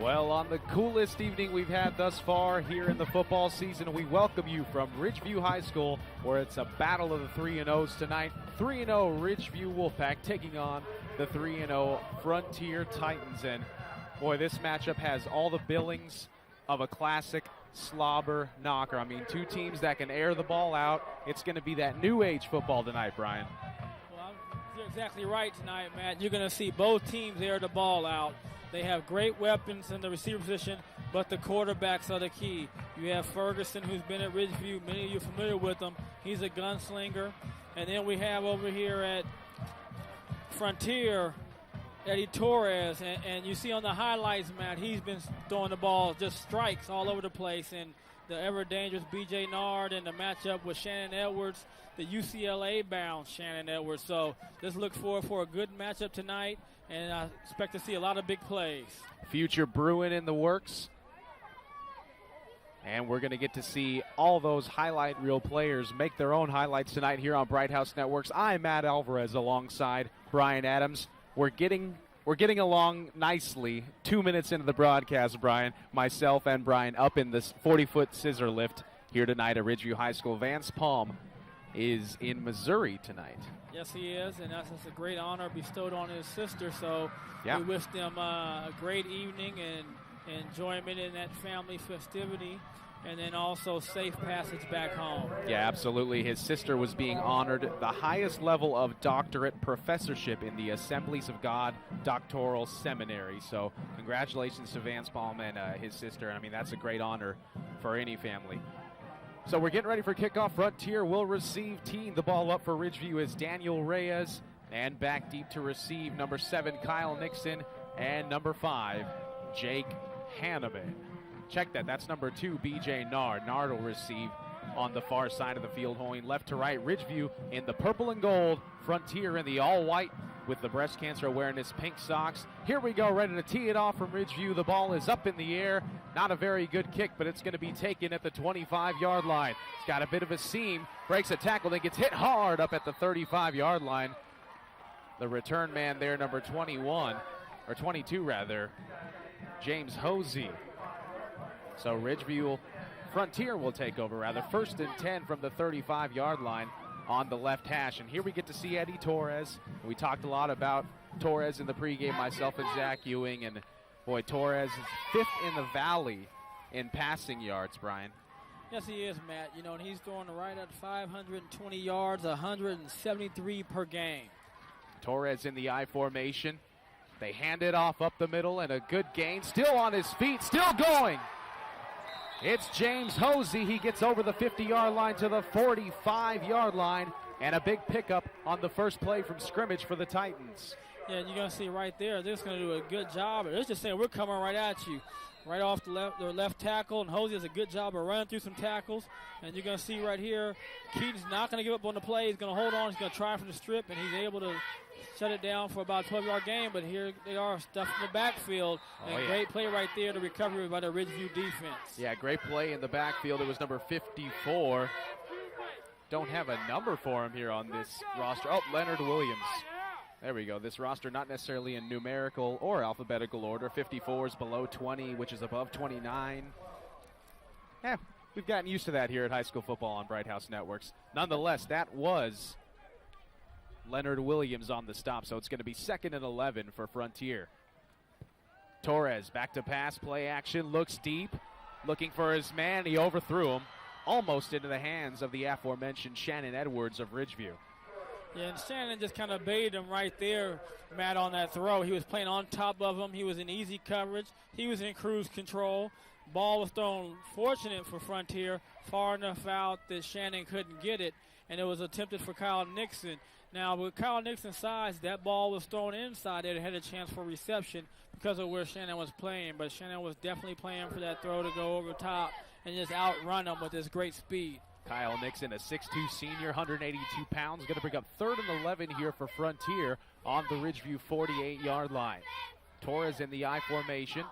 Well, on the coolest evening we've had thus far here in the football season, we welcome you from Ridgeview High School, where it's a battle of the 3-0s tonight. 3-0 Ridgeview Wolfpack taking on the 3-0 Frontier Titans. And boy, this matchup has all the billings of a classic slobber knocker. I mean, two teams that can air the ball out. It's going to be that new age football tonight, Brian. Well, you're exactly right tonight, Matt. You're going to see both teams air the ball out. They have great weapons in the receiver position, but the quarterbacks are the key. You have Ferguson, who's been at Ridgeview. Many of you are familiar with him. He's a gunslinger. And then we have over here at Frontier, Eddie Torres. And you see on the highlights, Matt, he's been throwing the ball, just strikes all over the place. And the ever-dangerous B.J. Nard and the matchup with Shannon Edwards, the UCLA-bound Shannon Edwards. So just look forward for a good matchup tonight, and I expect to see a lot of big plays. Future Bruin in the works. And we're going to get to see all those highlight reel players make their own highlights tonight here on Bright House Networks. I'm Matt Alvarez alongside Brian Adams. We're getting along nicely 2 minutes into the broadcast, Brian. Myself and Brian up in this 40-foot scissor lift here tonight at Ridgeview High School. Vance Palm is in Missouri tonight. Yes, he is, and that's a great honor bestowed on his sister. So yeah, we wish them a great evening and enjoyment in that family festivity, and then also safe passage back home. Yeah, absolutely. His sister was being honored the highest level of doctorate professorship in the Assemblies of God Doctoral Seminary. So congratulations to Vance Palm and his sister. I mean, that's a great honor for any family. So we're getting ready for kickoff. Frontier will receive. Teeing the ball up for Ridgeview is Daniel Reyes. And back deep to receive, number 7, Kyle Nixon. And number 5, Jake Hanneman. Check that. That's number 2, B.J. Nard. Nard will receive on the far side of the field, going left to right. Ridgeview in the purple and gold. Frontier in the all-white with the breast cancer awareness pink socks. Here we go, ready to tee it off from Ridgeview. The ball is up in the air. Not a very good kick, but it's going to be taken at the 25-yard line. It's got a bit of a seam. Breaks a tackle, then gets hit hard up at the 35-yard line. The return man there, number 21, or 22 rather, James Hosey. So Frontier will take over, rather. 1st and 10 from the 35-yard line on the left hash. And here we get to see Eddie Torres. We talked a lot about Torres in the pregame, myself and Zach Ewing. And, boy, Torres is 5th in the valley in passing yards, Brian. Yes, he is, Matt. You know, and he's throwing right at 520 yards, 173 per game. Torres in the I formation. They hand it off up the middle, and a good gain. Still on his feet, still going. It's James Hosey. He gets over the 50-yard line to the 45-yard line, and a big pickup on the first play from scrimmage for the Titans. Yeah, you're going to see right there, they're just going to do a good job. They're just saying, we're coming right at you. Right off the left tackle, and Hosey does a good job of running through some tackles. And you're going to see right here, Keaton's not going to give up on the play. He's going to hold on. He's going to try for the strip, and he's able to shut it down for about a 12-yard gain. But here they are stuffed in the backfield. Great play right there, the recovery by the Ridgeview defense. Yeah, great play in the backfield. It was number 54. Don't have a number for him here on this roster. Oh, Leonard Williams. There we go. This roster not necessarily in numerical or alphabetical order. 54 is below 20, which is above 29. Yeah, we've gotten used to that here at high school football on Bright House Networks. Nonetheless, that was Leonard Williams on the stop, so it's going to be 2nd and 11 for Frontier. Torres back to pass, play action, looks deep, looking for his man. He overthrew him, almost into the hands of the aforementioned Shannon Edwards of Ridgeview. Yeah, and Shannon just kind of baited him right there, Matt, on that throw. He was playing on top of him. He was in easy coverage. He was in cruise control. Ball was thrown, fortunate for Frontier, far enough out that Shannon couldn't get it, and it was attempted for Kyle Nixon. Now, with Kyle Nixon's size, that ball was thrown inside. It had a chance for reception because of where Shannon was playing, but Shannon was definitely playing for that throw to go over top and just outrun him with his great speed. Kyle Nixon, a 6'2 senior, 182 pounds, going to bring up 3rd and 11 here for Frontier on the Ridgeview 48-yard line. Torres in the I formation,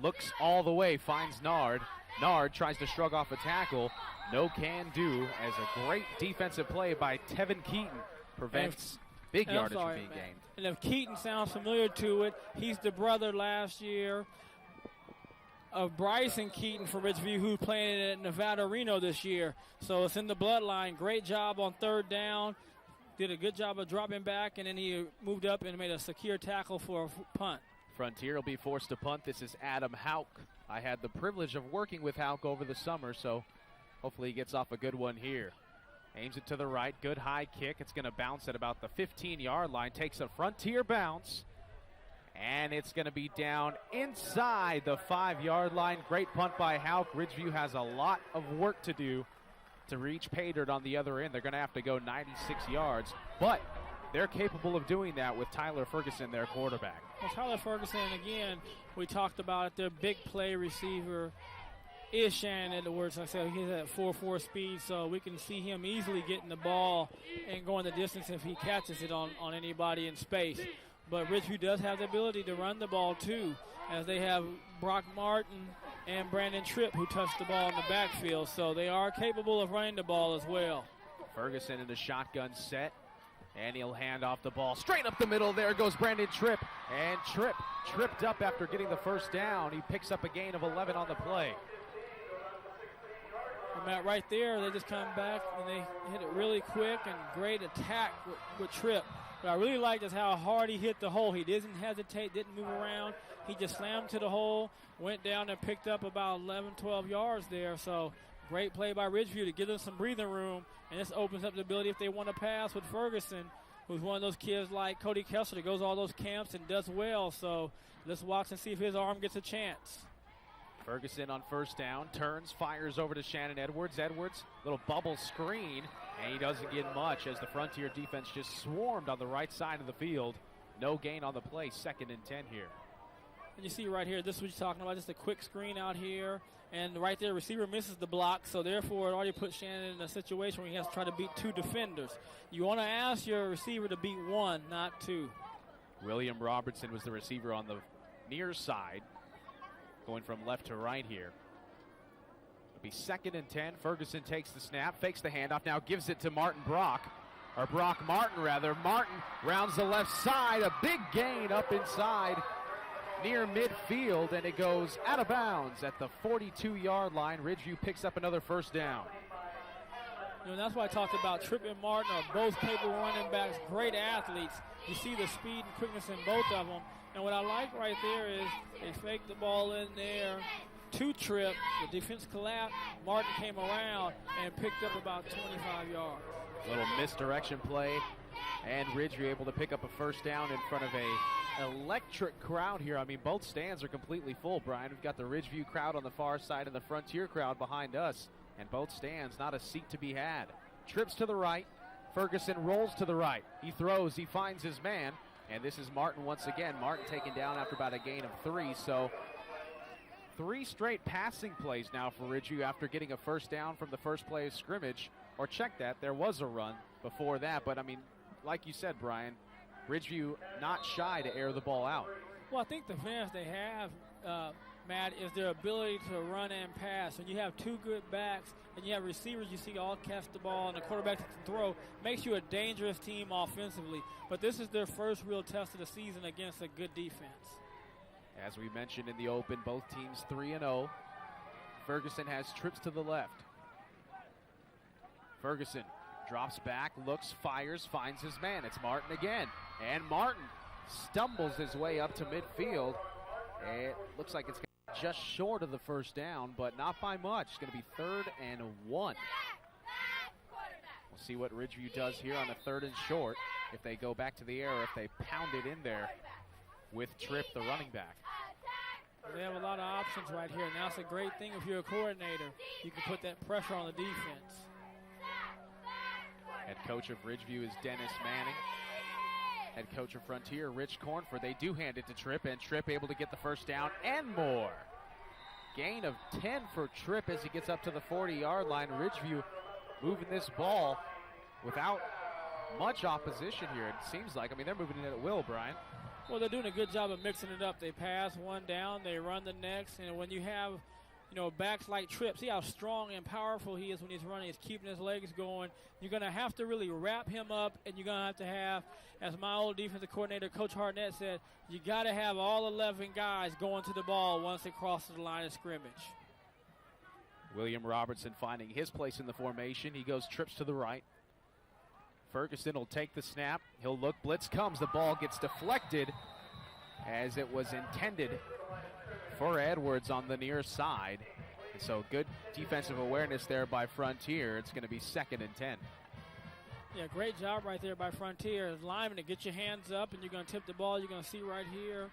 looks all the way, finds Nard. Nard tries to shrug off a tackle. No can do, as a great defensive play by Tevin Keaton prevents big yardage from being gained. And if Keaton sounds familiar to it, he's the brother last year of Bryson Keaton for Ridgeview, who's playing at Nevada Reno this year. So it's in the bloodline. Great job on third down. Did a good job of dropping back, and then he moved up and made a secure tackle for a punt. Frontier will be forced to punt. This is Adam Hauk. I had the privilege of working with Hauk over the summer, so hopefully he gets off a good one here. Aims it to the right. Good high kick. It's going to bounce at about the 15-yard line. Takes a Frontier bounce. And it's going to be down inside the 5-yard line. Great punt by Hauk. Ridgeview has a lot of work to do to reach pay dirt on the other end. They're going to have to go 96 yards. But they're capable of doing that with Tyler Ferguson, their quarterback. Well, Tyler Ferguson, again, we talked about it, their big play receiver is Shannon Edwards. Like I said, he's at 4.4 speed, so we can see him easily getting the ball and going the distance if he catches it on anybody in space. But Ridgeview does have the ability to run the ball, too, as they have Brock Martin and Brandon Tripp who touch the ball in the backfield. So they are capable of running the ball as well. Ferguson in the shotgun set. And he'll hand off the ball straight up the middle. There goes Brandon Tripp. And Tripp tripped up after getting the first down. He picks up a gain of 11 on the play. And Matt, right there, they just come back and they hit it really quick and great attack with Tripp. What I really liked is how hard he hit the hole. He didn't hesitate, didn't move around. He just slammed to the hole, went down and picked up about 11, 12 yards there. So great play by Ridgeview to give them some breathing room. And this opens up the ability if they want to pass with Ferguson, who's one of those kids like Cody Kessler that goes all those camps and does well. So let's watch and see if his arm gets a chance. Ferguson on first down, turns, fires over to Shannon Edwards. Edwards, little bubble screen, and he doesn't get much as the Frontier defense just swarmed on the right side of the field. No gain on the play, 2nd and 10 here. And you see right here, this is what you're talking about, just a quick screen out here. And right there, receiver misses the block, so therefore it already puts Shannon in a situation where he has to try to beat 2 defenders. You want to ask your receiver to beat 1, not 2. William Robertson was the receiver on the near side, going from left to right here. It'll be 2nd and 10. Ferguson takes the snap, fakes the handoff, now gives it to Brock Martin rather. Martin rounds the left side, a big gain up inside near midfield, and it goes out of bounds at the 42-yard line. Ridgeview picks up another first down. You know, that's why I talked about Tripp and Martin are both capable running backs, great athletes. You see the speed and quickness in both of them. And what I like right there is they faked the ball in there to Tripp. The defense collapsed. Martin came around and picked up about 25 yards. Little misdirection play, and Ridgeview able to pick up a first down in front of a electric crowd here. I mean, both stands are completely full, Brian. We've got the Ridgeview crowd on the far side and the Frontier crowd behind us, and both stands, not a seat to be had. Trips to the right. Ferguson rolls to the right. He throws. He finds his man, and this is Martin once again. Martin taken down after about a gain of 3, so 3 straight passing plays now for Ridgeview after getting a first down from the first play of scrimmage. Or check that, there was a run before that, but I mean, like you said, Brian, Ridgeview not shy to air the ball out. Well, I think the advantage they have, Matt, is their ability to run and pass. When you have 2 good backs and you have receivers you see all catch the ball and the quarterback that can throw, makes you a dangerous team offensively. But this is their first real test of the season against a good defense. As we mentioned in the open, both teams 3-0. Ferguson has trips to the left. Ferguson drops back, looks, fires, finds his man. It's Martin again. And Martin stumbles his way up to midfield. It looks like it's just short of the first down, but not by much. It's going to be 3rd and 1. We'll see what Ridgeview does here on a 3rd and short. If they go back to the air, or if they pound it in there with Tripp, the running back. They have a lot of options right here, and that's a great thing if you're a coordinator. You can put that pressure on the defense. Head coach of Ridgeview is Dennis Manning. Head coach of Frontier, Rich Cornford. They do hand it to Tripp, and Tripp able to get the first down and more. Gain of 10 for Tripp as he gets up to the 40-yard line. Ridgeview moving this ball without much opposition here, it seems like. I mean, they're moving it at will, Brian. Well, they're doing a good job of mixing it up. They pass one down, they run the next, and when you have backs like Tripp. See how strong and powerful he is when he's running. He's keeping his legs going. You're going to have to really wrap him up, and you're going to have, as my old defensive coordinator, Coach Harnett, said, you got to have all 11 guys going to the ball once it crosses the line of scrimmage. William Robertson finding his place in the formation. He goes trips to the right. Ferguson will take the snap. He'll look. Blitz comes. The ball gets deflected as it was intended for Edwards on the near side. And so good defensive awareness there by Frontier. It's going to be 2nd and 10. Yeah, great job right there by Frontier. Lineman to get your hands up, and you're going to tip the ball. You're going to see right here.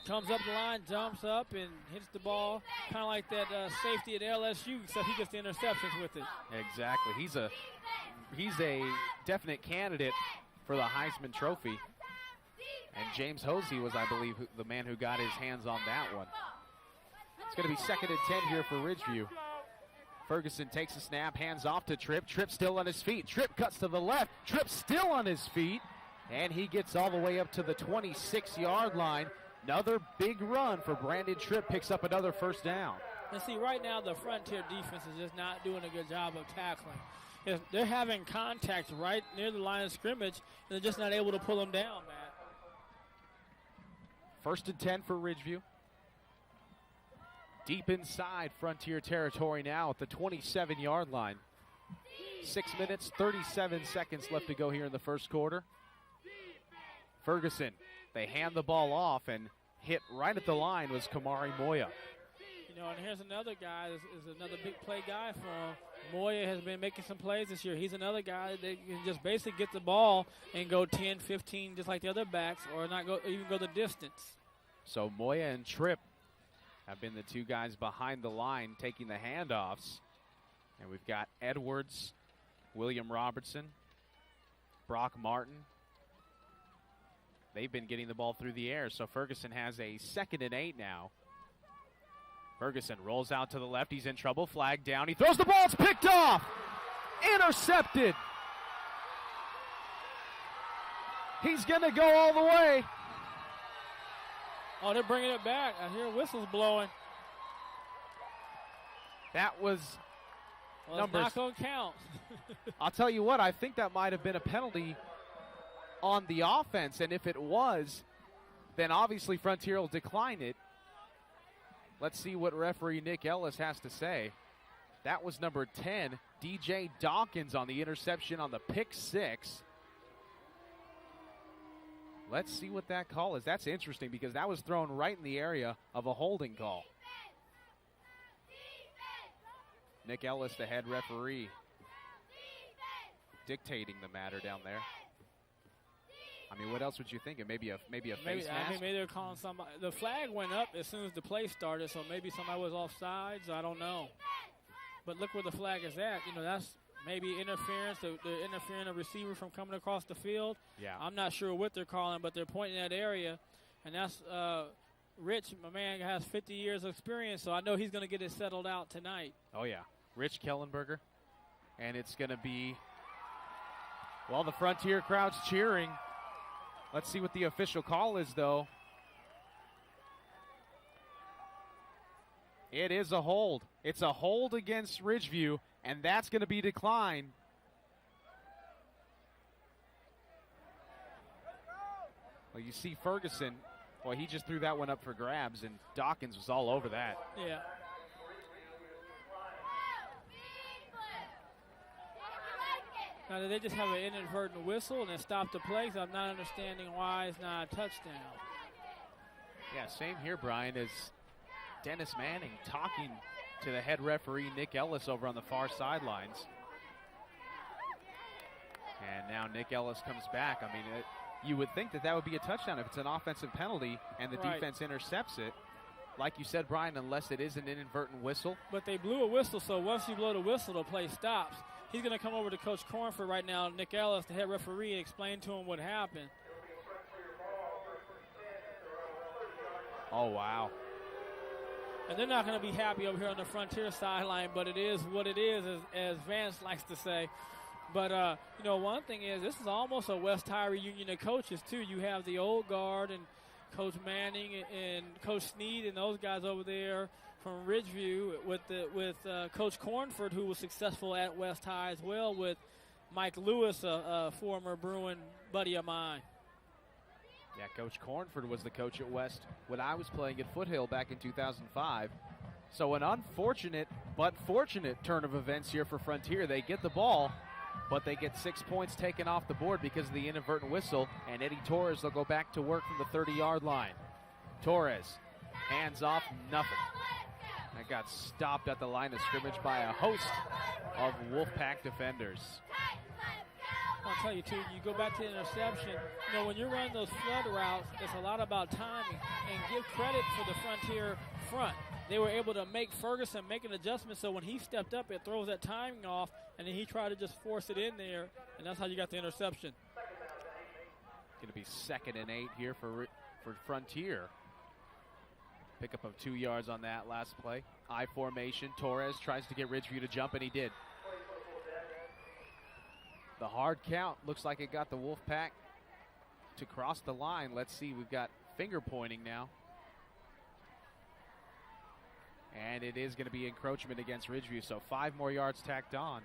Comes up the line, jumps up, and hits the ball. Kind of like that safety at LSU, except he gets the interceptions with it. Exactly. He's a definite candidate for the Heisman Trophy. And James Hosey was, I believe, the man who got his hands on that one. It's going to be 2nd and 10 here for Ridgeview. Ferguson takes a snap, hands off to Tripp. Tripp still on his feet. Tripp cuts to the left. Tripp still on his feet. And he gets all the way up to the 26-yard line. Another big run for Brandon Tripp, picks up another 1st down. And see, right now the Frontier defense is just not doing a good job of tackling. They're having contact right near the line of scrimmage, and they're just not able to pull them down, Matt. 1st and 10 for Ridgeview. Deep inside Frontier territory now at the 27-yard line. 6 minutes, 37 seconds left to go here in the first quarter. Ferguson, they hand the ball off, and hit right at the line was Kamari Moya. And here's another guy, is another big play guy for him. Moya has been making some plays this year. He's another guy that can just basically get the ball and go 10, 15, just like the other backs, or not even go the distance. So Moya and Tripp have been the two guys behind the line taking the handoffs. And we've got Edwards, William Robertson, Brock Martin. They've been getting the ball through the air, so Ferguson has a 2nd and 8 now. Ferguson rolls out to the left. He's in trouble. Flag down. He throws the ball. It's picked off. Intercepted. He's going to go all the way. Oh, they're bringing it back. I hear whistles blowing. That was numbers. It's not going to count. I'll tell you what, I think that might have been a penalty on the offense, and if it was, then obviously Frontier will decline it. Let's see what referee Nick Ellis has to say. That was number 10, DJ Dawkins, on the interception on the pick 6. Let's see what that call is. That's interesting because that was thrown right in the area of a holding call. Nick Ellis, the head referee, dictating the matter down there. I mean, what else would you think? Maybe a face mask? Maybe they're calling somebody. The flag went up as soon as the play started, so maybe somebody was offsides. I don't know. But look where the flag is at. That's maybe interference. They're interfering a receiver from coming across the field. Yeah. I'm not sure what they're calling, but they're pointing that area. And that's Rich, my man, has 50 years of experience, so I know he's going to get it settled out tonight. Oh, yeah. Rich Kellenberger. And it's going to be, well, the Frontier crowd's cheering. Let's see what the official call is, though. It is a hold. It's a hold against Ridgeview, and that's going to be declined. Well, you see Ferguson. Well, he just threw that one up for grabs, and Dawkins was all over that. Yeah. Now, did they just have an inadvertent whistle and then stop the play? So I'm not understanding why it's not a touchdown. Yeah, same here, Brian, as Dennis Manning talking to the head referee, Nick Ellis, over on the far sidelines. And now Nick Ellis comes back. I mean, you would think that would be a touchdown if it's an offensive penalty and the defense intercepts it. Like you said, Brian, unless it is an inadvertent whistle. But they blew a whistle, so once you blow the whistle, the play stops. He's going to come over to Coach Cornford right now, Nick Ellis, the head referee, and explain to him what happened. Oh, wow. And they're not going to be happy over here on the Frontier sideline, but it is what it is, as Vance likes to say. But, one thing is this is almost a West High reunion of coaches, too. You have the old guard and Coach Manning and Coach Snead and those guys over there from Ridgeview with Coach Cornford, who was successful at West High as well, with Mike Lewis, a former Bruin buddy of mine. Yeah, Coach Cornford was the coach at West when I was playing at Foothill back in 2005. So an unfortunate but fortunate turn of events here for Frontier. They get the ball, but they get 6 points taken off the board because of the inadvertent whistle, and Eddie Torres will go back to work from the 30-yard line. Torres, hands off, nothing. That got stopped at the line of scrimmage by a host of Wolfpack defenders. I'll tell you, too, you go back to the interception. You know, when you're running those flood routes, it's a lot about timing. And give credit for the Frontier front. They were able to make Ferguson make an adjustment, so when he stepped up, it throws that timing off, and then he tried to just force it in there, and that's how you got the interception. Going to be 2nd and 8 here for Frontier. Pickup of 2 yards on that last play. I formation. Torres tries to get Ridgeview to jump, and he did. The hard count looks like it got the Wolfpack to cross the line. Let's see, we've got finger pointing now. And it is going to be encroachment against Ridgeview, so 5 more yards tacked on.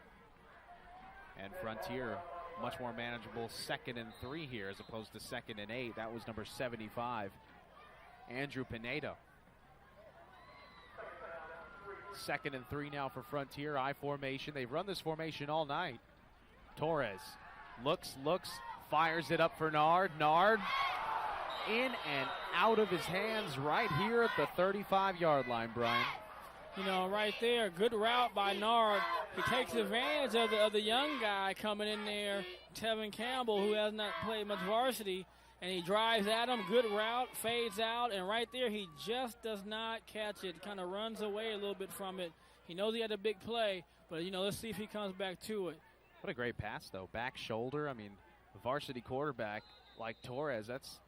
And Frontier, much more manageable 2nd and 3 here as opposed to 2nd and 8. That was number 75, Andrew Pineda. 2nd and 3 now for Frontier, I formation. They've run this formation all night. Torres looks, fires it up for Nard. Nard in and out of his hands right here at the 35-yard line, Brian. You know, right there, good route by Nard. He takes advantage of the young guy coming in there, Tevin Campbell, who has not played much varsity, and he drives at him. Good route, fades out, and right there he just does not catch it. Kind of runs away a little bit from it. He knows he had a big play, but, you know, let's see if he comes back to it. What a great pass, though. Back shoulder. I mean, a varsity quarterback like Torres, that's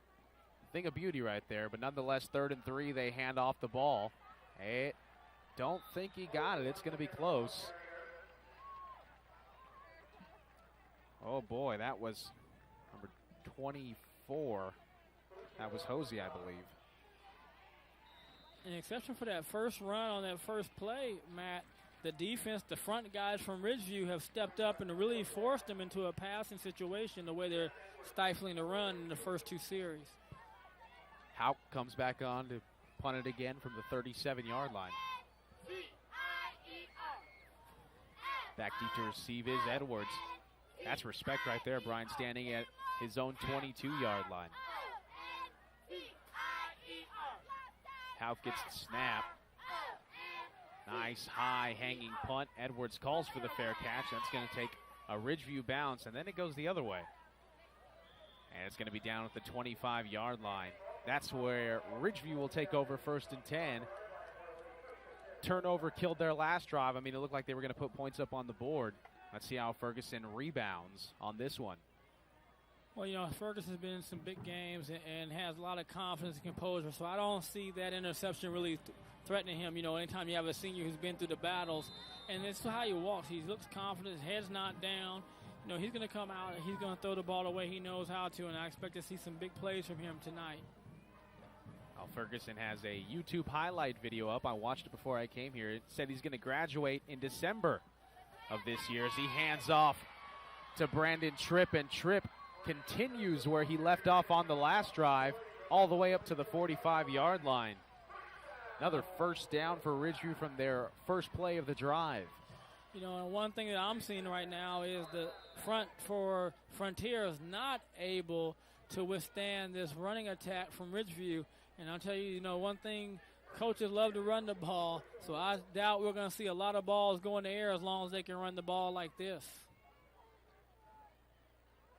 a thing of beauty right there. But nonetheless, 3rd and 3, they hand off the ball. Hey, don't think he got it. It's going to be close. Oh, boy, that was number 24. That was Hosey, I believe. An exception for that first run on that first play, Matt. The defense, the front guys from Ridgeview have stepped up and really forced them into a passing situation the way they're stifling the run in the first 2 series. Hauk comes back on to punt it again from the 37-yard line. Back deep to receive is Edwards. That's respect right there, Brian, standing at his own 22-yard line. Hauk gets the snap. Nice high hanging punt. Edwards calls for the fair catch. That's going to take a Ridgeview bounce, and then it goes the other way. And it's going to be down at the 25-yard line. That's where Ridgeview will take over 1st and 10. Turnover killed their last drive. I mean, it looked like they were going to put points up on the board. Let's see how Ferguson rebounds on this one. Well, you know, Ferguson's been in some big games and has a lot of confidence and composure, so I don't see that interception really threatening him. You know, anytime you have a senior who's been through the battles, and it's how he walks. He looks confident, his head's not down. You know, he's going to come out and he's going to throw the ball away. He knows how to, and I expect to see some big plays from him tonight. Well, Ferguson has a YouTube highlight video up. I watched it before I came here. It said he's going to graduate in December of this year as he hands off to Brandon Tripp, and Tripp continues where he left off on the last drive, all the way up to the 45-yard line. Another first down for Ridgeview from their first play of the drive. You know, and one thing that I'm seeing right now is the front for Frontier is not able to withstand this running attack from Ridgeview. And I'll tell you, you know, one thing, coaches love to run the ball, so I doubt we're going to see a lot of balls go in the air as long as they can run the ball like this.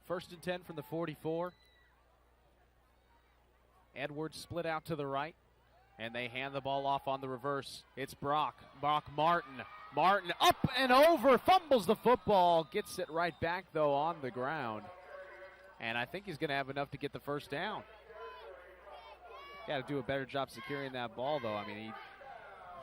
1st and 10 from the 44. Edwards split out to the right, and they hand the ball off on the reverse. It's Brock Martin. Martin up and over, fumbles the football, gets it right back, though, on the ground. And I think he's going to have enough to get the first down. Got to do a better job securing that ball, though. I mean, he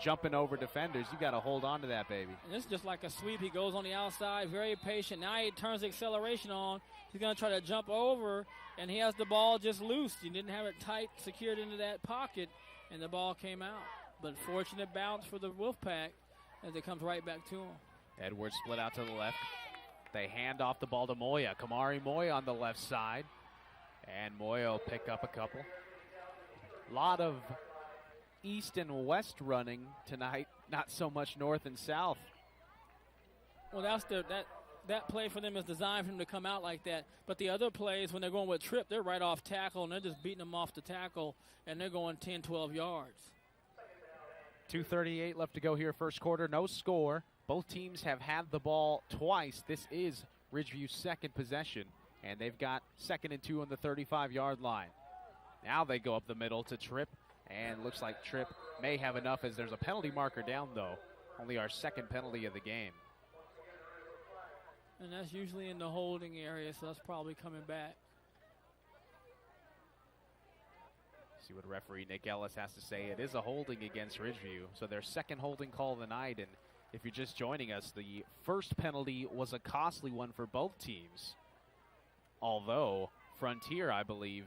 jumping over defenders. You got to hold on to that, baby. And this is just like a sweep. He goes on the outside, very patient. Now he turns the acceleration on. He's going to try to jump over, and he has the ball just loose. He didn't have it tight, secured into that pocket, and the ball came out. but fortunate bounce for the Wolfpack as it comes right back to him. Edwards split out to the left. They hand off the ball to Moya. Kamari Moya on the left side. And Moya will pick up a couple. A lot of east and west running tonight, not so much north and south. Well, that play for them is designed for them to come out like that. But the other plays, when they're going with trip, they're right off tackle, and they're just beating them off the tackle, and they're going 10, 12 yards. 2:38 left to go here, first quarter. No score. Both teams have had the ball twice. This is Ridgeview's second possession, and they've got 2nd and 2 on the 35-yard line. Now they go up the middle to Tripp, and looks like Tripp may have enough as there's a penalty marker down, though. Only our second penalty of the game. And that's usually in the holding area, so that's probably coming back. See what referee Nick Ellis has to say. It is a holding against Ridgeview, so their second holding call of the night. And if you're just joining us, the first penalty was a costly one for both teams. Although Frontier, I believe,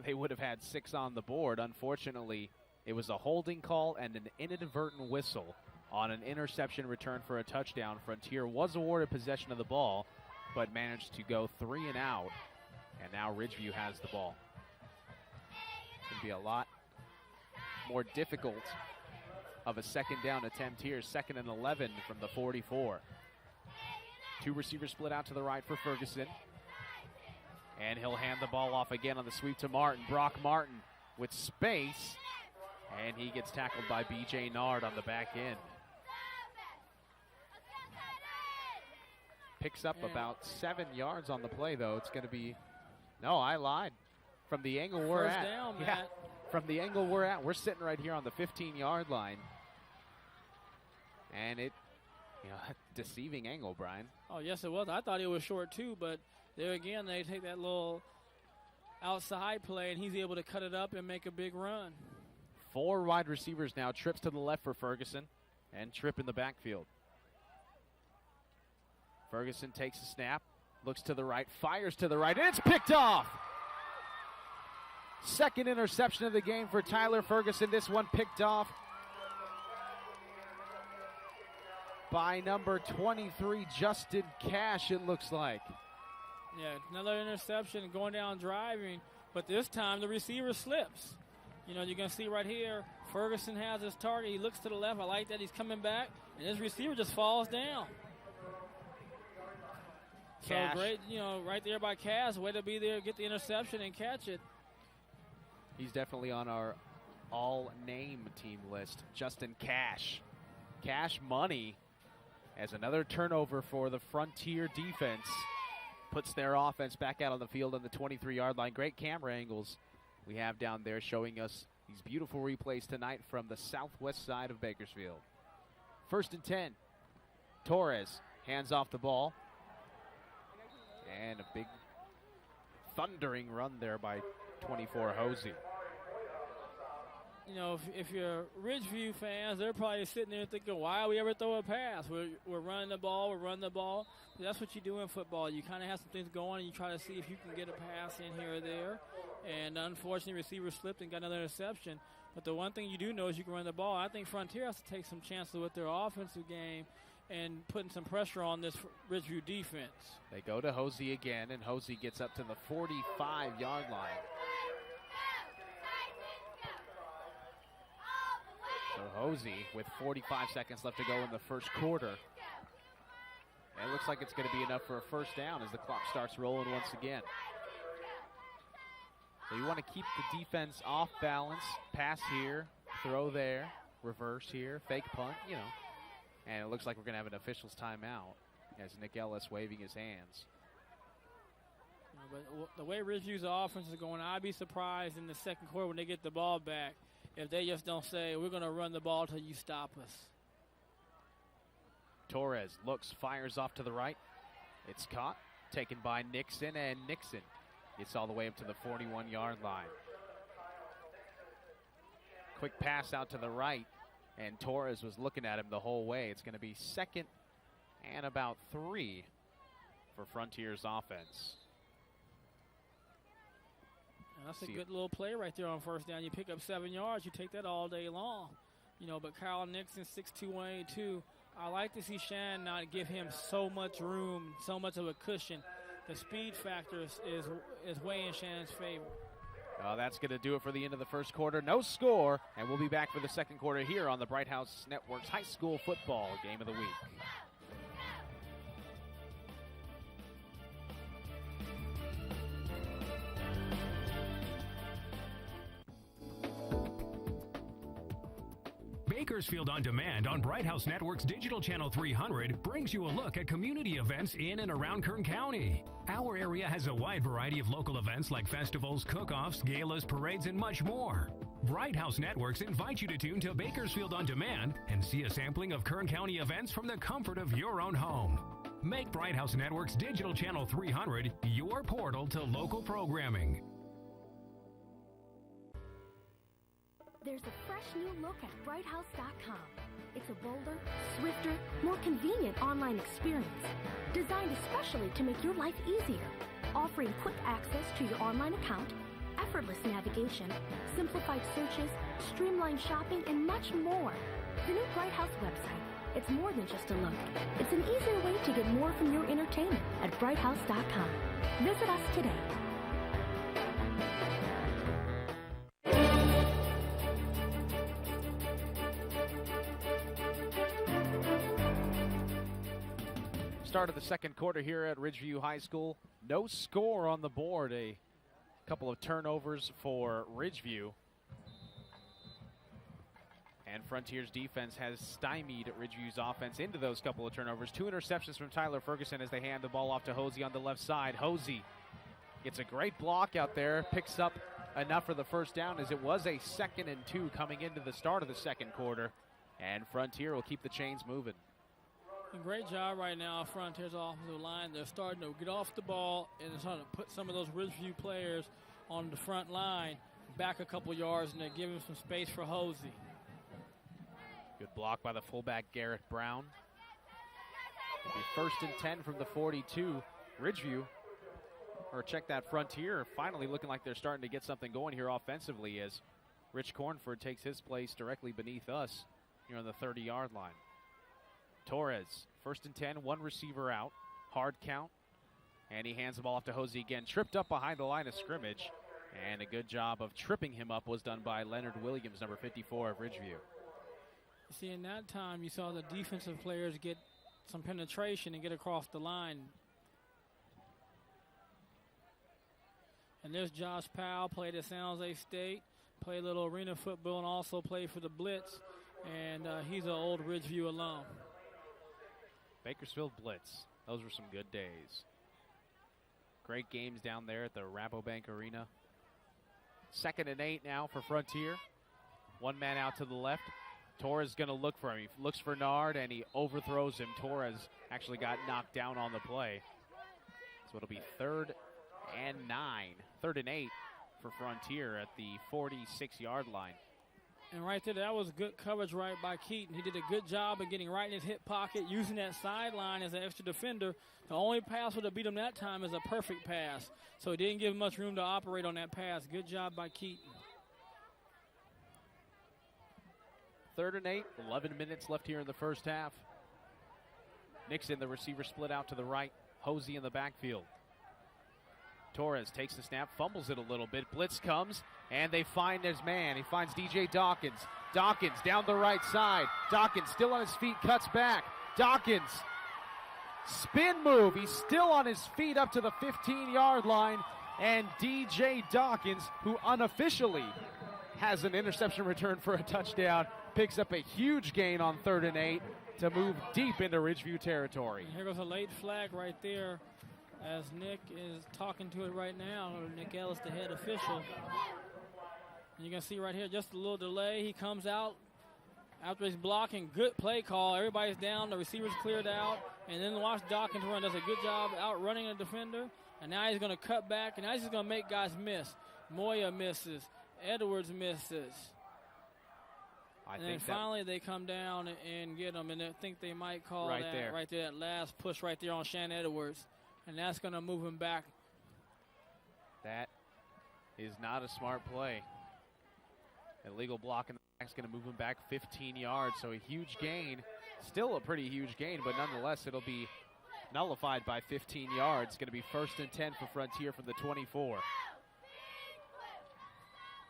they would have had 6 on the board. Unfortunately, it was a holding call and an inadvertent whistle on an interception return for a touchdown. Frontier was awarded possession of the ball, but managed to go 3 and out. And now Ridgeview has the ball. It's going to be a lot more difficult of a second down attempt here. 2nd and 11 from the 44. 2 receivers split out to the right for Ferguson. And he'll hand the ball off again on the sweep to Martin. Brock Martin with space. And he gets tackled by B.J. Nard on the back end. Picks up about 7 yards on the play, though. It's going to be, no, I lied. From the angle we're First at. down, yeah, Matt. from the angle we're at, we're sitting right here on the 15-yard line. And it, deceiving angle, Brian. Oh, yes, it was. I thought it was short, too, but there again, they take that little outside play, and he's able to cut it up and make a big run. 4 wide receivers now. Trips to the left for Ferguson, and Tripp in the backfield. Ferguson takes a snap, looks to the right, fires to the right, and it's picked off! Second interception of the game for Tyler Ferguson. This one picked off by number 23, Justin Cash, it looks like. Yeah, another interception going down driving, but this time the receiver slips. You're going to see right here, Ferguson has his target. He looks to the left. I like that. He's coming back, and his receiver just falls down. Cash. So great, right there by Cash. Way to be there, get the interception and catch it. He's definitely on our all-name team list. Justin Cash. Cash Money as another turnover for the Frontier defense. Puts their offense back out on the field on the 23-yard line. Great camera angles we have down there showing us these beautiful replays tonight from the southwest side of Bakersfield. 1st and 10. Torres hands off the ball. And a big thundering run there by 24 Hosey. If you're Ridgeview fans, they're probably sitting there thinking, why we ever throw a pass? We're running the ball, That's what you do in football. You kind of have some things going, and you try to see if you can get a pass in here or there. And unfortunately, receiver slipped and got another interception. But the one thing you do know is you can run the ball. I think Frontier has to take some chances with their offensive game and putting some pressure on this Ridgeview defense. They go to Hosey again, and Hosey gets up to the 45-yard line. So Hosey with 45 seconds left to go in the first quarter. And it looks like it's going to be enough for a first down as the clock starts rolling once again. So you want to keep the defense off balance. Pass here, throw there, reverse here, fake punt, And it looks like we're going to have an official's timeout as Nick Ellis waving his hands. But the way Ridgeview's offense is going, I'd be surprised in the second quarter when they get the ball back if they just don't say, we're going to run the ball till you stop us. Torres looks, fires off to the right. It's caught, taken by Nixon, and Nixon gets all the way up to the 41-yard line. Quick pass out to the right, and Torres was looking at him the whole way. It's going to be 2nd and about 3 for Frontier's offense. That's a good little play right there on first down. You pick up 7 yards, you take that all day long. You know, but Kyle Nixon, 6'2", 182. I like to see Shan not give him so much room, so much of a cushion. The speed factor is way in Shannon's favor. Well, that's going to do it for the end of the first quarter. No score, and we'll be back for the second quarter here on the Bright House Network's High School Football Game of the Week. Bakersfield On Demand on Bright House Network's Digital Channel 300 brings you a look at community events in and around Kern County. Our area has a wide variety of local events like festivals, cook-offs, galas, parades, and much more. Bright House Networks invite you to tune to Bakersfield On Demand and see a sampling of Kern County events from the comfort of your own home. Make Bright House Network's Digital Channel 300 your portal to local programming. There's a fresh new look at brighthouse.com. It's a bolder, swifter, more convenient online experience designed especially to make your life easier, offering quick access to your online account, effortless navigation, simplified searches, streamlined shopping, and much more. The new Bright House website, it's more than just a look. It's an easier way to get more from your entertainment at brighthouse.com. Visit us today. Start of the second quarter here at Ridgeview High School. No score on the board. A couple of turnovers for Ridgeview. And Frontier's defense has stymied Ridgeview's offense into those couple of turnovers. 2 interceptions from Tyler Ferguson as they hand the ball off to Hosey on the left side. Hosey gets a great block out there, picks up enough for the first down as it was a 2nd and 2 coming into the start of the second quarter. And Frontier will keep the chains moving. Great job right now, Frontier's offensive line. They're starting to get off the ball and starting to put some of those Ridgeview players on the front line back a couple yards, and they're giving some space for Hosey. Good block by the fullback, Garrett Brown. It'll be 1st and 10 from the 42. Ridgeview, or check that, Frontier, finally looking like they're starting to get something going here offensively as Rich Cornford takes his place directly beneath us here on the 30-yard line. Torres, 1st and 10, 1 receiver out, hard count, and he hands the ball off to Hosey again, tripped up behind the line of scrimmage, and a good job of tripping him up was done by Leonard Williams, number 54 of Ridgeview. See, in that time, you saw the defensive players get some penetration and get across the line. And there's Josh Powell, played at San Jose State, played a little arena football, and also played for the Blitz, and he's an old Ridgeview alum. Bakersfield Blitz. Those were some good days. Great games down there at the Rabobank Arena. 2nd and 8 now for Frontier. 1 man out to the left. Torres is going to look for him. He looks for Nard, and he overthrows him. Torres actually got knocked down on the play. So it'll be 3rd and 9. 3rd and 8 for Frontier at the 46-yard line. And right there, that was good coverage right by Keaton. He did a good job of getting right in his hip pocket, using that sideline as an extra defender. The only pass that beat him that time is a perfect pass. So he didn't give him much room to operate on that pass. Good job by Keaton. 3rd and 8, 11 minutes left here in the first half. Nixon, the receiver, split out to the right. Hosey in the backfield. Torres takes the snap, fumbles it a little bit. Blitz comes, and they find his man. He finds DJ Dawkins. Dawkins down the right side. Dawkins still on his feet, cuts back. Dawkins, spin move. He's still on his feet up to the 15-yard line. And DJ Dawkins, who unofficially has an interception return for a touchdown, picks up a huge gain on 3rd and 8 to move deep into Ridgeview territory. Here goes a late flag right there, as Nick is talking to it right now. Nick Ellis, the head official. And you can see right here just a little delay. He comes out after he's blocking. Good play call. Everybody's down. The receiver's cleared out. And then watch Dawkins run. Does a good job outrunning a defender. And now he's going to cut back. And now he's just going to make guys miss. Moya misses. Edwards misses. And then finally they come down and get him. And I think they might call that last push right there on Shan Edwards. And that's going to move him back. That is not a smart play. Illegal block in the back is going to move him back 15 yards, so a huge gain. Still a pretty huge gain, but nonetheless, it'll be nullified by 15 yards. Going to be 1st and 10 for Frontier from the 24.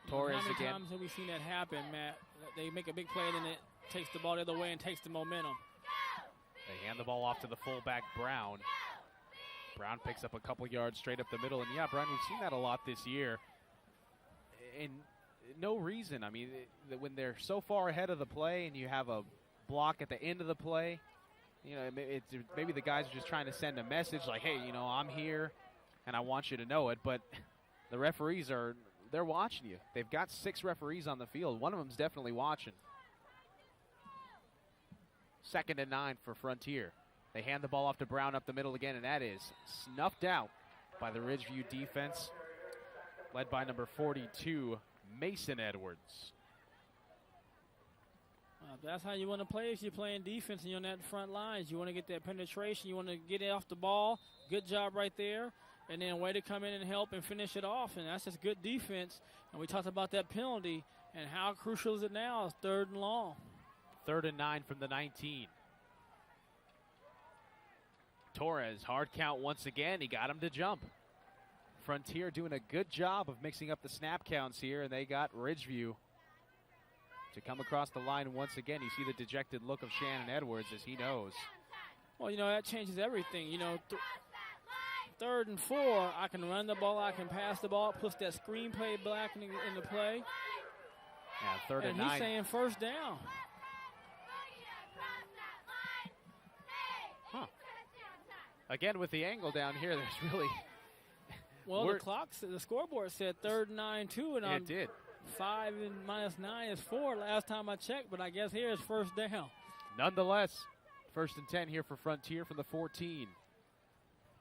Torres How many again. times have we seen that happen, Matt? They make a big play, and then it takes the ball the other way and takes the momentum. They hand the ball off to the fullback, Brown. Brown picks up a couple yards straight up the middle. And, yeah, Brown, we've seen that a lot this year. And no reason. I mean, when they're so far ahead of the play and you have a block at the end of the play, you know, maybe the guys are just trying to send a message like, hey, you know, I'm here and I want you to know it. But the referees they're watching you. They've got 6 referees on the field. One of them's definitely watching. 2nd and 9 for Frontier. They hand the ball off to Brown up the middle again, and that is snuffed out by the Ridgeview defense, led by number 42, Mason Edwards. That's how you want to play if you're playing defense and you're on that front lines. You want to get that penetration. You want to get it off the ball. Good job right there. And then way to come in and help and finish it off. And that's just good defense. And we talked about that penalty and how crucial is it now? It's 3rd and long. 3rd and 9 from the 19. Torres, hard count once again. He got him to jump. Frontier doing a good job of mixing up the snap counts here, and they got Ridgeview to come across the line once again. You see the dejected look of Shannon Edwards as he knows. Well, you know, that changes everything. You know, 3rd and 4, I can run the ball, I can pass the ball, puts that screenplay back in the play. Yeah, 3rd and 9. He's saying 1st down. Huh. Again, with the angle down here, there's really... Well, the scoreboard said 3rd and 9 too, and it did. 5 and minus 9 is 4 last time I checked, but I guess here is 1st down. Nonetheless, 1st and 10 here for Frontier from the 14.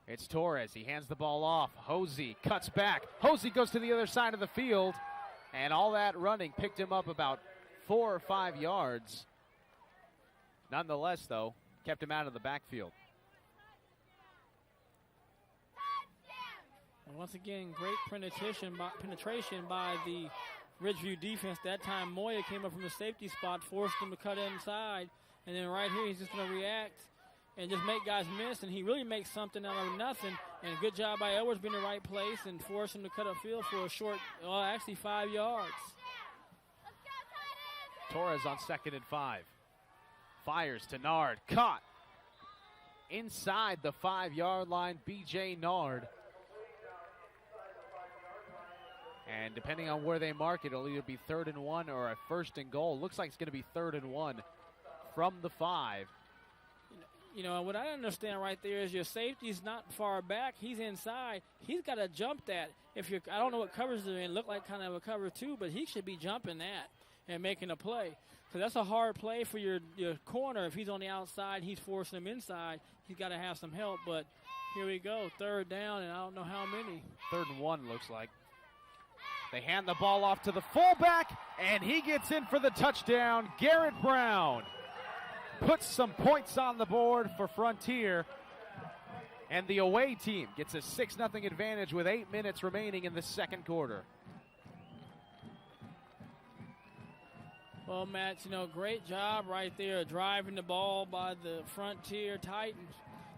It's Torres. He hands the ball off. Hosey cuts back. Hosey goes to the other side of the field, and all that running picked him up about 4 or 5 yards. Nonetheless, though, kept him out of the backfield. And once again, great penetration by the Ridgeview defense. That time Moya came up from the safety spot, forced him to cut inside, and then right here he's just going to react and just make guys miss, and he really makes something out of nothing. And good job by Edwards being in the right place and force him to cut upfield for a short, actually 5 yards. Torres on 2nd and 5. Fires to Nard. Caught inside the 5-yard line, B.J. Nard. And depending on where they mark it, it'll either be 3rd and 1 or a 1st and goal. Looks like it's going to be 3rd and 1 from the 5. You know, what I understand right there is your safety's not far back. He's inside. He's got to jump that. I don't know what covers they're in. Look like kind of a cover 2, but he should be jumping that and making a play. So that's a hard play for your corner. If he's on the outside, he's forcing him inside. He's got to have some help. But here we go, 3rd down, and I don't know how many. 3rd and 1 looks like. They hand the ball off to the fullback, and he gets in for the touchdown. Garrett Brown puts some points on the board for Frontier, and the away team gets a 6-0 advantage with 8 minutes remaining in the 2nd quarter. Well, Matt, you know, great job right there driving the ball by the Frontier Titans.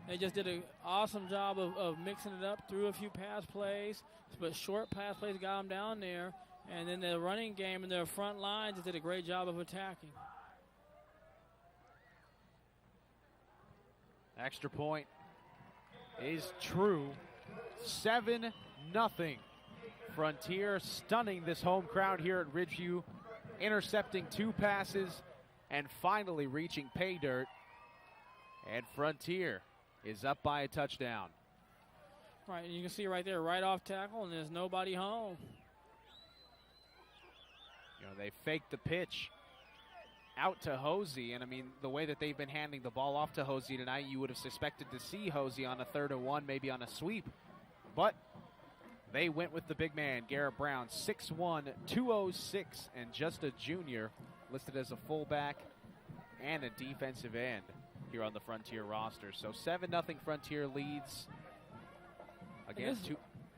They just did an awesome job of mixing it up through a few pass plays, but short pass plays got them down there. And then the running game and their front line just did a great job of attacking. Extra point is true. 7-0. Frontier stunning this home crowd here at Ridgeview, intercepting 2 passes and finally reaching pay dirt. And Frontier is up by a touchdown. Right, and you can see right there, right off tackle, and there's nobody home. You know, they faked the pitch out to Hosey, and I mean, the way that they've been handing the ball off to Hosey tonight, you would have suspected to see Hosey on a 3rd and 1, maybe on a sweep. But they went with the big man, Garrett Brown, 6'1", 206, and just a junior, listed as a fullback and a defensive end here on the Frontier roster. So 7-0 Frontier leads. Again,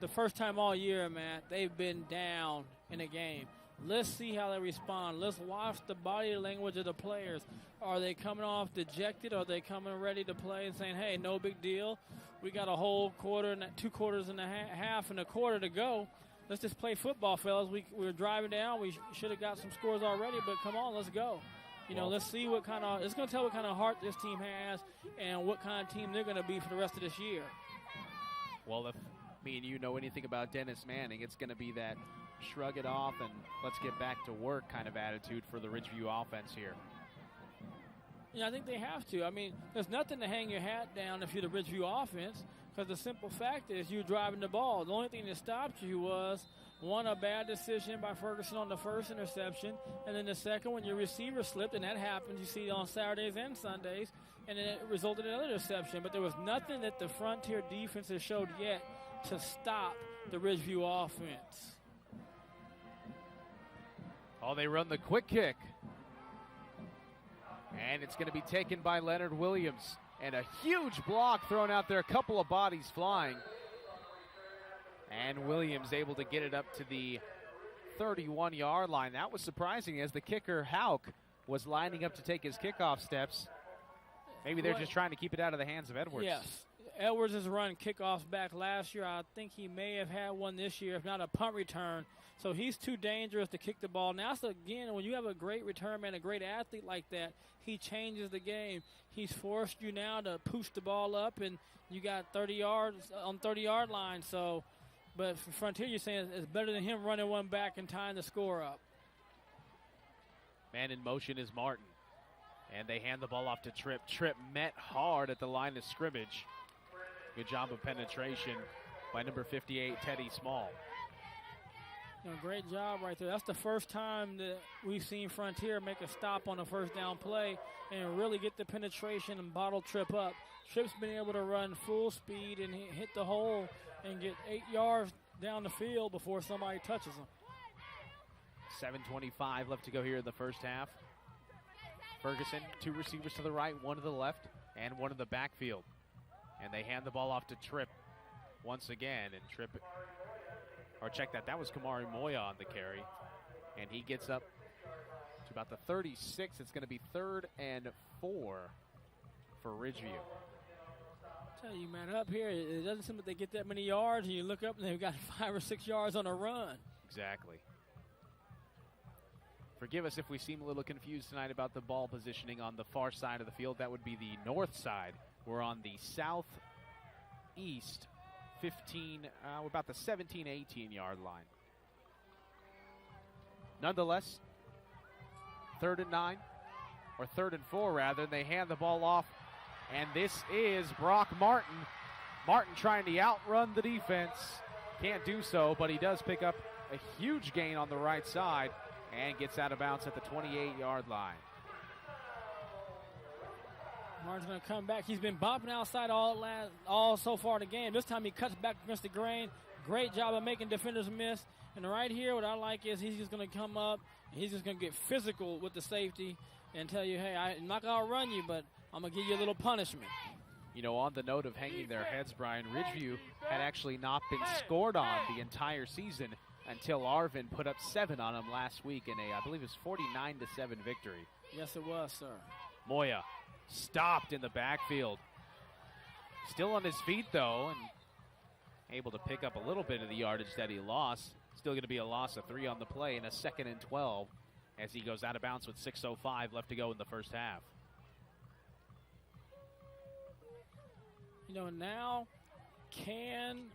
the first time all year, Matt, they've been down in a game. Let's see how they respond. Let's watch the body language of the players. Are they coming off dejected? Are they coming ready to play and saying, hey, no big deal. We got a whole quarter and 2 quarters and a half and a quarter to go. Let's just play football, fellas. We're driving down. We should have got some scores already, but come on, let's go. Let's see what kind of – it's going to tell what kind of heart this team has and what kind of team they're going to be for the rest of this year. Well, if me and you know anything about Dennis Manning, it's going to be that shrug it off and let's get back to work kind of attitude for the Ridgeview offense here. I think they have to. I mean, there's nothing to hang your hat down if you're the Ridgeview offense, because the simple fact is you're driving the ball. The only thing that stopped you was, one, a bad decision by Ferguson on the first interception, and then the second, when your receiver slipped, and that happens, you see it on Saturdays and Sundays, and then it resulted in another interception. But there was nothing that the Frontier defense has showed yet to stop the Ridgeview offense. Oh, they run the quick kick. And it's going to be taken by Leonard Williams. And a huge block thrown out there, a couple of bodies flying. And Williams able to get it up to the 31-yard line. That was surprising as the kicker, Hauk, was lining up to take his kickoff steps. Maybe they're just trying to keep it out of the hands of Edwards. Yes. Edwards has run kickoffs back last year. I think he may have had one this year, if not a punt return. So he's too dangerous to kick the ball. Now, so again, when you have a great return man, a great athlete like that, he changes the game. He's forced you now to push the ball up, and you got 30 yards on 30-yard line. So, but for Frontier, you're saying it's better than him running one back and tying the score up. Man in motion is Martin. And they hand the ball off to Tripp. Tripp met hard at the line of scrimmage. Good job of penetration by number 58, Teddy Small. Great job right there. That's the first time that we've seen Frontier make a stop on a first down play and really get the penetration and bottle Tripp up. Tripp's been able to run full speed and hit the hole and get 8 yards down the field before somebody touches him. 7:25 left to go here in the first half. Ferguson, 2 receivers to the right, 1 to the left, and 1 in the backfield. And they hand the ball off to Tripp once again. And Tripp, or check that, that was Kamari Moya on the carry. And he gets up to about the 36. It's going to be 3rd and 4 for Ridgeview. Tell you, man, up here, it doesn't seem like they get that many yards. And you look up and they've got 5 or 6 yards on a run. Exactly. Forgive us if we seem a little confused tonight about the ball positioning on the far side of the field. That would be the north side. We're on the southeast 15, about the 17, 18-yard line. Nonetheless, 3rd and 9, or 3rd and 4 rather, and they hand the ball off, and this is Brock Martin. Martin trying to outrun the defense. Can't do so, but he does pick up a huge gain on the right side and gets out of bounds at the 28-yard line. Martin's going to come back. He's been bumping outside all so far the game. This time he cuts back against the grain. Great job of making defenders miss. And right here, what I like is he's just going to come up, and he's just going to get physical with the safety and tell you, hey, I'm not going to outrun you, but I'm going to give you a little punishment. On the note of hanging their heads, Brian, Ridgeview had actually not been scored on the entire season until Arvin put up 7 on them last week in I believe it was 49-7 victory. Yes, it was, sir. Moya stopped in the backfield. Still on his feet, though, and able to pick up a little bit of the yardage that he lost. Still going to be a loss of 3 on the play and a 2nd and 12 as he goes out of bounds with 6:05 left to go in the first half. Now can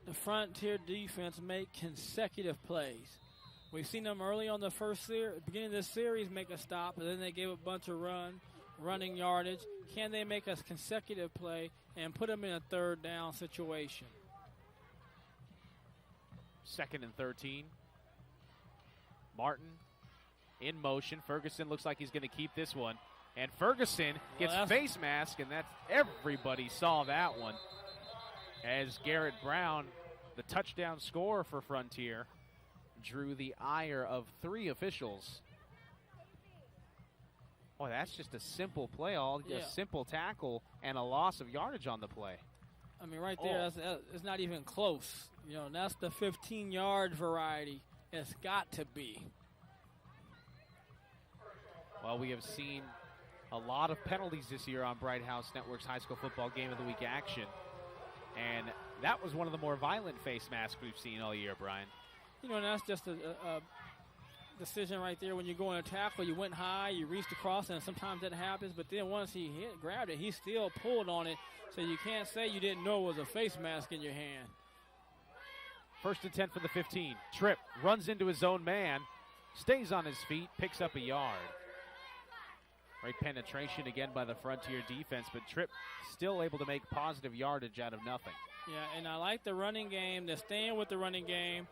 the Frontier defense make consecutive plays? We've seen them early on the beginning of this series make a stop, and then they gave a bunch of running yardage. Can they make a consecutive play and put them in a 3rd down situation? 2nd and 13. Martin in motion. Ferguson looks like he's going to keep this one. And Ferguson gets face mask, and everybody saw that one. As Garrett Brown, the touchdown scorer for Frontier, drew the ire of 3 officials. Boy, that's just a simple play, a simple tackle, and a loss of yardage on the play. I mean, right there, it's not even close. You know, that's the 15-yard variety. It's got to be. Well, we have seen a lot of penalties this year on Bright House Network's High School Football Game of the Week action. And that was one of the more violent face masks we've seen all year, Brian. You know, and that's just a decision right there. When you go in a tackle, you went high, you reached across, and sometimes that happens. But then once he grabbed it, he still pulled on it. So you can't say you didn't know it was a face mask in your hand. 1st and 10 for the 15. Tripp runs into his own man, stays on his feet, picks up a yard. Great penetration again by the Frontier defense, but Tripp still able to make positive yardage out of nothing. Yeah, and I like the running game. They're staying with the running game.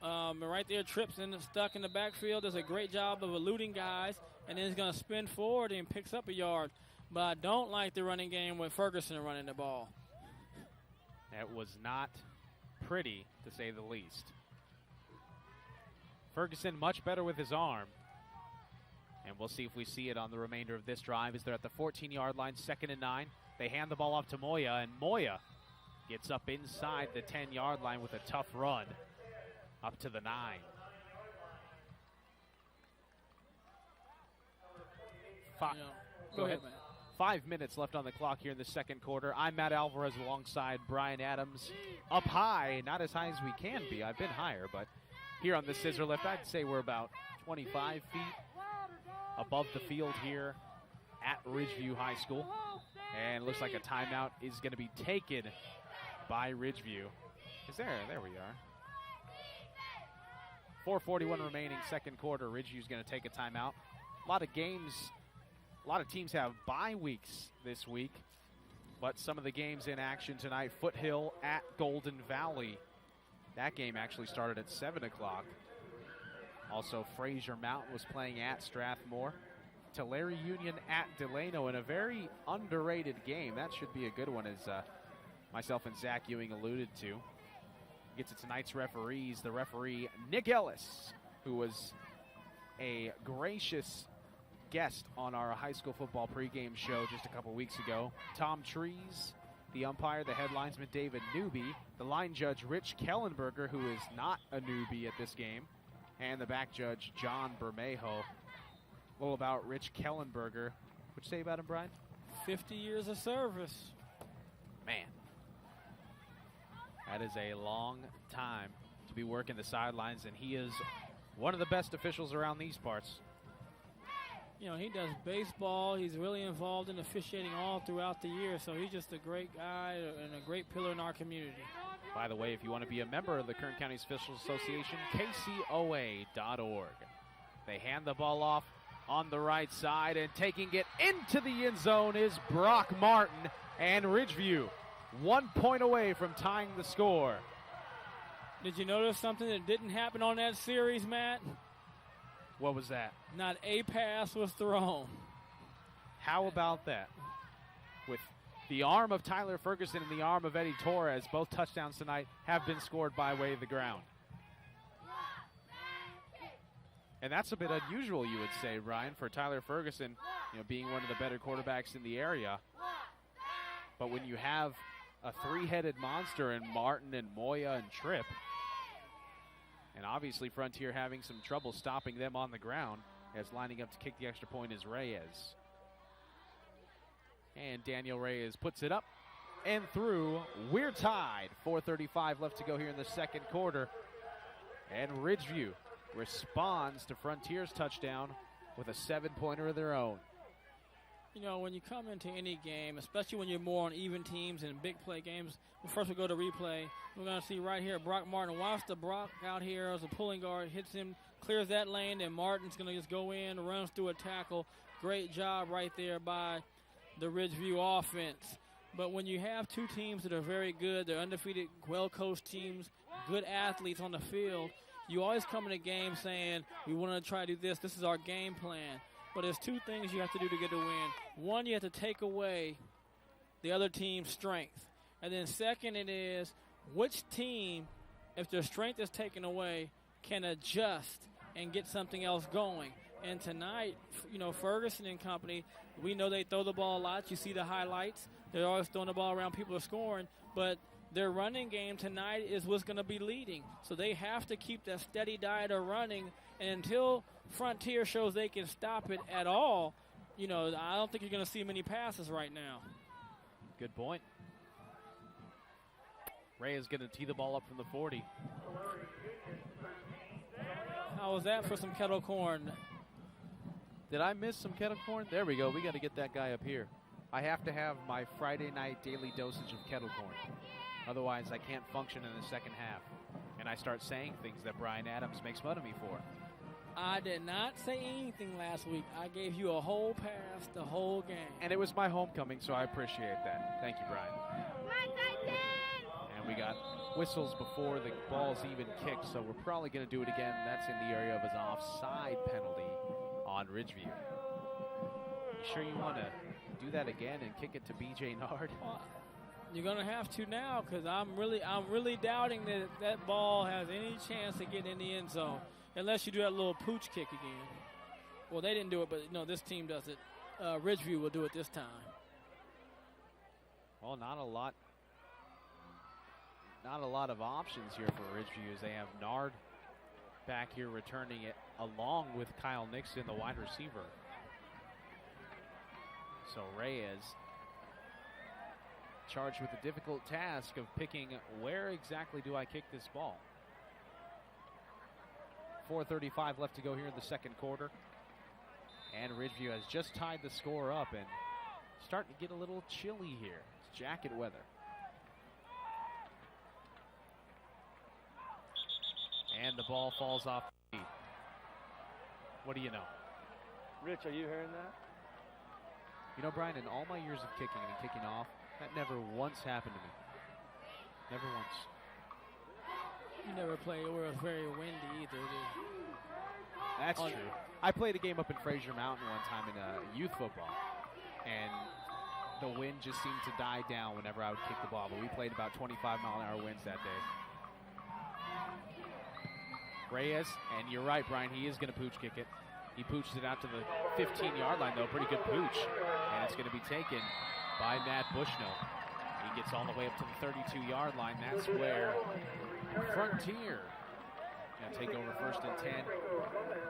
And right there, Tripp's stuck in the backfield. Does a great job of eluding guys, and then he's going to spin forward and picks up a yard. But I don't like the running game with Ferguson running the ball. That was not pretty, to say the least. Ferguson much better with his arm. And we'll see if we see it on the remainder of this drive as they're at the 14-yard line, 2nd and 9. They hand the ball off to Moya, and Moya gets up inside the 10-yard line with a tough run up to the 9. Go ahead, man. 5 minutes left on the clock here in the second quarter. I'm Matt Alvarez alongside Brian Adams. Up high, not as high as we can be. I've been higher, but here on the scissor lift, I'd say we're about 25 feet above the field here at Ridgeview High School. And it looks like a timeout is going to be taken by Ridgeview. There we are. 4:41 remaining, second quarter. Ridgeview's going to take a timeout. A lot of games, a lot of teams have bye weeks this week, but some of the games in action tonight. Foothill at Golden Valley. That game actually started at 7 o'clock. Also, Fraser Mountain was playing at Strathmore. Tulare Union at Delano in a very underrated game. That should be a good one, as myself and Zach Ewing alluded to. Gets it tonight's referees. The referee, Nick Ellis, who was a gracious guest on our high school football pregame show just a couple weeks ago. Tom Trees, the umpire, the headlinesman, David Newby. The line judge, Rich Kellenberger, who is not a newbie at this game. And the back judge, John Bermejo. A little about Rich Kellenberger. What'd you say about him, Brian? 50 years of service. Man. That is a long time to be working the sidelines, and he is one of the best officials around these parts. You know, he does baseball. He's really involved in officiating all throughout the year, so he's just a great guy and a great pillar in our community. By the way, if you want to be a member of the Kern County Officials Association, kcoa.org. They hand the ball off on the right side, and taking it into the end zone is Brock Martin, and Ridgeview 1 point away from tying the score. Did you notice something that didn't happen on that series, Matt? What was that? Not a pass was thrown. How about that? With the arm of Tyler Ferguson and the arm of Eddie Torres, both touchdowns tonight have been scored by way of the ground. And that's a bit unusual, you would say, Ryan, for Tyler Ferguson, you know, being one of the better quarterbacks in the area. But when you have a three-headed monster in Martin and Moya and Tripp, and obviously Frontier having some trouble stopping them on the ground, as lining up to kick the extra point is Reyes. And Daniel Reyes puts it up and through. We're tied. 4:35 left to go here in the second quarter. And Ridgeview responds to Frontier's touchdown with a 7-pointer of their own. You know, when you come into any game, especially when you're more on even teams and big play games, first we go to replay. We're going to see right here, Brock Martin wants the Brock out here as a pulling guard, hits him, clears that lane, and Martin's going to just go in, runs through a tackle. Great job right there by the Ridgeview offense. But when you have two teams that are very good, they're undefeated, well-coached teams, good athletes on the field, you always come in a game saying, we want to try to do this. This is our game plan. But there's two things you have to do to get a win. One, you have to take away the other team's strength. And then second, it is which team, if their strength is taken away, can adjust and get something else going. And tonight, you know, Ferguson and company, we know they throw the ball a lot. You see the highlights. They're always throwing the ball around. People are scoring. But their running game tonight is what's going to be leading. So they have to keep that steady diet of running. And until Frontier shows they can stop it at all, I don't think you're going to see many passes right now. Good point. Ray is going to tee the ball up from the 40. How was that for some kettle corn? Did I miss some kettle corn? There we go. We got to get that guy up here. I have to have my Friday night daily dosage of kettle corn. Otherwise, I can't function in the second half. And I start saying things that Brian Adams makes fun of me for. I did not say anything last week. I gave you a whole pass the whole game. And it was my homecoming, so I appreciate that. Thank you, Brian. And we got whistles before the ball's even kicked, so we're probably going to do it again. That's in the area of his offside penalty on Ridgeview. You sure you want to do that again and kick it to B.J. Nard? Well, you're going to have to now, because I'm really doubting that ball has any chance to get in the end zone, unless you do that little pooch kick again. Well, they didn't do it, but no, this team does it. Ridgeview will do it this time. Well, not a lot of options here for Ridgeview, as they have Nard back here returning it along with Kyle Nixon, the wide receiver. So Reyes charged with the difficult task of picking where exactly do I kick this ball. 4:35 left to go here in the second quarter. And Ridgeview has just tied the score up and starting to get a little chilly here. It's jacket weather. And the ball falls off the feet. What do you know? Rich, are you hearing that? You know, Brian, in all my years of kicking and kicking off, that never once happened to me. Never once. You never played where it was very windy either, did you? That's true. I played a game up in Fraser Mountain one time in youth football, and the wind just seemed to die down whenever I would kick the ball, but we played about 25-mile-an-hour winds that day. Reyes, and you're right, Brian, he is going to pooch kick it. He pooched it out to the 15-yard line, though. Pretty good pooch. And it's going to be taken by Matt Bushnell. He gets all the way up to the 32-yard line. That's where Frontier going to take over 1st and 10.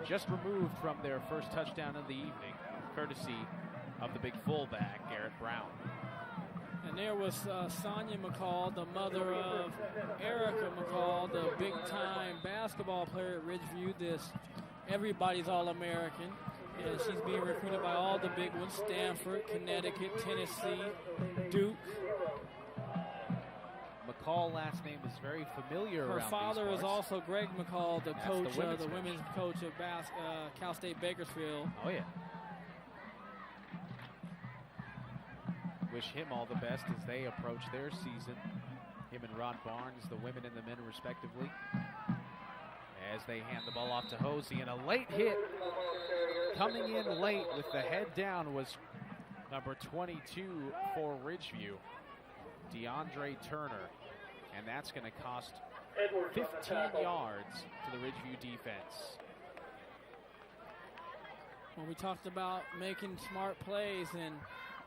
Just removed from their first touchdown of the evening, courtesy of the big fullback, Garrett Brown. And there was Sonia McCall, the mother of Erica McCall, the big-time basketball player at Ridgeview. Everybody's All-American, and she's being recruited by all the big ones: Stanford, Connecticut, Tennessee, Duke. McCall last name is very familiar around these parts. Her father is also Greg McCall, the coach, the women's coach of Cal State Bakersfield. Oh, yeah. Wish him all the best as they approach their season. Him and Ron Barnes, the women and the men respectively. As they hand the ball off to Hosey, and a late hit. Coming in late with the head down was number 22 for Ridgeview, DeAndre Turner. And that's going to cost 15 yards to the Ridgeview defense. When we talked about making smart plays, and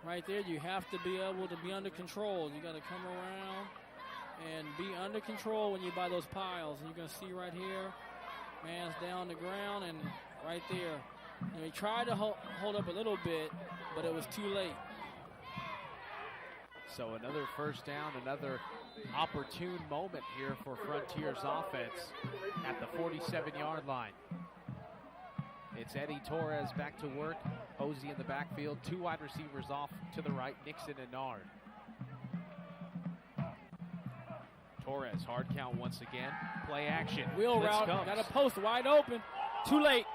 right there you have to be able to be under control. You got to come around and be under control when you buy those piles. And you're going to see right here, man's down on the ground, and right there. He tried to hold up a little bit, but it was too late. So another first down, another opportune moment here for Frontier's offense at the 47-yard line. It's Eddie Torres back to work. Hosey in the backfield. Two wide receivers off to the right, Nixon and Nard. Torres, hard count once again. Play action. Wheel route, got a post wide open. Too late.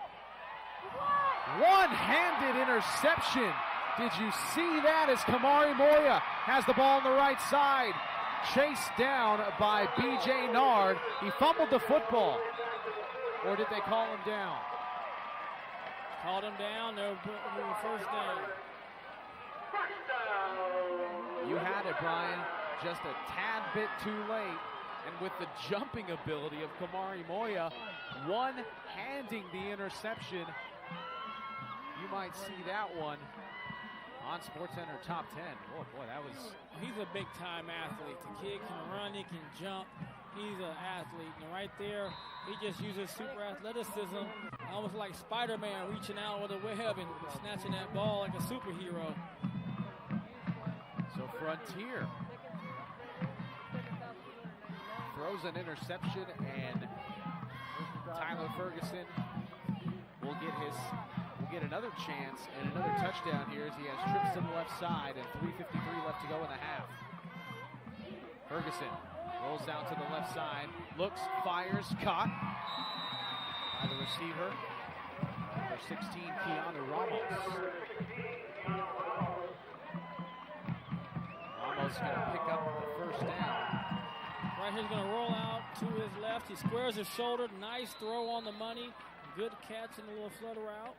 One-handed interception. Did you see that as Kamari Moya has the ball on the right side? Chased down by B.J. Nard. He fumbled the football. Or did they call him down? Called him down. They're moving first down. You had it, Brian. Just a tad bit too late. And with the jumping ability of Kamari Moya, one-handing the interception. You might see that one on SportsCenter Top 10. Oh, boy, that was... He's a big-time athlete. The kid can run, he can jump. He's an athlete. And right there, he just uses super athleticism, almost like Spider-Man reaching out with a web and snatching that ball like a superhero. So Frontier throws an interception, and Tyler Ferguson will get another chance and another touchdown here as he has trips to the left side and 3:53 left to go in the half. Ferguson rolls out to the left side, looks, fires, caught by the receiver, number 16, Keanu Ramos. Ramos going to pick up the first down. Right here, he's going to roll out to his left. He squares his shoulder. Nice throw on the money. Good catch and a little flutter out.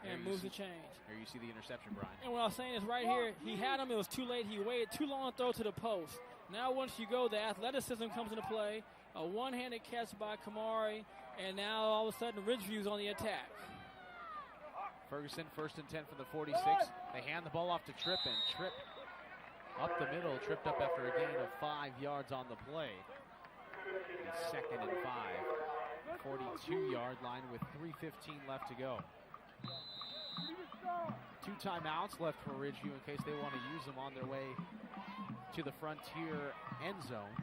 And moves the chains. Here you see the interception, Brian. And what I was saying is right here, he had him. It was too late. He waited too long to throw to the post. Now once you go, the athleticism comes into play. A one-handed catch by Kamari. And now all of a sudden, Ridgeview's on the attack. Ferguson, 1st and 10 from the 46. They hand the ball off to Tripp, and Tripp up the middle, tripped up after a gain of 5 yards on the play. He's 2nd and 5. 42-yard line with 3:15 left to go. 2 timeouts left for Ridgeview in case they want to use them on their way to the Frontier end zone.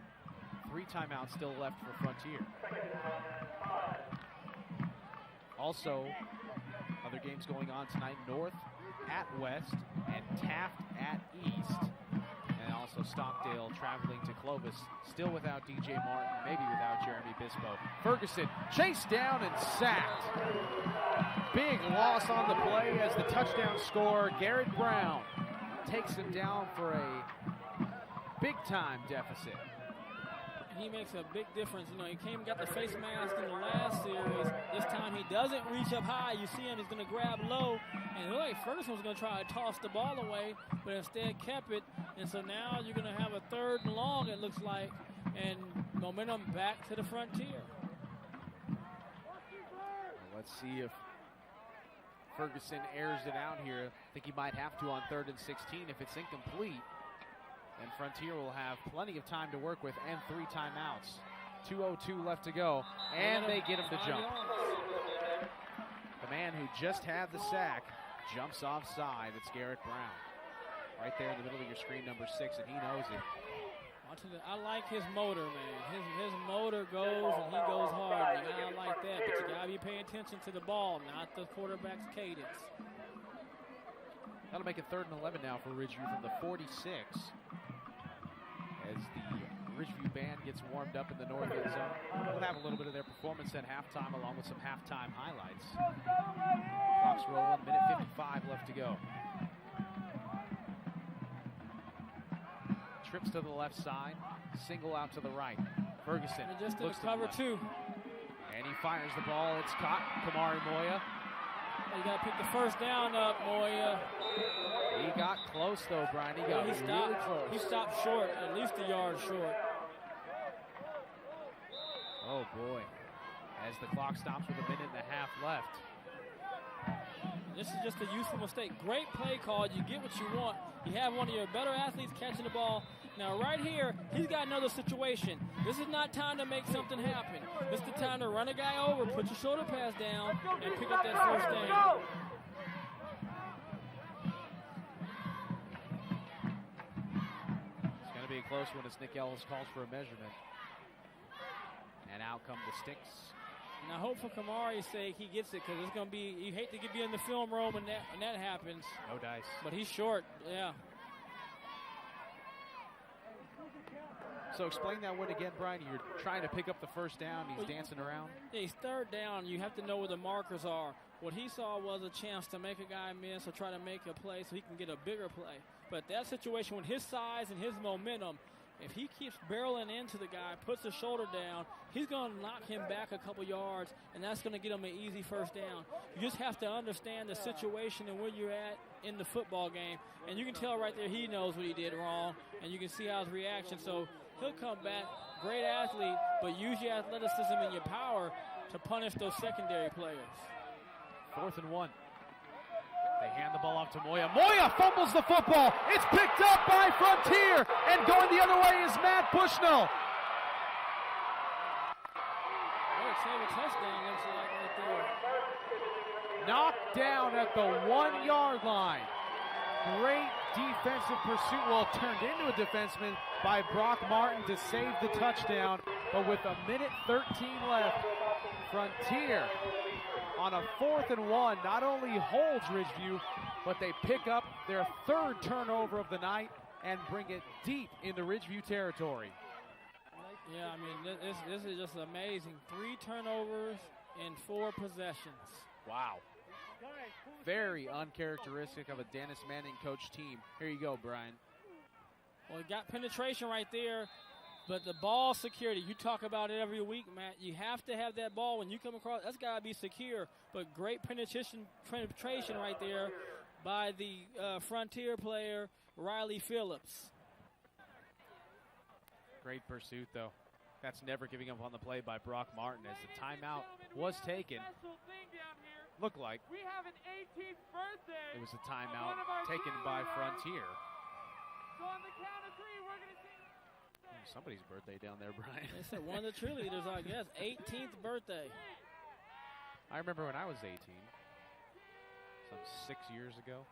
3 timeouts still left for Frontier. Also, other games going on tonight: North at West and Taft at East. And also Stockdale traveling to Clovis, still without DJ Martin, maybe without Jeremy Bispo. Ferguson chased down and sacked. Big loss on the play as the touchdown scorer, Garrett Brown, takes him down for a big-time deficit. He makes a big difference. You know, he came and got the face mask in the last series. This time he doesn't reach up high. You see him, he's going to grab low. And it looked like Ferguson was going to try to toss the ball away, but instead kept it. And so now you're going to have a 3rd and long, it looks like, and momentum back to the Frontier. Let's see if Ferguson airs it out here. I think he might have to on 3rd and 16 if it's incomplete. And Frontier will have plenty of time to work with and 3 timeouts. 2:02 left to go, and they get him to jump. The man who just had the sack jumps offside. It's Garrett Brown. Right there in the middle of your screen, number 6, and he knows it. I like his motor, man. His motor goes and he goes hard. You gotta like that, but you gotta be paying attention to the ball, not the quarterback's cadence. That'll make it 3rd and 11 now for Ridgeview from the 46. As the Ridgeview band gets warmed up in the north end zone. We'll have a little bit of their performance at halftime along with some halftime highlights. Clock's rolling, minute 55 left to go. Trips to the left side, single out to the right. Ferguson and just looks to cover 2. And he fires the ball, it's caught. Kamari Moya. You got to pick the first down up, Moya. He got close, though, Brian. He got really close. He stopped short, at least a yard short. Oh, boy. As the clock stops with 1.5 minutes left. This is just a useful mistake. Great play call. You get what you want. You have one of your better athletes catching the ball. Now, right here, he's got another situation. This is not time to make something happen. This is the time to run a guy over, put your shoulder pads down, and pick up that first down. It's going to be a close one as Nick Ellis calls for a measurement. And out come the sticks. And I hope for Kamari's sake he gets it, because it's going to be, you hate to be in the film room when that happens. No dice. But he's short, yeah. So explain that one again, Brian. You're trying to pick up the first down. He's dancing around. Yeah, he's 3rd down. You have to know where the markers are. What he saw was a chance to make a guy miss or try to make a play so he can get a bigger play. But that situation with his size and his momentum, if he keeps barreling into the guy, puts his shoulder down, he's going to knock him back a couple yards, and that's going to get him an easy first down. You just have to understand the situation and where you're at in the football game. And you can tell right there he knows what he did wrong, and you can see how his reaction. So he'll come back, great athlete, but use your athleticism and your power to punish those secondary players. 4th and 1. They hand the ball off to Moya. Moya fumbles the football. It's picked up by Frontier, and going the other way is Matt Bushnell. Save a touchdown, looks like right there. Knocked down at the 1 yard line. Great defensive pursuit. Well, turned into a defenseman by Brock Martin to save the touchdown. But with a minute 13 left, Frontier on a 4th and 1 not only holds Ridgeview, but they pick up their 3rd turnover of the night and bring it deep into Ridgeview territory. Yeah, I mean, this is just amazing. 3 turnovers in 4 possessions. Wow. Very uncharacteristic of a Dennis Manning coach team. Here you go, Brian. Well, he got penetration right there, but the ball security, you talk about it every week, Matt. You have to have that ball when you come across. That's got to be secure, but great penetration right there by the Frontier player, Riley Phillips. Great pursuit, though. That's never giving up on the play by Brock Martin as the timeout was taken. Looked like we have an 18th birthday. It was a timeout taken by Frontier. So on the count of 3, we're going to sing. Somebody's birthday down there, Brian. They said one of the cheerleaders, I guess. 18th birthday. I remember when I was 18. Some 6 years ago.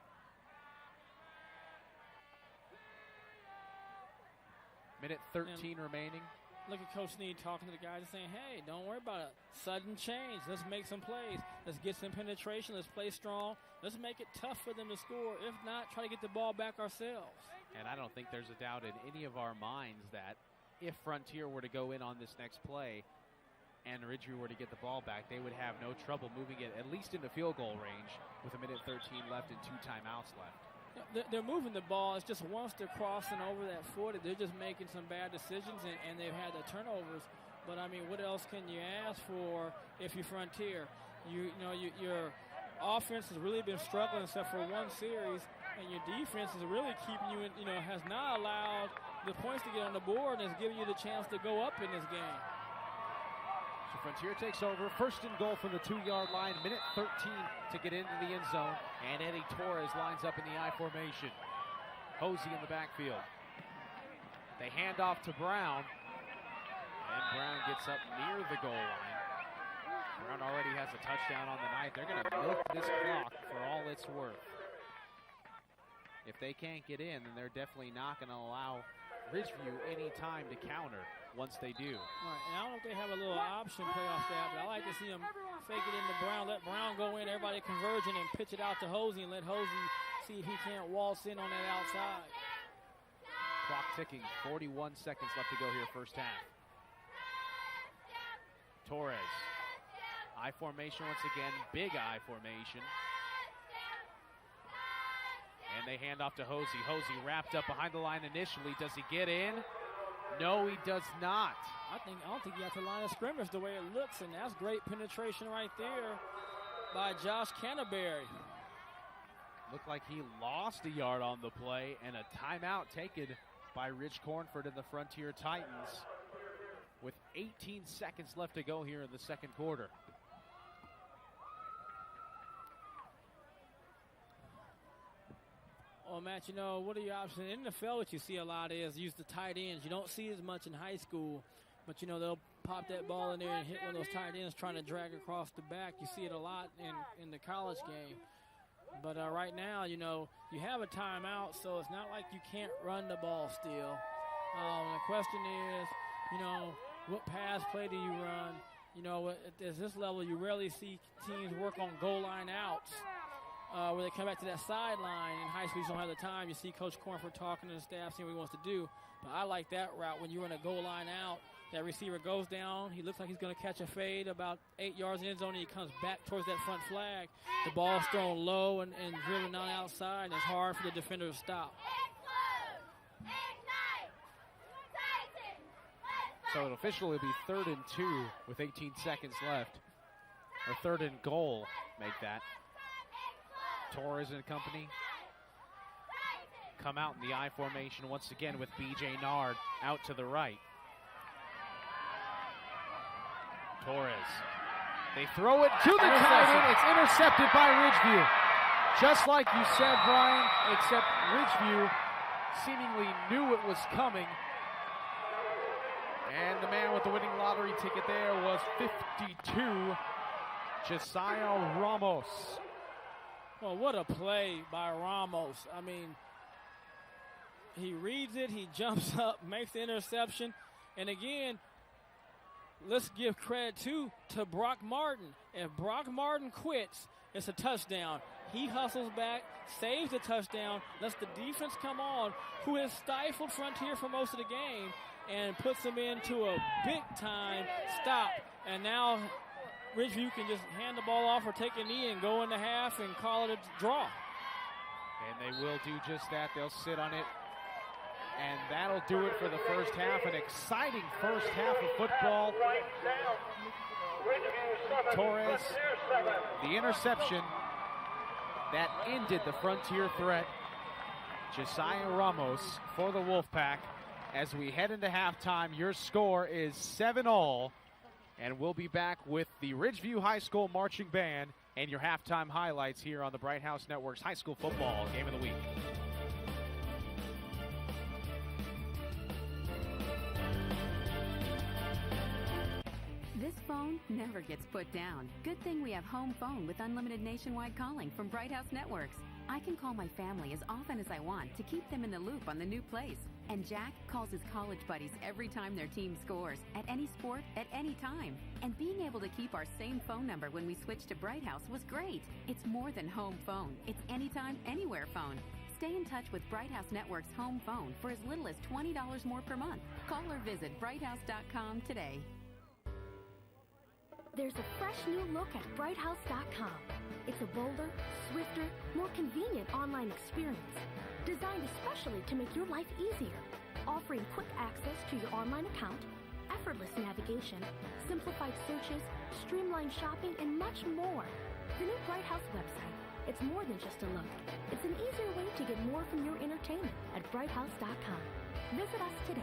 Minute 13 remaining. Look at Coach Snead talking to the guys and saying, hey, don't worry about it. Sudden change. Let's make some plays. Let's get some penetration. Let's play strong. Let's make it tough for them to score. If not, try to get the ball back ourselves. And I don't think there's a doubt in any of our minds that if Frontier were to go in on this next play and Ridgeview were to get the ball back, they would have no trouble moving it at least into field goal range with a minute 13 left and 2 timeouts left. They're moving the ball. It's just once they're crossing over that 40, they're just making some bad decisions, and they've had the turnovers. But, I mean, what else can you ask for if you're Frontier? Your offense has really been struggling except for one series, and your defense is really keeping you in, has not allowed the points to get on the board and has given you the chance to go up in this game. So Frontier takes over. 1st and goal from the 2-yard line. Minute 13 to get into the end zone. And Eddie Torres lines up in the I formation. Hosey in the backfield. They hand off to Brown. And Brown gets up near the goal line. Brown already has a touchdown on the night. They're going to milk this clock for all it's worth. If they can't get in, then they're definitely not going to allow Ridgeview any time to counter once they do. Right, and I don't know if they have a little option play off that, but I like to see them fake it into Brown, let Brown go in, everybody converging, and pitch it out to Hosey and let Hosey see if he can't waltz in on that outside. Clock ticking, 41 seconds left to go here first half. Torres, I formation once again, big I formation. And they hand off to Hosey. Hosey wrapped up behind the line initially. Does he get in? No, he does not. I don't think he got to line of scrimmage the way it looks, and that's great penetration right there by Josh Canterbury. Looked like he lost a yard on the play, and a timeout taken by Rich Cornford and the Frontier Titans with 18 seconds left to go here in the second quarter. Well, Matt, what are your options? In the NFL, what you see a lot is use the tight ends. You don't see as much in high school, but, they'll pop that ball in there and hit one of those tight ends trying to drag across the back. You see it a lot in the college game. But right now, you have a timeout, so it's not like you can't run the ball still. The question is, what pass play do you run? At this level, you rarely see teams work on goal line outs. Where they come back to that sideline. In high school, you don't have the time. You see Coach Cornford talking to the staff, seeing what he wants to do. But I like that route when you run a goal line out. That receiver goes down. He looks like he's going to catch a fade about 8 yards in the end zone, and he comes back towards that front flag. The ball's thrown low and driven on outside, and it's hard for the defender to stop. So it officially will be 3rd and 2 with 18 seconds left. Or 3rd and goal, make that. Torres and company come out in the I formation once again with B.J. Nard out to the right. Torres. They throw it to the tight end. It's intercepted by Ridgeview. Just like you said, Brian, except Ridgeview seemingly knew it was coming. And the man with the winning lottery ticket there was 52, Josiah Ramos. Well, what a play by Ramos. I mean, he reads it, he jumps up, makes the interception. And again, let's give credit to Brock Martin. If Brock Martin quits, it's a touchdown. He hustles back, saves the touchdown, lets the defense come on, who has stifled Frontier for most of the game, and puts them into a big-time stop. And now Ridgeview can just hand the ball off or take a knee and go into half and call it a draw. And they will do just that. They'll sit on it. And that'll do it for the first half. An exciting first half of football. Torres, the interception that ended the Frontier threat. Josiah Ramos for the Wolfpack. As we head into halftime, your score is 7-all. And we'll be back with the Ridgeview High School Marching Band and your halftime highlights here on the Bright House Network's High School Football Game of the Week. This phone never gets put down. Good thing we have home phone with unlimited nationwide calling from Bright House Networks. I can call my family as often as I want to keep them in the loop on the new place. And Jack calls his college buddies every time their team scores, at any sport, at any time. And being able to keep our same phone number when we switched to Bright House was great. It's more than home phone. It's anytime, anywhere phone. Stay in touch with Bright House Network's home phone for as little as $20 more per month. Call or visit brighthouse.com today. There's a fresh new look at brighthouse.com. It's a bolder, swifter, more convenient online experience designed especially to make your life easier, offering quick access to your online account, effortless navigation, simplified searches, streamlined shopping, and much more. The new Bright House website, it's more than just a look. It's an easier way to get more from your entertainment at brighthouse.com. Visit us today.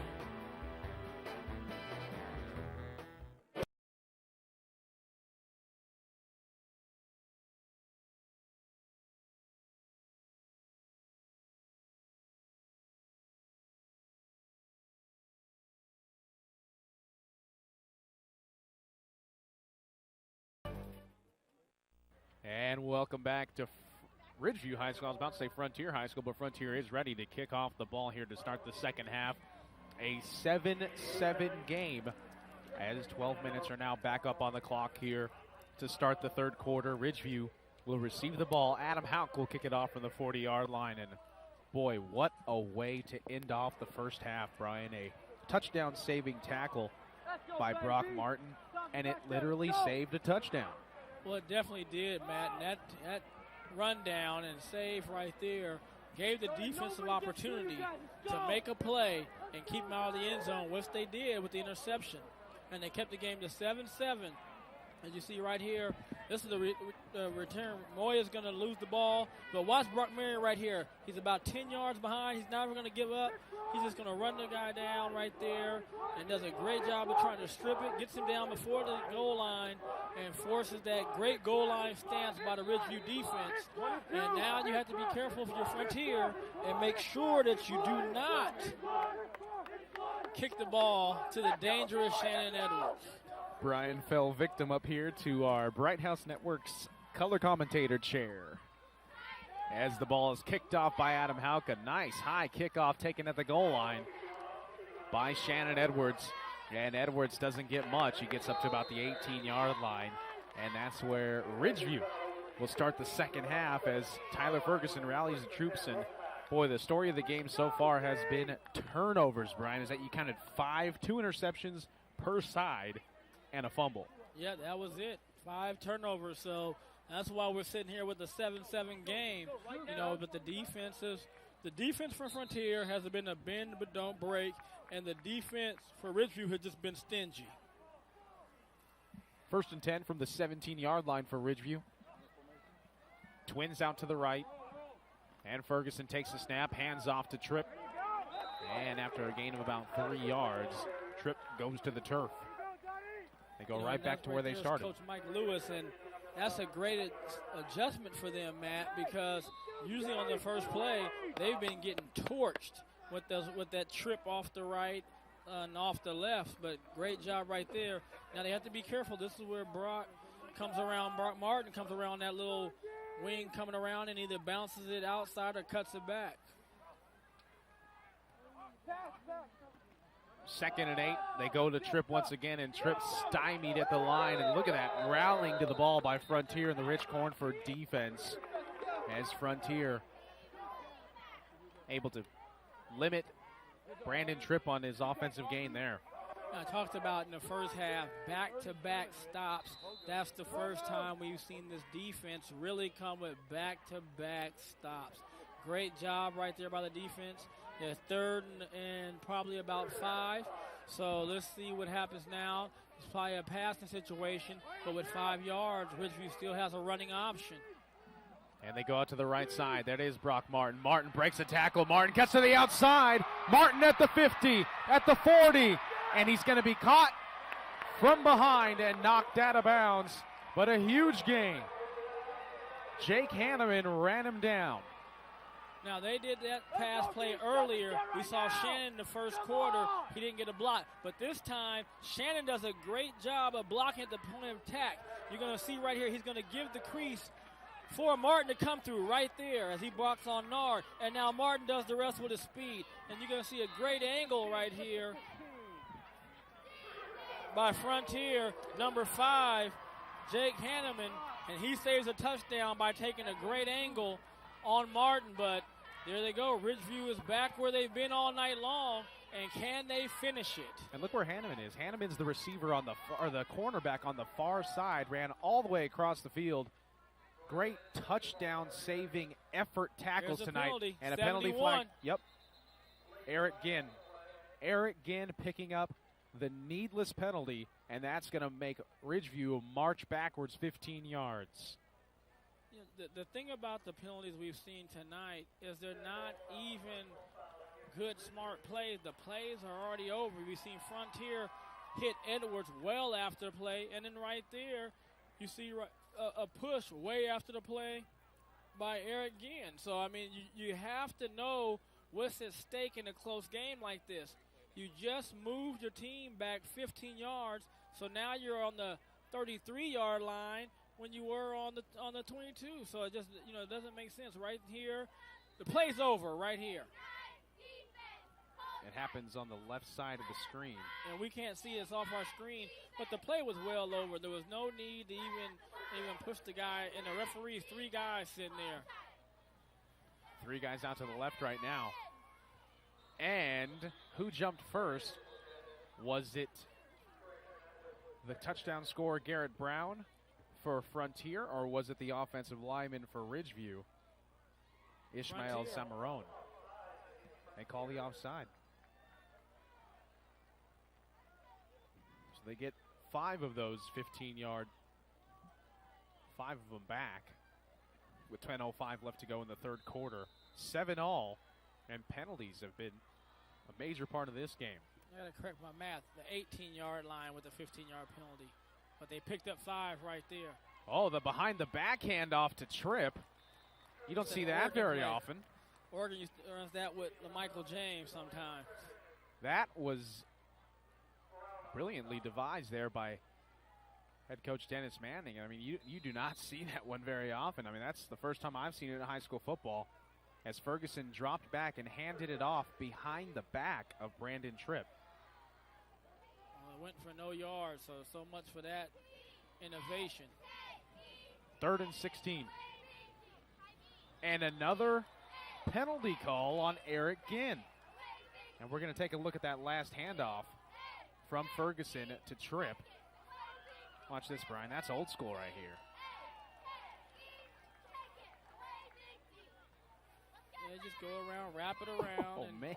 And welcome back to Ridgeview High School. I was about to say Frontier High School, but Frontier is ready to kick off the ball here to start the second half. A 7-7 game as 12 minutes are now back up on the clock here to start the third quarter. Ridgeview will receive the ball. Adam Hauk will kick it off from the 40-yard line. And, boy, what a way to end off the first half, Brian. A touchdown-saving tackle by Brock Martin, and it literally saved a touchdown. Well, it definitely did, Matt. And that rundown and save right there gave the defensive opportunity to make a play and keep them out of the end zone, which they did with the interception. And they kept the game to 7-7. As you see right here, this is the return. Moya's going to lose the ball. But watch Brock Marion right here. He's about 10 yards behind. He's never going to give up. He's just going to run the guy down right there and does a great job of trying to strip it, gets him down before the goal line, and forces that great goal line stance by the Ridgeview defense. And now you have to be careful for your Frontier and make sure that you do not kick the ball to the dangerous Shannon Edwards. Brian fell victim up here to our Bright House Network's color commentator chair. As the ball is kicked off by Adam Hauk, a nice high kickoff taken at the goal line by Shannon Edwards. And Edwards doesn't get much. He gets up to about the 18-yard line. And that's where Ridgeview will start the second half as Tyler Ferguson rallies the troops. And, boy, the story of the game so far has been turnovers, Brian. Is that you counted 2 interceptions per side and a fumble. Yeah, that was it. 5 turnovers. So that's why we're sitting here with a 7-7 game. You know, but the defense for Frontier has been a bend but don't break, and the defense for Ridgeview has just been stingy. 1st and 10 from the 17-yard line for Ridgeview. Twins out to the right. And Ferguson takes the snap, hands off to Tripp. And after a gain of about 3 yards, Tripp goes to the turf. They go right back to where they started. Coach Mike Lewis, and that's a great adjustment for them, Matt, because usually on the first play, they've been getting torched with that trip off the right and off the left, but great job right there. Now they have to be careful. This is where Brock Martin comes around that little wing coming around and either bounces it outside or cuts it back. 2nd and 8. They go to Tripp once again, and Tripp stymied at the line. And look at that, rallying to the ball by Frontier and the Rich Cornford defense, as Frontier able to limit Brandon Tripp on his offensive gain there. I talked about in the first half, back-to-back stops. That's the first time we've seen this defense really come with back-to-back stops. Great job right there by the defense. They're 3rd and probably about 5. So let's see what happens now. It's probably a passing situation, but with 5 yards, Ridgeview still has a running option. And they go out to the right side. That is Brock Martin. Martin breaks a tackle. Martin gets to the outside. Martin at the 50, at the 40, and he's going to be caught from behind and knocked out of bounds. But a huge gain. Jake Hanneman ran him down. Now, they did that pass play earlier. We saw Shannon in the first quarter. He didn't get a block. But this time, Shannon does a great job of blocking at the point of attack. You're going to see right here, he's going to give the crease for Martin to come through right there as he blocks on Nard. And now Martin does the rest with his speed. And you're going to see a great angle right here by Frontier, number 5, Jake Hanneman. And he saves a touchdown by taking a great angle on Martin, but there they go. Ridgeview is back where they've been all night long, and can they finish it? And look where Hanneman is. Hanneman's the receiver on the cornerback on the far side, ran all the way across the field. Great touchdown-saving effort tackles tonight. Penalty. And a 71. penalty flag. Yep. Eric Ginn picking up the needless penalty, and that's going to make Ridgeview march backwards 15 yards. The thing about the penalties we've seen tonight is they're not even good, smart plays. The plays are already over. We've seen Frontier hit Edwards well after the play, and then right there you see a push way after the play by Eric Ginn. So, I mean, you have to know what's at stake in a close game like this. You just moved your team back 15 yards, so now you're on the 33-yard line when you were on the 22. So it just, it doesn't make sense. Right here, the play's over right here. It happens on the left side of the screen. And we can't see it's off our screen, but the play was well over. There was no need to even push the guy, and the referee's 3 guys sitting there. 3 guys out to the left right now. And who jumped first? Was it the touchdown scorer, Garrett Brown, for Frontier, or was it the offensive lineman for Ridgeview, Ishmael Samarone? They call the offside. So they get 5 of those 15-yard, 5 of them back with 10:05 left to go in the third quarter. 7 all, and penalties have been a major part of this game. I got to correct my math. The 18-yard line with a 15-yard penalty. But they picked up 5 right there. Oh, the behind-the-back handoff to Tripp. You don't see that very often. Oregon runs that with Michael James sometimes. That was brilliantly devised there by head coach Dennis Manning. I mean, you do not see that one very often. I mean, that's the first time I've seen it in high school football, as Ferguson dropped back and handed it off behind the back of Brandon Tripp. It went for no yards, so much for that innovation. 3rd and 16. And another penalty call on Eric Ginn. And we're going to take a look at that last handoff from Ferguson to Tripp. Watch this, Brian. That's old school right here. Yeah, just go around, wrap it around. Oh, and man.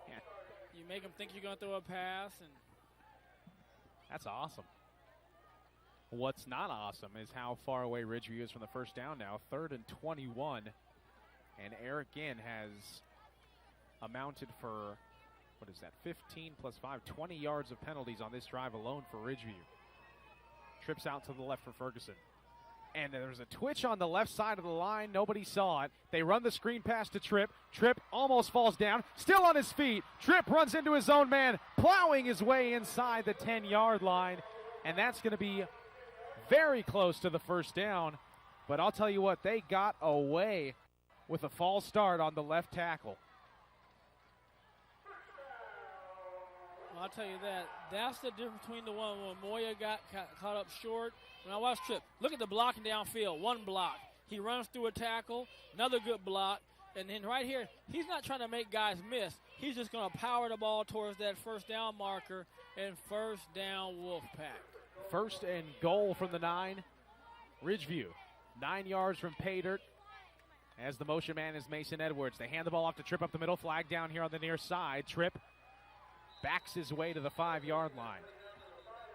You make them think you're going to throw a pass. And that's awesome. What's not awesome is how far away Ridgeview is from the first down now. 3rd and 21. And Eric Ginn has amounted for, 15 plus 5, 20 yards of penalties on this drive alone for Ridgeview. Trips out to the left for Ferguson. And there's a twitch on the left side of the line. Nobody saw it. They run the screen pass to Tripp. Tripp almost falls down. Still on his feet. Tripp runs into his own man, plowing his way inside the 10-yard line. And that's going to be very close to the first down. But I'll tell you what, they got away with a false start on the left tackle. Well, I'll tell you that. That's the difference between the one when Moya got caught up short. When I watched Tripp, look at the blocking downfield. One block. He runs through a tackle, another good block. And then right here, he's not trying to make guys miss. He's just going to power the ball towards that first down marker and first down Wolfpack. First and goal from the 9. Ridgeview, 9 yards from pay dirt. As the motion man is Mason Edwards. They hand the ball off to Tripp up the middle. Flag down here on the near side. Tripp backs his way to the 5-yard line.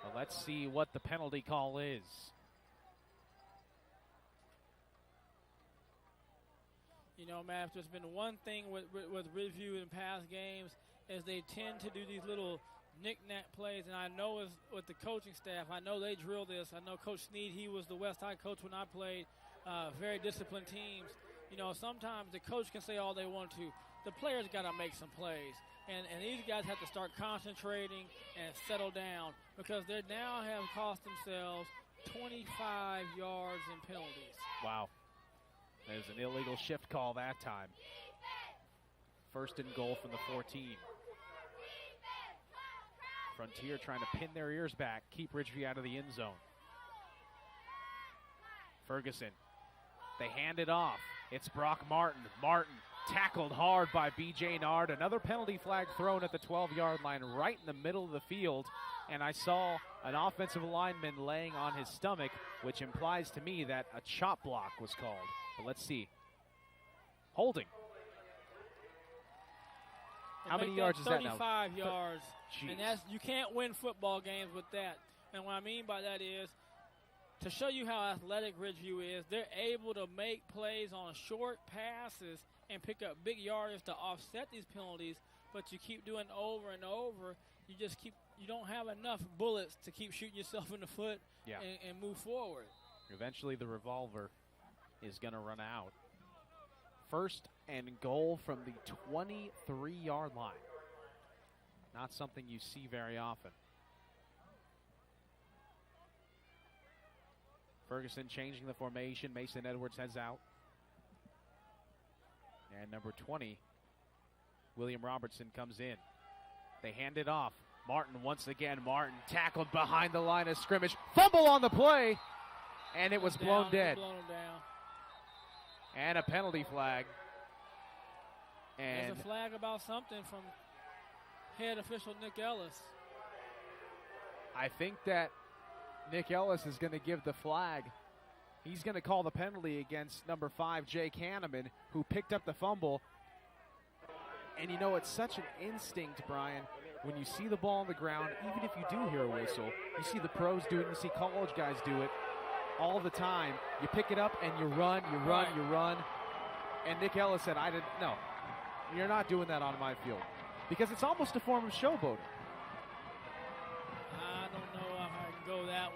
Well, let's see what the penalty call is. You know, Matt, if there's been one thing with Ridgeview in past games is they tend to do these little knick-knack plays, and I know with the coaching staff, I know they drill this. I know Coach Snead, he was the West Side coach when I played, very disciplined teams. You know, sometimes the coach can say all they want to. The players got to make some plays. And these guys have to start concentrating and settle down because they now have cost themselves 25 yards in penalties. Wow. There's an illegal shift call that time. First and goal from the 14. Frontier trying to pin their ears back, keep Ridgeview out of the end zone. Ferguson. They hand it off. It's Brock Martin. Martin tackled hard by B.J. Nard. Another penalty flag thrown at the 12-yard line right in the middle of the field. And I saw an offensive lineman laying on his stomach, which implies to me that a chop block was called. But let's see. Holding. How many yards is that now? 35 yards. Jeez. And that's, you can't win football games with that. And what I mean by that is, to show you how athletic Ridgeview is, they're able to make plays on short passes and pick up big yardage to offset these penalties, but you keep doing over and over. You don't have enough bullets to keep shooting yourself in the foot and move forward. Eventually the revolver is going to run out. First and goal from the 23-yard line. Not something you see very often. Ferguson changing the formation. Mason Edwards heads out. And number 20, William Robertson, comes in. They hand it off. Martin once again. Martin tackled behind the line of scrimmage. Fumble on the play. And it was blown dead. And a penalty flag. And there's a flag about something from head official Nick Ellis. I think that Nick Ellis is going to give the flag. He's going to call the penalty against number 5, Jake Hanneman, who picked up the fumble. And you know, it's such an instinct, Brian, when you see the ball on the ground, even if you do hear a whistle, you see the pros do it, you see college guys do it all the time. You pick it up and you run. And Nick Ellis said, no, you're not doing that on my field. Because it's almost a form of showboating. I don't know if I can go that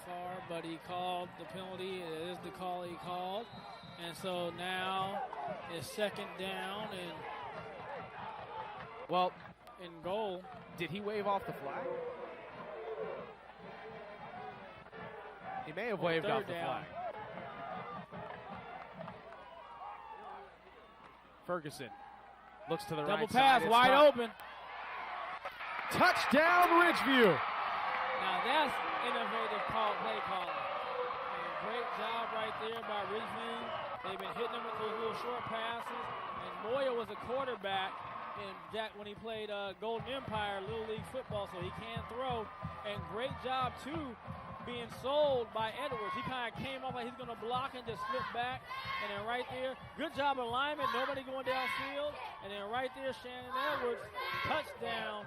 far, but he called the penalty. It is the call he called. And so now it's second down in goal. Did he wave off the flag? He may have waved off the flag. Ferguson looks to the right side. Double pass, wide open. Touchdown, Ridgeview. Now that's innovative play calling. Great job right there by Ridgeview. They've been hitting him with those little short passes. And Moya was a quarterback when he played Golden Empire Little League football, so he can throw. And great job, too, being sold by Edwards. He kind of came off like he's going to block and just slip back. And then right there, good job of alignment, nobody going downfield. And then right there, Shannon Edwards, touchdown.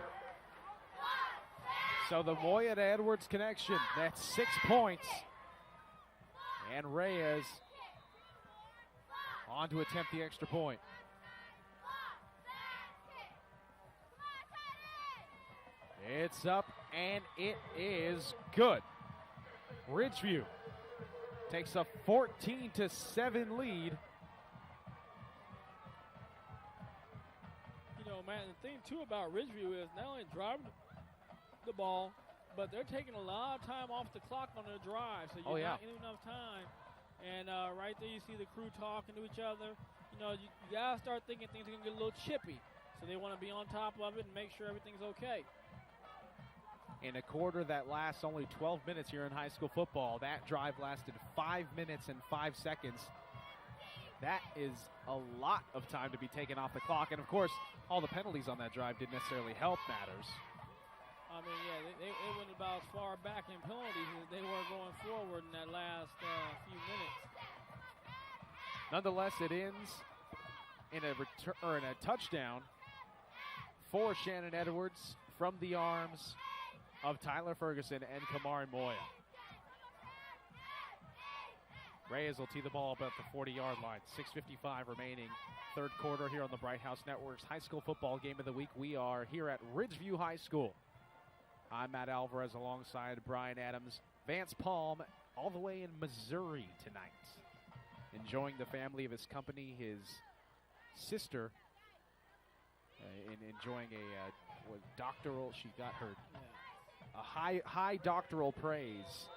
So the Moya to Edwards connection, that's 6 points. And Reyes on to attempt the extra point. It's up, and it is good. Ridgeview takes a 14-7 lead. You know, man, the thing, too, about Ridgeview is not only driving the ball, but they're taking a lot of time off the clock on their drive, so you're not getting enough time. And right there you see the crew talking to each other. You know, you got to start thinking things are going to get a little chippy, so they want to be on top of it and make sure everything's okay. In a quarter that lasts only 12 minutes here in high school football, that drive lasted 5 minutes and 5 seconds. That is a lot of time to be taken off the clock. And, of course, all the penalties on that drive didn't necessarily help matters. I mean, yeah, they went about as far back in penalties as they were going forward in that last few minutes. Nonetheless, it ends in a touchdown for Shannon Edwards from the arms of Tyler Ferguson and Kamari Moya. Reyes will tee the ball about the 40-yard line. 6:55 remaining, third quarter here on the Bright House Network's high school football game of the week. We are here at Ridgeview High School. I'm Matt Alvarez alongside Brian Adams. Vance Palm all the way in Missouri tonight. Enjoying the family of his company, his sister, enjoying a doctoral, she got her a high doctoral praise.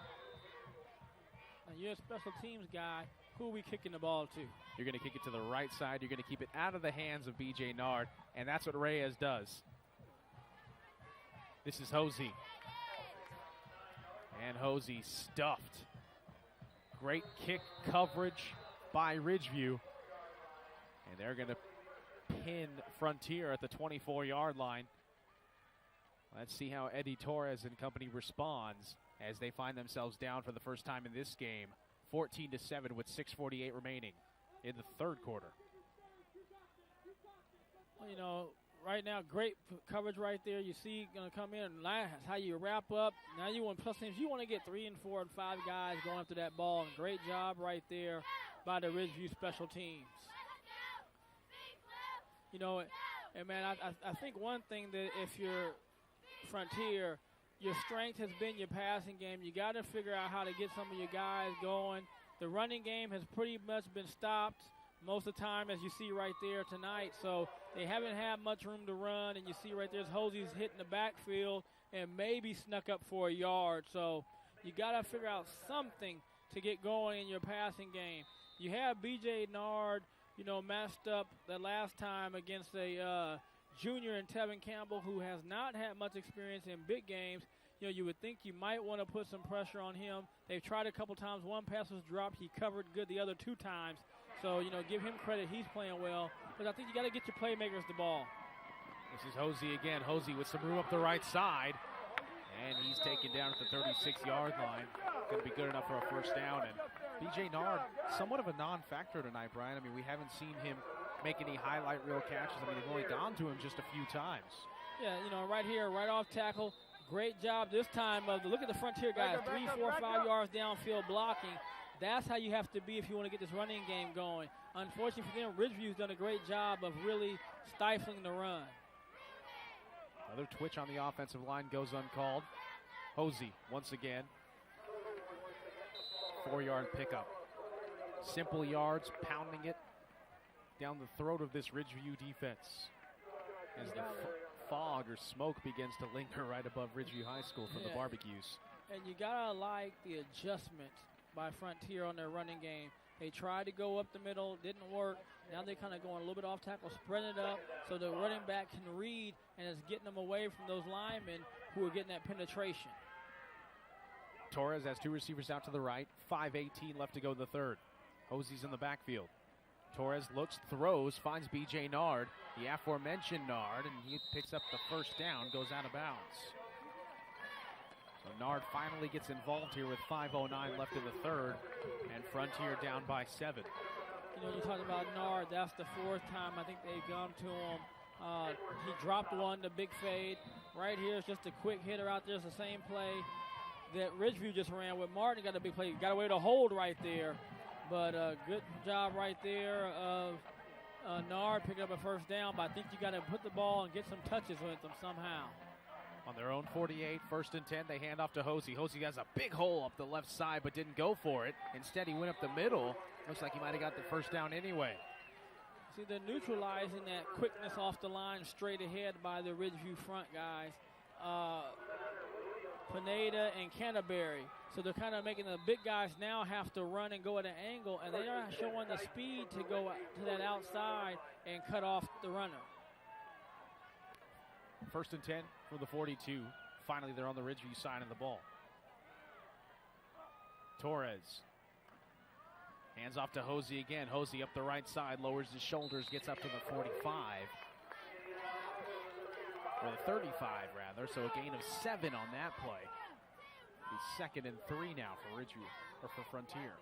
And you're a special teams guy. Who are we kicking the ball to? You're going to kick it to the right side. You're going to keep it out of the hands of B.J. Nard, and that's what Reyes does. This is Hosey. And Hosey stuffed. Great kick coverage by Ridgeview. And they're going to pin Frontier at the 24-yard line. Let's see how Eddie Torres and company responds as they find themselves down for the first time in this game. 14-7 with 6:48 remaining in the third quarter. Well, you know, right now, great coverage right there. You see, going to come in, and that's how you wrap up. Now you want plus teams. You want to get 3 and 4 and 5 guys going after that ball. And great job right there by the Ridgeview special teams. You know, and man, I think one thing that if you're Frontier, your strength has been your passing game. You got to figure out how to get some of your guys going. The running game has pretty much been stopped most of the time, as you see right there tonight. So they haven't had much room to run, and you see right there's Hosey's hitting the backfield and maybe snuck up for a yard. So you got to figure out something to get going in your passing game. You have B.J. Nard, you know, messed up the last time against a junior in Tevin Campbell, who has not had much experience in big games. You know, you would think you might want to put some pressure on him. They've tried a couple times. One pass was dropped. He covered good the other 2 times. So, you know, give him credit. He's playing well. But I think you got to get your playmakers the ball. This is Hosey again. Hosey with some room up the right side. And he's taken down at the 36-yard line. Going to be good enough for a first down. And B.J. Nard, somewhat of a non-factor tonight, Brian. I mean, we haven't seen him make any highlight reel catches. I mean, they've only gone to him just a few times. Yeah, you know, right here, right off tackle. Great job this time. Look at the Frontier guys, 3, 4, 5 yards downfield blocking. That's how you have to be if you want to get this running game going. Unfortunately for them, Ridgeview's done a great job of really stifling the run. Another twitch on the offensive line goes uncalled. Hosey once again. 4-yard pickup. Simple yards, pounding it down the throat of this Ridgeview defense as the fog or smoke begins to linger right above Ridgeview High School from the barbecues. And you gotta like the adjustment by Frontier on their running game. They tried to go up the middle, didn't work. Now they're kind of going a little bit off tackle, spreading it up so the running back can read, and it's getting them away from those linemen who are getting that penetration. Torres has 2 receivers out to the right, 5:18 left to go in the third. Hosey's in the backfield. Torres looks, throws, finds B.J. Nard, the aforementioned Nard, and he picks up the first down, goes out of bounds. So Nard finally gets involved here with 5:09 left in the third, and Frontier down by 7. You know, you talked about Nard. That's the 4th time I think they've gone to him. He dropped one, the big fade. Right here is just a quick hitter out there. It's the same play that Ridgeview just ran with. Martin got a big play. Got away to hold right there. But good job right there of Nard picking up a first down. But I think you got to put the ball and get some touches with them somehow. On their own 48, 1st and 10, they hand off to Hosey. Hosey has a big hole up the left side but didn't go for it. Instead, he went up the middle. Looks like he might have got the first down anyway. See, they're neutralizing that quickness off the line straight ahead by the Ridgeview front guys. Pineda and Canterbury. So they're kind of making the big guys now have to run and go at an angle, and they are showing the speed to go to that outside and cut off the runner. 1st and 10 from the 42. Finally, they're on the Ridgeview side of the ball. Torres hands off to Hosey again. Hosey up the right side, lowers his shoulders, gets up to the 45. Or the 35, rather, so a gain of 7 on that play. He's 2nd and 3 now for Ridgeview, or for Frontier.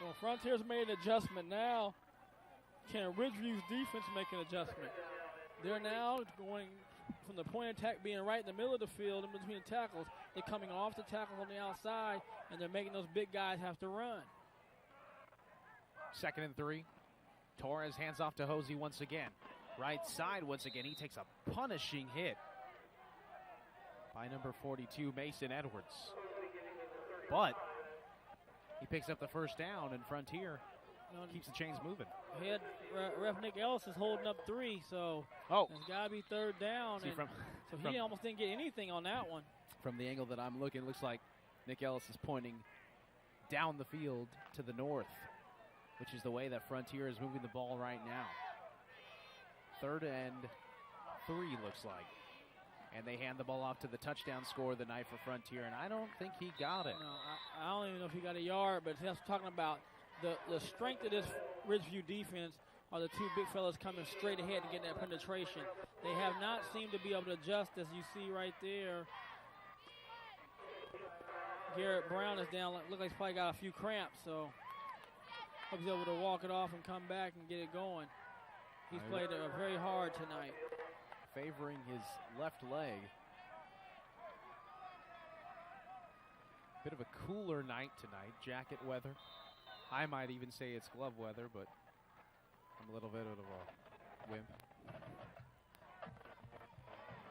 Well, Frontier's made an adjustment now. Can Ridgeview's defense make an adjustment? They're now going from the point of attack being right in the middle of the field in between the tackles. They're coming off the tackles on the outside, and they're making those big guys have to run. 2nd and 3. Torres hands off to Hosey once again. Right side once again. He takes a punishing hit by number 42, Mason Edwards. But he picks up the first down, and Frontier keeps the chains moving. Head ref Nick Ellis is holding up 3, so it's got to be 3rd down. So he almost didn't get anything on that one. From the angle that I'm looking, it looks like Nick Ellis is pointing down the field to the north, which is the way that Frontier is moving the ball right now. 3rd and 3 looks like. And they hand the ball off to the touchdown scorer of the night for Frontier, and I don't think he got it. No, I don't even know if he got a yard, but that's talking about the strength of this Ridgeview defense are the two big fellas coming straight ahead and getting that penetration. They have not seemed to be able to adjust, as you see right there. Garrett Brown is down. Looks like he's probably got a few cramps, so hope he's able to walk it off and come back and get it going. He's played very hard tonight. Favoring his left leg. Bit of a cooler night tonight, jacket weather. I might even say it's glove weather, but I'm a little bit of a wimp.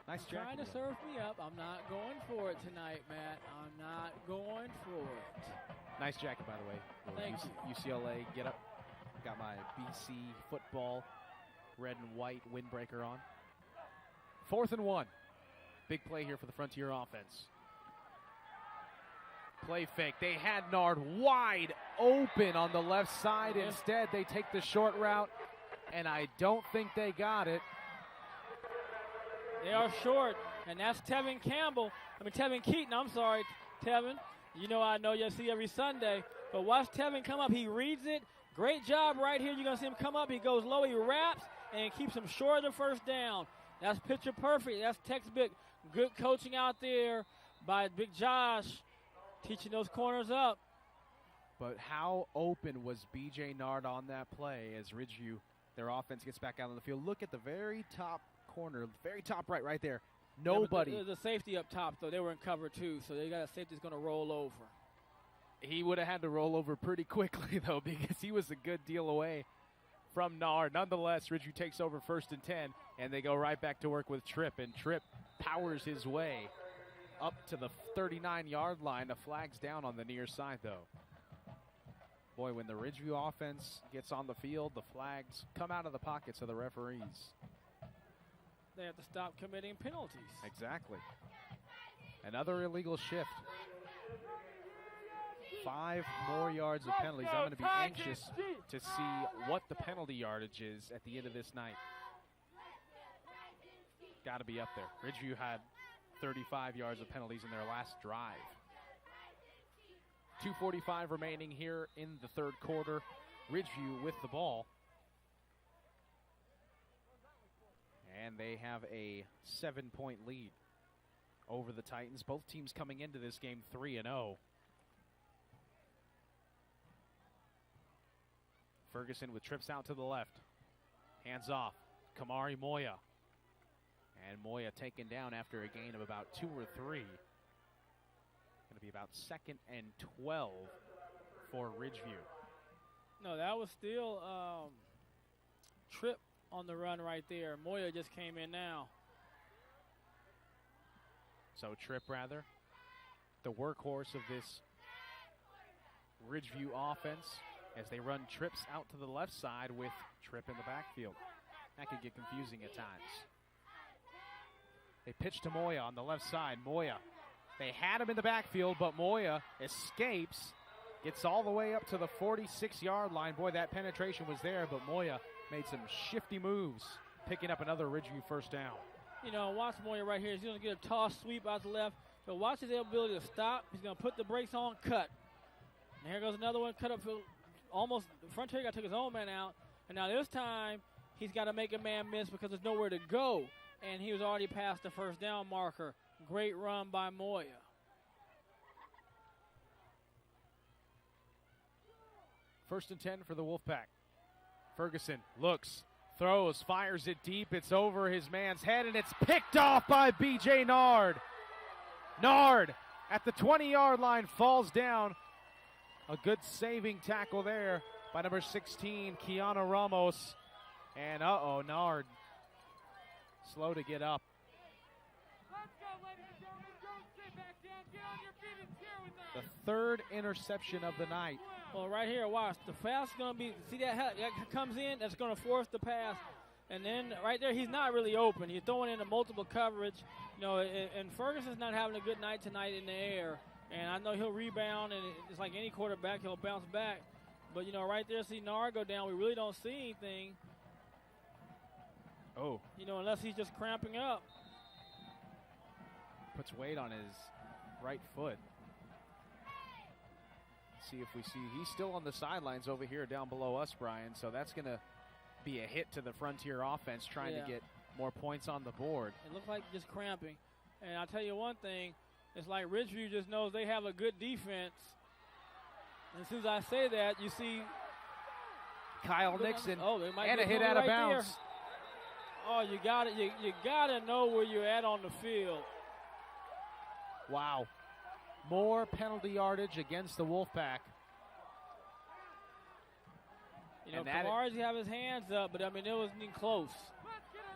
Nice jacket. Trying to serve me up. I'm not going for it tonight, Matt. I'm not going for it. Nice jacket, by the way. Thank you. UCLA get up. Got my BC football red and white windbreaker on. 4th and 1. Big play here for the Frontier offense. Play fake. They had Nard wide open on the left side. Instead, they take the short route, and I don't think they got it. They are short, and that's Tevin Keaton. I'm sorry, Tevin. You know I know you see every Sunday, but watch Tevin come up. He reads it. Great job right here. You're going to see him come up. He goes low. He wraps, and keeps him short of the first down. That's picture perfect. That's textbook. Good coaching out there by Big Josh, teaching those corners up. But how open was B.J. Nard on that play as Ridgeview, their offense, gets back out on the field? Look at the very top corner, very top right there. Nobody. Yeah, the safety up top, though, they were in cover too, so they got a safety that's going to roll over. He would have had to roll over pretty quickly, though, because he was a good deal away from Nard. Nonetheless, Ridgeview takes over 1st and 10, and they go right back to work with Tripp, and Tripp powers his way up to the 39-yard line. The flag's down on the near side, though. Boy, when the Ridgeview offense gets on the field, the flags come out of the pockets of the referees. They have to stop committing penalties. Exactly. Another illegal shift. 5 more yards of penalties. I'm going to be anxious to see what the penalty yardage is at the end of this night. Got to be up there. Ridgeview had 35 yards of penalties in their last drive. 2:45 remaining here in the third quarter. Ridgeview with the ball. And they have a 7-point lead over the Titans. Both teams coming into this game 3-0. Ferguson with trips out to the left. Hands off. Kamari Moya. And Moya taken down after a gain of about 2 or 3. Going to be about 2nd and 12 for Ridgeview. No, that was still Tripp on the run right there. Moya just came in now. Tripp, rather, the workhorse of this Ridgeview offense as they run trips out to the left side with Tripp in the backfield. That could get confusing at times. They pitch to Moya on the left side. Moya, they had him in the backfield, but Moya escapes, gets all the way up to the 46-yard line. Boy, that penetration was there, but Moya made some shifty moves, picking up another Ridgeview first down. You know, watch Moya right here. He's going to get a toss sweep out to the left. But watch his ability to stop. He's going to put the brakes on, cut. And here goes another one, cut up almost. Frontier got to take his own man out. And now this time, he's got to make a man miss because there's nowhere to go. And he was already past the first down marker. Great run by Moya. First and 10 for the Wolfpack. Ferguson looks, throws, fires it deep. It's over his man's head, and it's picked off by B.J. Nard. Nard at the 20-yard line falls down. A good saving tackle there by number 16, Kiana Ramos. And Nard slow to get up. Let's go, ladies and gentlemen. Don't sit back down. Get on your feet and cheer with us. The third interception of the night. Well, right here, watch. The pass is going to be, see that comes in, that's going to force the pass. And then right there, he's not really open. He's throwing into multiple coverage. You know, and Ferguson's not having a good night tonight in the air. And I know he'll rebound, and it's like any quarterback, he'll bounce back. But, you know, right there, see Nard go down. We really don't see anything. Oh. You know, unless he's just cramping up. Puts weight on his right foot. See if we see. He's still on the sidelines over here down below us, Brian. So that's going to be a hit to the Frontier offense trying to get more points on the board. It looks like just cramping. And I'll tell you one thing. It's like Ridgeview just knows they have a good defense. And as soon as I say that, you see Kyle Nixon and a hit out of bounds. There. Oh, you got it. You got to know where you're at on the field. Wow. More penalty yardage against the Wolfpack. You know, Kamara's have his hands up, but I mean, it wasn't even close.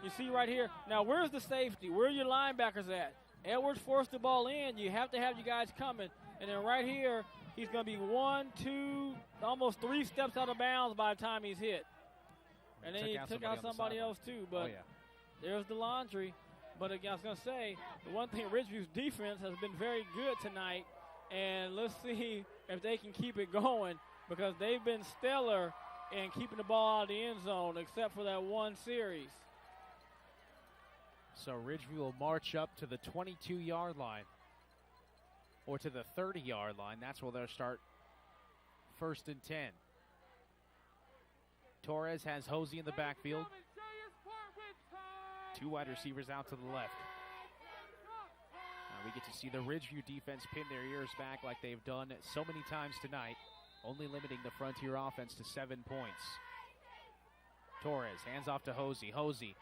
You see right here. Now, where's the safety? Where are your linebackers at? Edwards forced the ball in. You have to have you guys coming. And then right here, he's going to be 1, 2, almost 3 steps out of bounds by the time he's hit. And then he took out somebody else too. But there's the laundry. But again, I was going to say, the one thing, Ridgeview's defense has been very good tonight. And let's see if they can keep it going, because they've been stellar in keeping the ball out of the end zone, except for that one series. So Ridgeview will march up to the 22-yard line, or to the 30-yard line. That's where they'll start first and 10. Torres has Hosey in the backfield. 2 wide receivers out to the left. Now we get to see the Ridgeview defense pin their ears back like they've done so many times tonight, only limiting the Frontier offense to 7 points. Torres hands off to Hosey. Hosey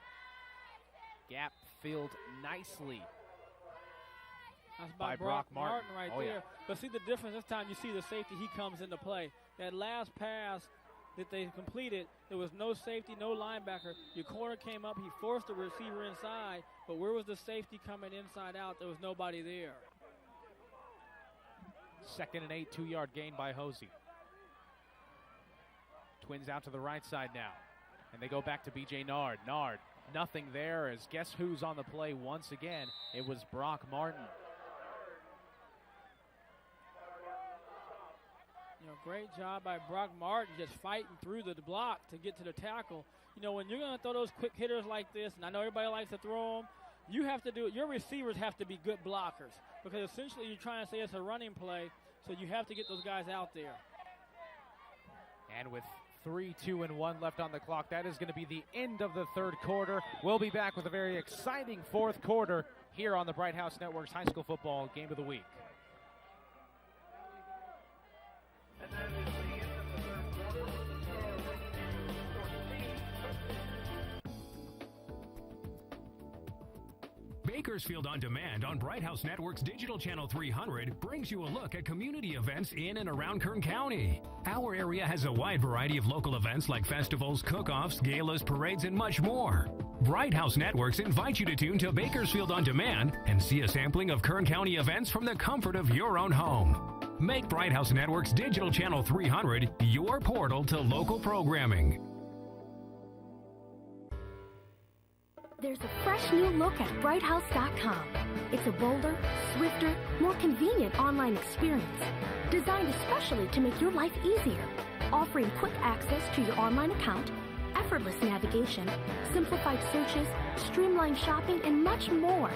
gap filled nicely. That's by Brock Martin right there. But see the difference this time, you see the safety, he comes into play. That last pass that they completed, there was no safety, no linebacker. Your corner came up, he forced the receiver inside, but where was the safety coming inside out? There was nobody there. 2nd and 8, 2-yard gain by Hosey. Twins out to the right side now, and they go back to B.J. Nard. Nard, nothing there, as guess who's on the play once again? It was Brock Martin. You know, great job by Brock Martin, just fighting through the block to get to the tackle. You know, when you're going to throw those quick hitters like this, and I know everybody likes to throw them, you have to do it. Your receivers have to be good blockers, because essentially you're trying to say it's a running play, so you have to get those guys out there. And with 3, 2, and 1 left on the clock, that is going to be the end of the third quarter. We'll be back with a very exciting fourth quarter here on the Bright House Network's High School Football Game of the Week. Bakersfield On Demand on Bright House Network's Digital Channel 300 brings you a look at community events in and around Kern County. Our area has a wide variety of local events like festivals, cook-offs, galas, parades, and much more. Bright House Networks invite you to tune to Bakersfield On Demand and see a sampling of Kern County events from the comfort of your own home. Make Bright House Networks Digital Channel 300 your portal to local programming. There's a fresh new look at brighthouse.com. It's a bolder, swifter, more convenient online experience designed especially to make your life easier, offering quick access to your online account, effortless navigation, simplified searches, streamlined shopping, and much more.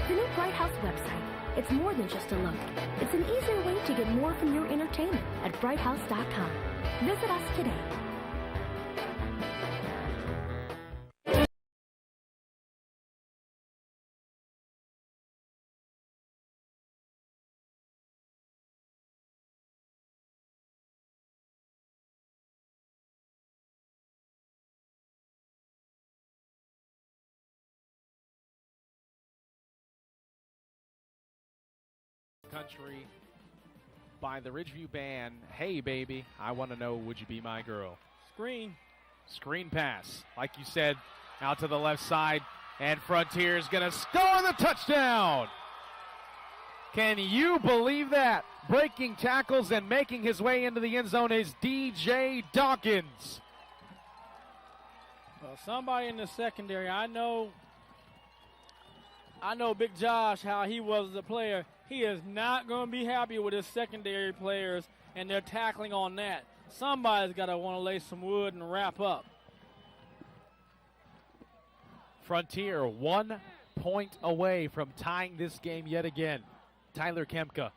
The new Bright House website, it's more than just a look. It's an easier way to get more from your entertainment at brighthouse.com. Visit us today. Country by the Ridgeview Band. Hey, baby, I want to know, would you be my girl? Screen. Screen pass, like you said, out to the left side, and Frontier is going to score the touchdown. Can you believe that? Breaking tackles and making his way into the end zone is DJ Dawkins. Well, somebody in the secondary, I know Big Josh, how he was as a player. He is not going to be happy with his secondary players and their tackling on that. Somebody's got to want to lay some wood and wrap up. Frontier 1 point away from tying this game yet again. Tyler Kemka.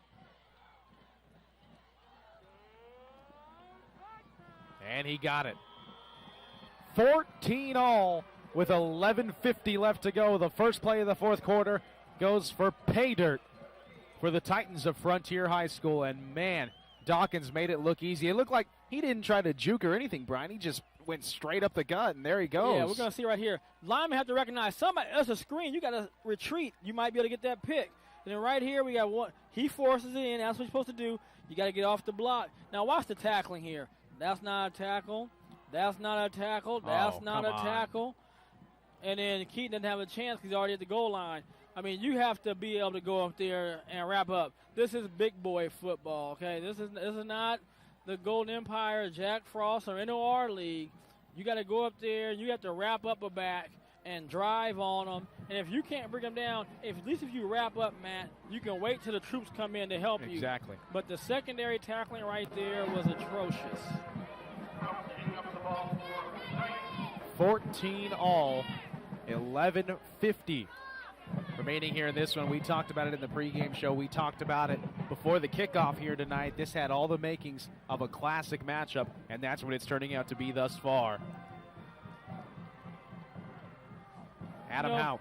And he got it. 14 all with 11:50 left to go. The first play of the fourth quarter goes for pay dirt for the Titans of Frontier High School. And, man, Dawkins made it look easy. It looked like he didn't try to juke or anything, Brian. He just went straight up the gut, and there he goes. Yeah, we're going to see right here. Linemen have to recognize somebody. That's a screen. You got to retreat. You might be able to get that pick. And then right here we got one. He forces it in. That's what you're supposed to do. You got to get off the block. Now watch the tackling here. That's not a tackle. That's not a tackle. That's not a tackle. And then Keaton doesn't have a chance because he's already at the goal line. I mean, you have to be able to go up there and wrap up. This is big boy football, okay? This is not the Golden Empire, Jack Frost, or NOR League. You got to go up there. You have to wrap up a back and drive on them. And if you can't bring them down, at least if you wrap up, Matt, you can wait till the troops come in to help you. Exactly. But the secondary tackling right there was atrocious. 14 all, 11:50 remaining here in this one. We talked about it in the pregame show. We talked about it before the kickoff here tonight. This had all the makings of a classic matchup, and that's what it's turning out to be thus far. Adam Hauk.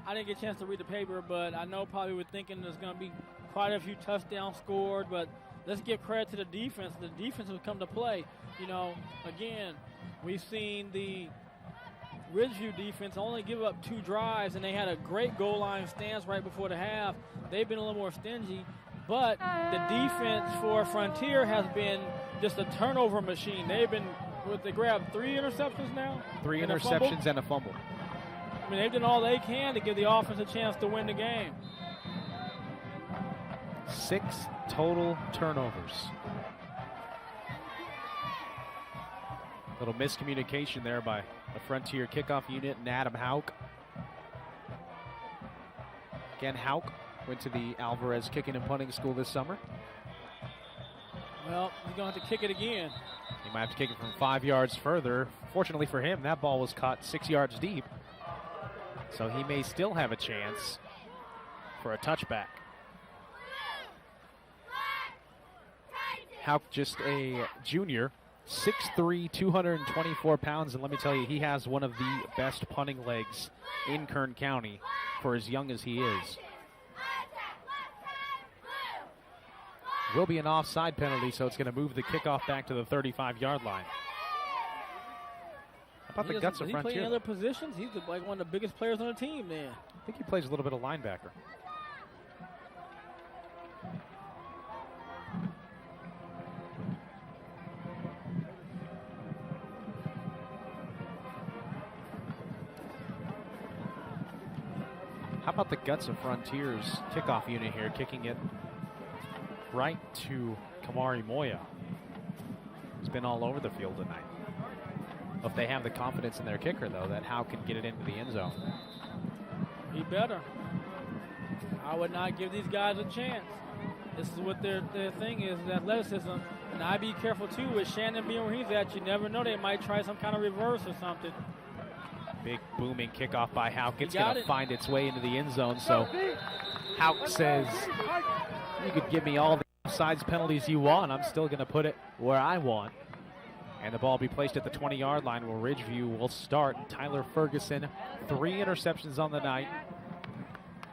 I didn't get a chance to read the paper, but I know probably we're thinking there's going to be quite a few touchdowns scored, but let's give credit to the defense. The defense has come to play. You know, again, we've seen the Ridgeview defense only give up 2 drives, and they had a great goal line stance right before the half. They've been a little more stingy, but the defense for Frontier has been just a turnover machine. They've been, they grabbed 3 interceptions now? 3 interceptions and a fumble. I mean, they've done all they can to give the offense a chance to win the game. 6 total turnovers. Little miscommunication there by the Frontier kickoff unit and Adam Hauk. Again, Hauk went to the Alvarez kicking and punting school this summer. Well, he's going to have to kick it again. He might have to kick it from 5 yards further. Fortunately for him, that ball was caught 6 yards deep. So he may still have a chance for a touchback. Hauk, just a junior, 6'3", 224 pounds, and let me tell you, he has one of the best punting legs in Kern County for as young as he is. Will be an offside penalty, so it's going to move the kickoff back to the 35-yard line. How about the guts of Frontier? Does he play in other positions? He's like one of the biggest players on the team there. I think he plays a little bit of linebacker. about the guts of Frontier's kickoff unit here, kicking it right to Kamari Moya. He's been all over the field tonight. If they have the confidence in their kicker, though, that Howe can get it into the end zone. He better. I would not give these guys a chance. This is what their thing is athleticism. And I'd be careful, too, with Shannon being where he's at. You never know. They might try some kind of reverse or something. Big booming kickoff by Houck. It's going to find its way into the end zone. So Houck says, you could give me all the offsides penalties you want. I'm still going to put it where I want. And the ball will be placed at the 20-yard line where Ridgeview will start. Tyler Ferguson, 3 interceptions on the night.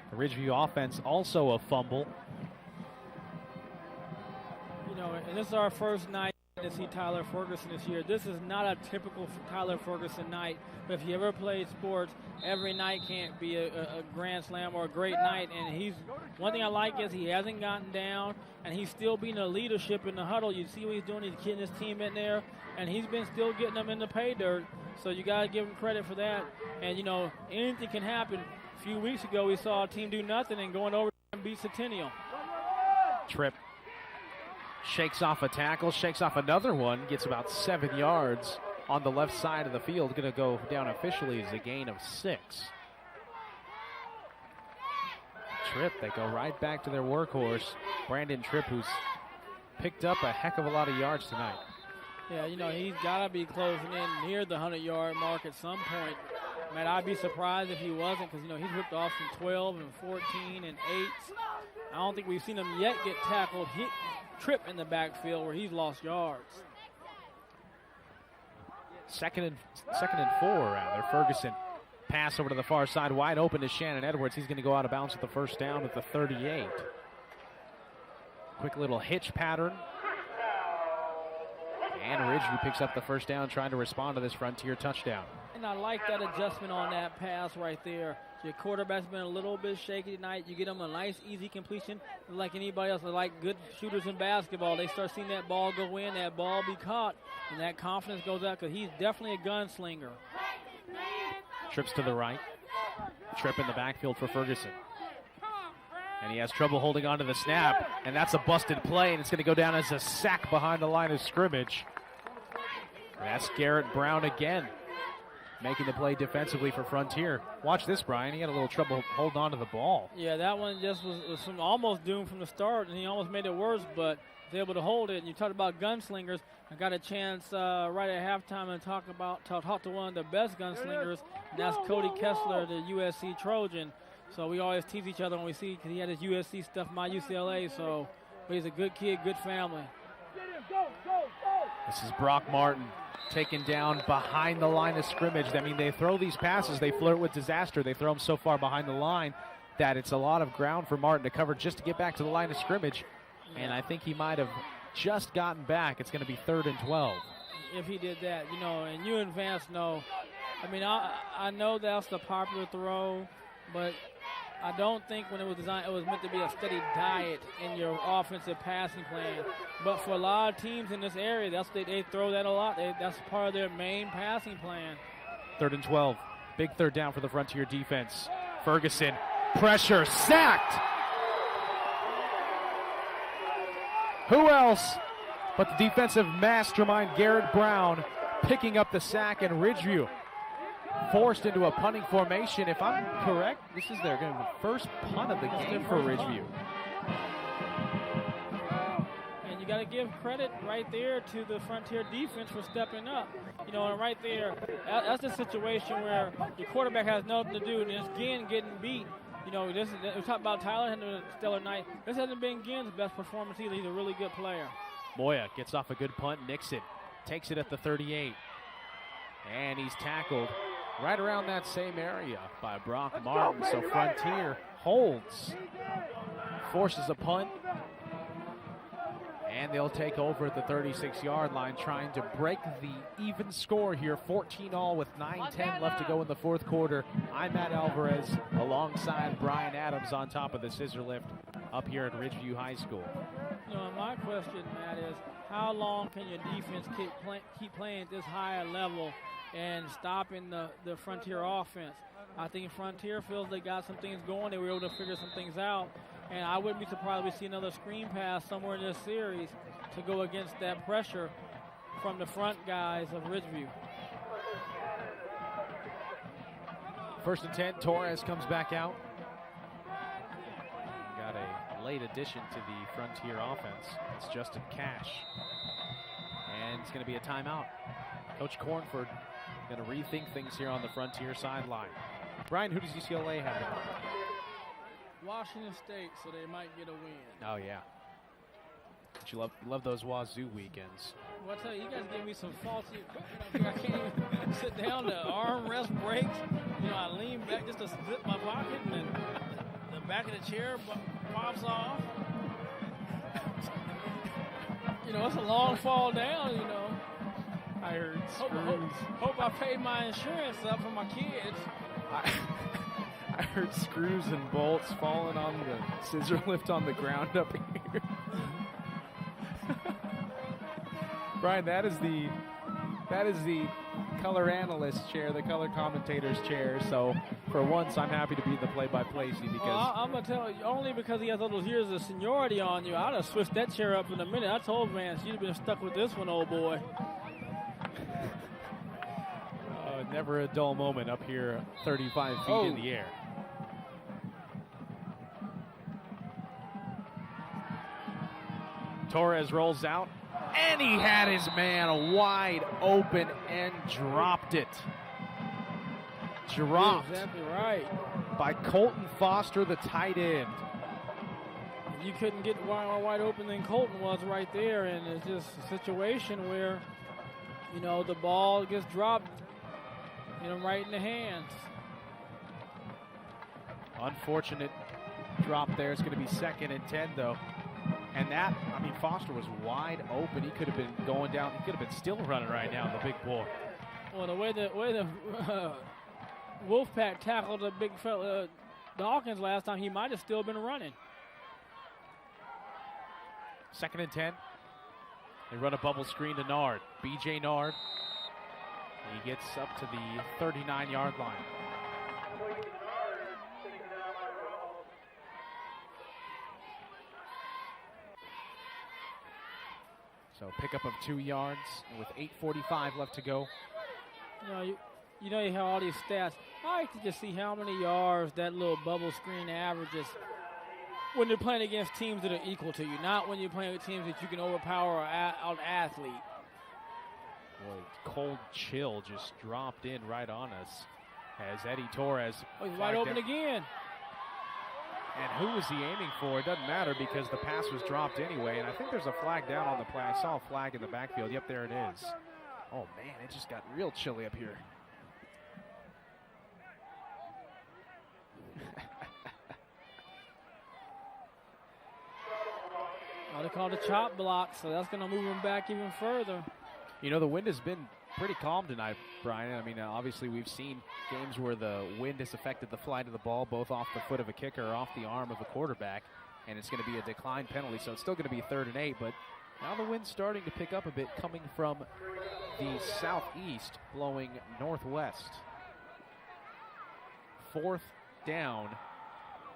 The Ridgeview offense also a fumble. You know, and this is our first night to see Tyler Ferguson this year. This is not a typical Tyler Ferguson night, but if you ever played sports, every night can't be a grand slam or a great night. And one thing I like is he hasn't gotten down, and he's still being a leadership in the huddle. You see what he's doing, he's getting his team in there, and he's been still getting them in the pay dirt. So you got to give him credit for that. And, you know, anything can happen. A few weeks ago, we saw a team do nothing and going over and beat Centennial. Tripp shakes off a tackle, shakes off another one, gets about 7 yards on the left side of the field. Going to go down officially as a gain of 6. Tripp, they go right back to their workhorse, Brandon Tripp, who's picked up a heck of a lot of yards tonight. Yeah, you know, he's got to be closing in near the 100-yard mark at some point. Man, I'd be surprised if he wasn't, because, you know, he's ripped off some 12 and 14 and 8s. I don't think we've seen him yet get tackled. Tripp in the backfield where he's lost yards. Second and 4, rather. Ferguson pass over to the far side, wide open to Shannon Edwards. He's going to go out of bounds with the first down at the 38. Quick little hitch pattern. And Ridgeview picks up the first down, trying to respond to this Frontier touchdown. And I like that adjustment on that pass right there. Your quarterback's been a little bit shaky tonight. You get them a nice, easy completion. Like anybody else, like good shooters in basketball, they start seeing that ball go in, that ball be caught, and that confidence goes out because he's definitely a gunslinger. Trips to the right. Tripp in the backfield for Ferguson. And he has trouble holding on to the snap, and that's a busted play, and it's going to go down as a sack behind the line of scrimmage. That's Garrett Brown again, making the play defensively for Frontier. Watch this, Brian. He had a little trouble holding on to the ball. Yeah, that one just was almost doomed from the start, and he almost made it worse, but was able to hold it. And you talked about gunslingers. I got a chance right at halftime to talk to one of the best gunslingers, and that's Cody Kessler, the USC Trojan. So we always tease each other when we see, because he had his USC stuff, my UCLA. So, but he's a good kid, good family. This is Brock Martin taken down behind the line of scrimmage. I mean, they throw these passes, they flirt with disaster. They throw them so far behind the line that it's a lot of ground for Martin to cover just to get back to the line of scrimmage. And I think he might have just gotten back. It's going to be 3rd and 12. If he did that, you know, and you and Vance know. I mean, I know that's the popular throw, but I don't think when it was designed, it was meant to be a steady diet in your offensive passing plan. But for a lot of teams in this area, they throw that a lot. That's part of their main passing plan. 3rd and 12. Big third down for the Frontier defense. Ferguson, pressure, sacked. Who else but the defensive mastermind Garrett Brown picking up the sack, and Ridgeview forced into a punting formation. If I'm correct, this is their first punt of the game for Ridgeview. And you got to give credit right there to the Frontier defense for stepping up. You know, and right there, that's the situation where your quarterback has nothing to do, and it's Ginn getting beat. You know, we talk about Tyler having a stellar night. This hasn't been Ginn's best performance either. He's a really good player. Moya gets off a good punt. Nixon takes it at the 38. And he's tackled right around that same area by Brock Martin. So Frontier holds, forces a punt, and they'll take over at the 36-yard line, trying to break the even score here. 14-all with 9:10 left to go in the fourth quarter. I'm Matt Alvarez alongside Brian Adams on top of the scissor lift up here at Ridgeview High School. You know, my question, Matt, is how long can your defense keep playing at this higher level and stopping the Frontier offense? I think Frontier feels they got some things going. They were able to figure some things out. And I wouldn't be surprised if we see another screen pass somewhere in this series to go against that pressure from the front guys of Ridgeview. 1st and 10, Torres comes back out. Got a late addition to the Frontier offense. It's Justin Cash. And it's going to be a timeout. Coach Cornford going to rethink things here on the Frontier sideline. Brian, who does UCLA have? Washington State, so they might get a win. Oh, yeah. But you love those Wazoo weekends. Well, I tell you, you guys gave me some faulty. I can't even sit down. The armrest breaks. I lean back just to zip my pocket, and then the back of the chair pops off. It's a long fall down, I heard screws. Hope I paid my insurance up for my kids. I heard screws and bolts falling on the scissor lift on the ground up here. Brian, that is the color analyst chair, the color commentator's chair. So for once, I'm happy to be the play-by-play because I'm gonna tell you, only because he has all those years of seniority on you, I'd have switched that chair up in a minute. I told Vance, you'd have been stuck with this one, old boy. Never a dull moment up here, 35 feet in the air. Torres rolls out, and he had his man wide open and dropped it. Dropped. Exactly right. By Colton Foster, the tight end. You couldn't get more wide open than Colton was right there, and it's just a situation where, the ball gets dropped, right in the hands. Unfortunate drop there. It's going to be 2nd and 10, though. And Foster was wide open. He could have been going down. He could have been still running right now, the big boy. Well, the way the Wolfpack tackled the big fella Dawkins last time, he might have still been running. 2nd and 10. They run a bubble screen to Nard. B.J. Nard. He gets up to the 39-yard line. So pickup of 2 yards with 8:45 left to go. You have all these stats. I like to just see how many yards that little bubble screen averages when you're playing against teams that are equal to you, not when you're playing with teams that you can overpower an athlete. Boy, cold chill just dropped in right on us as Eddie Torres. He's wide open again. And who was he aiming for? It doesn't matter because the pass was dropped anyway. And I think there's a flag down on the play. I saw a flag in the backfield. Yep, there it is. Oh, man, it just got real chilly up here. They called a chop block, so that's going to move him back even further. The wind has been pretty calm tonight, Brian. Obviously we've seen games where the wind has affected the flight of the ball, both off the foot of a kicker or off the arm of a quarterback, and it's going to be a decline penalty, so it's still going to be 3rd and 8, but now the wind's starting to pick up a bit, coming from the southeast, blowing northwest. 4th down,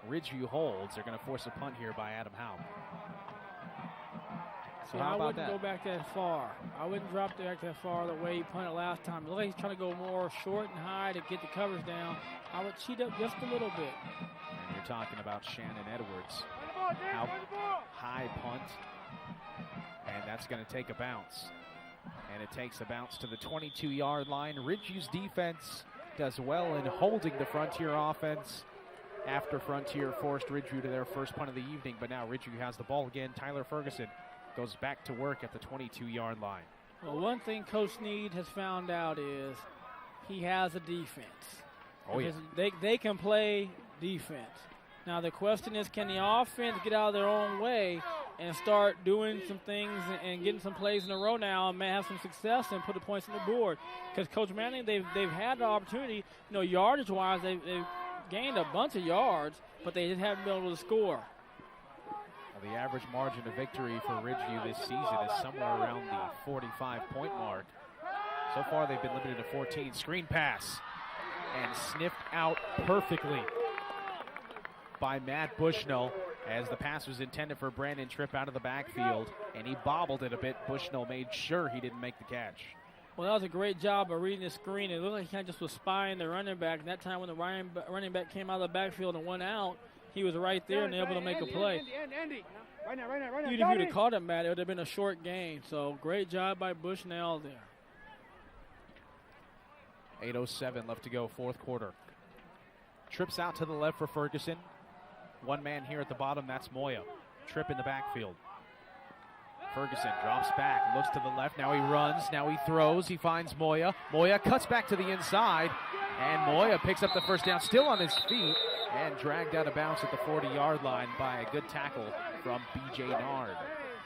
Ridgeview holds. They're going to force a punt here by Adam Howe. So I wouldn't go back that far. I wouldn't drop back that far the way he punted last time. It looks like he's trying to go more short and high to get the coverage down. I would cheat up just a little bit. And you're talking about Shannon Edwards. Out high punt. And that's going to take a bounce. And it takes a bounce to the 22-yard line. Ridgeview's defense does well in holding the Frontier offense after Frontier forced Ridgeview to their first punt of the evening. But now Ridgeview has the ball again. Tyler Ferguson goes back to work at the 22-yard line. Well, one thing Coach Snead has found out is he has a defense. Oh, yeah. They can play defense. Now, the question is, can the offense get out of their own way and start doing some things and getting some plays in a row now and may have some success and put the points on the board? Because Coach Manning, they've had the opportunity, yardage-wise, they've gained a bunch of yards, but they just haven't been able to score. Well, the average margin of victory for Ridgeview this season is somewhere around the 45-point mark. So far, they've been limited to 14. Screen pass. and sniffed out perfectly by Matt Bushnell as the pass was intended for Brandon Tripp out of the backfield, and he bobbled it a bit. Bushnell made sure he didn't make the catch. Well, that was a great job of reading the screen. It looked like he kind of just was spying the running back. And that time when the running back came out of the backfield and went out, he was right there and able to make a play. Andy. Right now. If you'd have caught him, Matt, it would have been a short gain. So great job by Bushnell there. 8:07 left to go, fourth quarter. Trips out to the left for Ferguson. One man here at the bottom, that's Moya. Tripp in the backfield. Ferguson drops back, looks to the left. Now he runs, now he throws. He finds Moya. Moya cuts back to the inside, and Moya picks up the first down, still on his feet, and dragged out of bounds at the 40-yard line by a good tackle from B.J. Nard.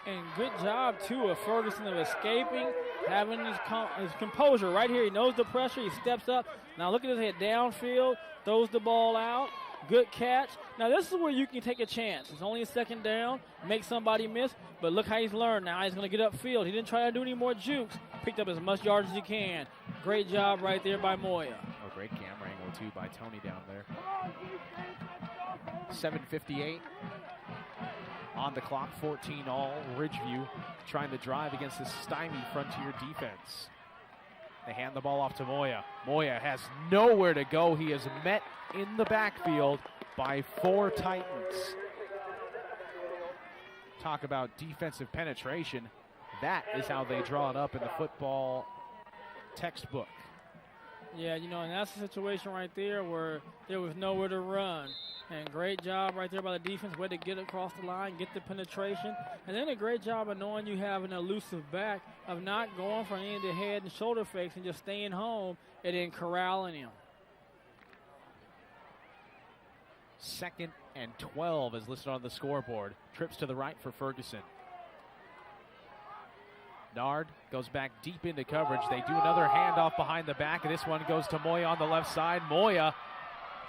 And good job, too, of Ferguson of escaping, having his composure right here. He knows the pressure. He steps up. Now look at his head downfield, throws the ball out. Good catch. Now this is where you can take a chance. It's only a second down, make somebody miss, but look how he's learned. Now he's going to get upfield. He didn't try to do any more jukes. Picked up as much yards as he can. Great job right there by Moya. Oh, great camera angle, too, by Tony down there. 7:58 on the clock, 14 all. Ridgeview trying to drive against the stymied Frontier defense. They hand the ball off to Moya. Moya has nowhere to go. He is met in the backfield by 4 Titans. Talk about defensive penetration. That is how they draw it up in the football textbook. Yeah, and that's the situation right there where there was nowhere to run. And great job right there by the defense, way to get across the line, get the penetration. And then a great job of knowing you have an elusive back, of not going for any of the head and shoulder fakes and just staying home and then corralling him. 2nd and 12 is listed on the scoreboard. Trips to the right for Ferguson. Nard goes back deep into coverage. They do another handoff behind the back. This one goes to Moya on the left side. Moya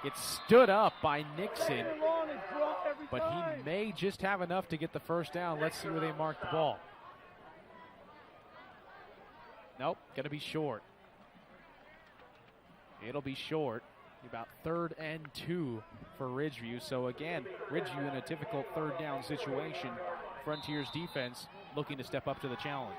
gets stood up by Nixon, but he may just have enough to get the first down. Let's see where they mark the ball. Nope, going to be short. It'll be short. About 3rd and 2 for Ridgeview. So again, Ridgeview in a difficult 3rd down situation. Frontier's defense looking to step up to the challenge.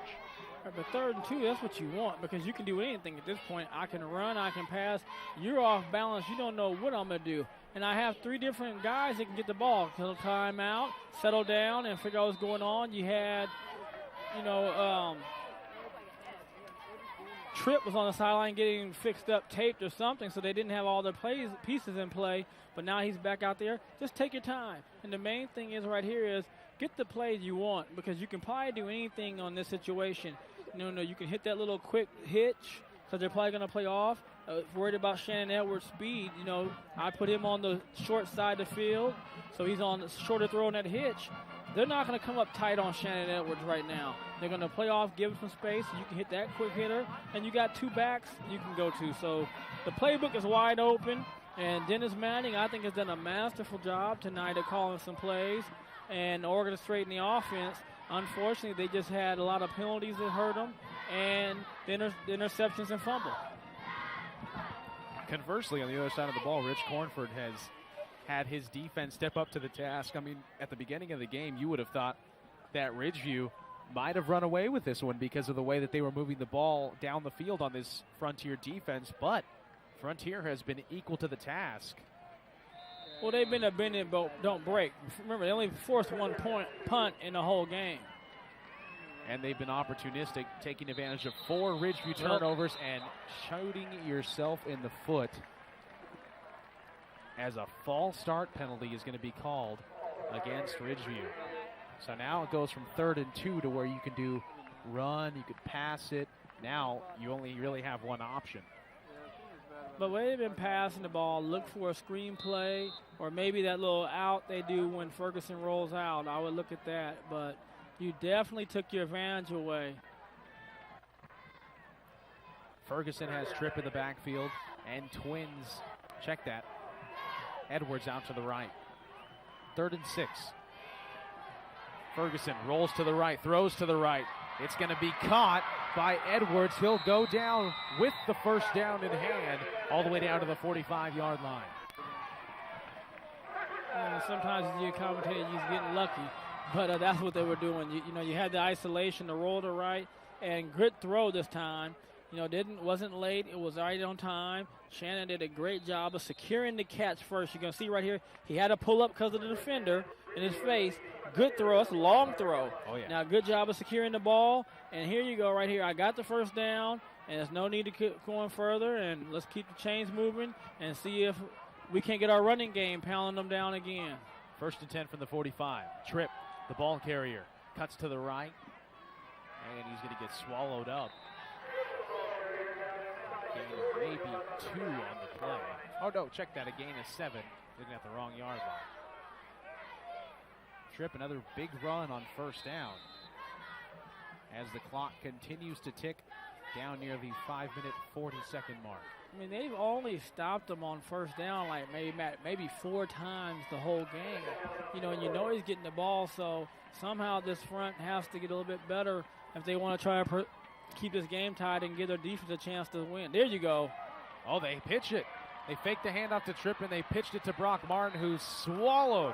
Right, but 3rd and 2, that's what you want, because you can do anything at this point. I can run, I can pass. You're off balance. You don't know what I'm going to do. And I have 3 different guys that can get the ball. Call time out, settle down, and figure out what's going on. You had, Tripp was on the sideline getting fixed up, taped or something, so they didn't have all their pieces in play. But now he's back out there. Just take your time. And the main thing is right here is get the plays you want, because you can probably do anything on this situation. You can hit that little quick hitch because they're probably going to play off. Worried about Shannon Edwards' speed. I put him on the short side of the field, so he's on the shorter throw on that hitch. They're not going to come up tight on Shannon Edwards right now. They're going to play off, give him some space. You can hit that quick hitter, and you got 2 backs you can go to. So the playbook is wide open, and Dennis Manning, I think, has done a masterful job tonight of calling some plays and orchestrating the offense. Unfortunately, they just had a lot of penalties that hurt them, and the interceptions and fumble. Conversely, on the other side of the ball, Rich Cornford has had his defense step up to the task. I mean, at the beginning of the game, you would have thought that Ridgeview might have run away with this one because of the way that they were moving the ball down the field on this Frontier defense, but Frontier has been equal to the task. Well, they've been a bend and don't break. Remember, they only forced 1 punt in the whole game. And they've been opportunistic, taking advantage of 4 Ridgeview turnovers and shooting yourself in the foot, as a false start penalty is going to be called against Ridgeview. So now it goes from 3rd and 2 to where you can do run, you could pass it. Now you only really have one option. But when they've been passing the ball, look for a screen play, or maybe that little out they do when Ferguson rolls out. I would look at that, but you definitely took your advantage away. Ferguson has Tripp in the backfield, and Twins, check that. Edwards out to the right. 3rd and 6. Ferguson rolls to the right, throws to the right. It's going to be caught by Edwards. He'll go down with the first down in hand all the way down to the 45-yard line. Sometimes you commentate, you're getting lucky, but that's what they were doing. You had the isolation, the roll to right, and good throw this time. Wasn't late. It was right on time. Shannon did a great job of securing the catch first. You're going to see right here, he had to pull up because of the defender in his face. Good throw. It's a long throw. Oh, yeah. Now, good job of securing the ball. And here you go right here. I got the first down, and there's no need to keep going further. And let's keep the chains moving and see if we can't get our running game pounding them down again. 1st and 10 from the 45. Tripp, the ball carrier, cuts to the right, and he's going to get swallowed up. Gain of maybe 2 on the play. Oh, no, check that. A gain of 7. Looking at the wrong yard line. Tripp, another big run on first down. As the clock continues to tick down near the 5-minute, 40-second mark. I mean, they've only stopped him on first down like maybe 4 times the whole game. And you know he's getting the ball, so somehow this front has to get a little bit better if they want to try to keep this game tied and give their defense a chance to win. There you go. Oh, they pitch it. They faked the handoff to Tripp, and they pitched it to Brock Martin, who's swallowed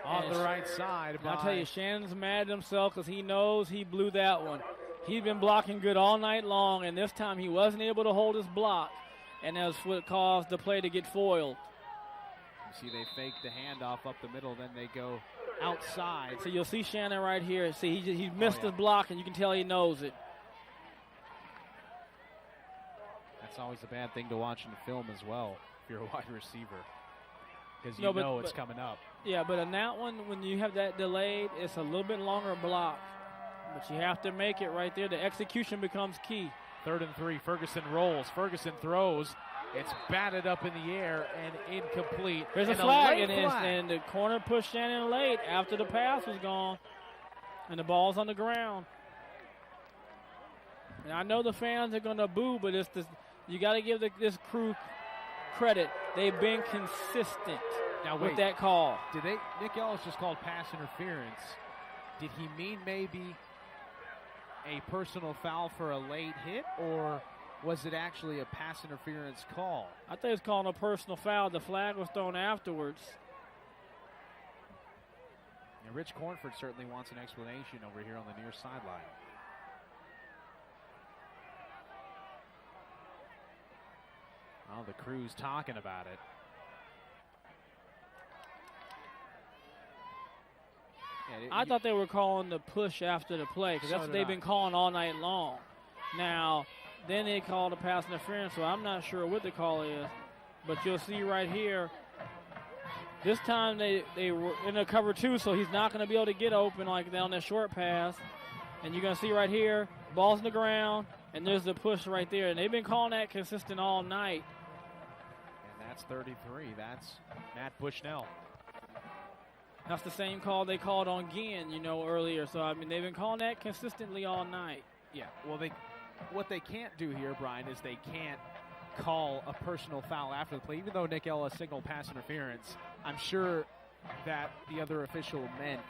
on the right side. I'll tell you, Shannon's mad at himself because he knows he blew that one. He's been blocking good all night long, and this time he wasn't able to hold his block, and that's what caused the play to get foiled. You see they fake the handoff up the middle, then they go outside. So you'll see Shannon right here. See, he missed his block, and you can tell he knows it. That's always a bad thing to watch in the film as well if you're a wide receiver, because you know it's coming up. Yeah, but on that one, when you have that delayed, it's a little bit longer block. But you have to make it right there. The execution becomes key. 3rd and 3. Ferguson rolls. Ferguson throws. It's batted up in the air and incomplete. There's a flag, and the corner pushed Shannon late after the pass was gone. And the ball's on the ground. And I know the fans are going to boo, but you got to give this crew credit. They've been consistent with that call. Nick Ellis just called pass interference. Did he mean maybe a personal foul for a late hit, or was it actually a pass interference call? I think it's calling a personal foul. The flag was thrown afterwards. And Rich Cornford certainly wants an explanation over here on the near sideline. Oh, the crew's talking about it. I thought they were calling the push after the play, because that's what they've been calling all night long. Now, then they called a pass interference, so I'm not sure what the call is. But you'll see right here, this time they were in a cover 2, so he's not going to be able to get open like that on that short pass. And you're going to see right here, ball's in the ground, and there's the push right there. And they've been calling that consistent all night. And that's 33. That's Matt Bushnell. That's the same call they called on Ginn, earlier. So, I mean, they've been calling that consistently all night. Yeah, well, what they can't do here, Brian, is they can't call a personal foul after the play. Even though Nick Ellis signaled pass interference, I'm sure that the other official meant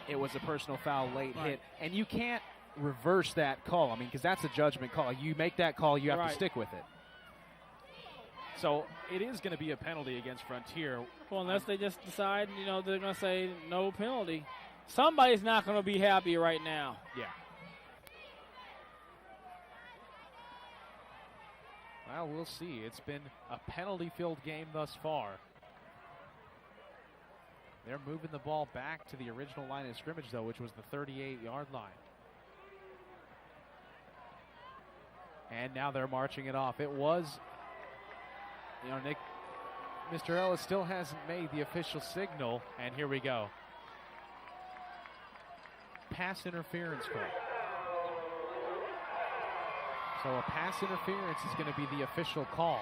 it was a personal foul late hit. And you can't reverse that call. I mean, because that's a judgment call. You make that call, you have to stick with it. So it is going to be a penalty against Frontier. Well, unless they just decide, they're going to say no penalty. Somebody's not going to be happy right now. Yeah. Well, we'll see. It's been a penalty-filled game thus far. They're moving the ball back to the original line of scrimmage, though, which was the 38-yard line. And now they're marching it off. It was, Mr. Ellis still hasn't made the official signal, and here we go. Pass interference call. So a pass interference is going to be the official call.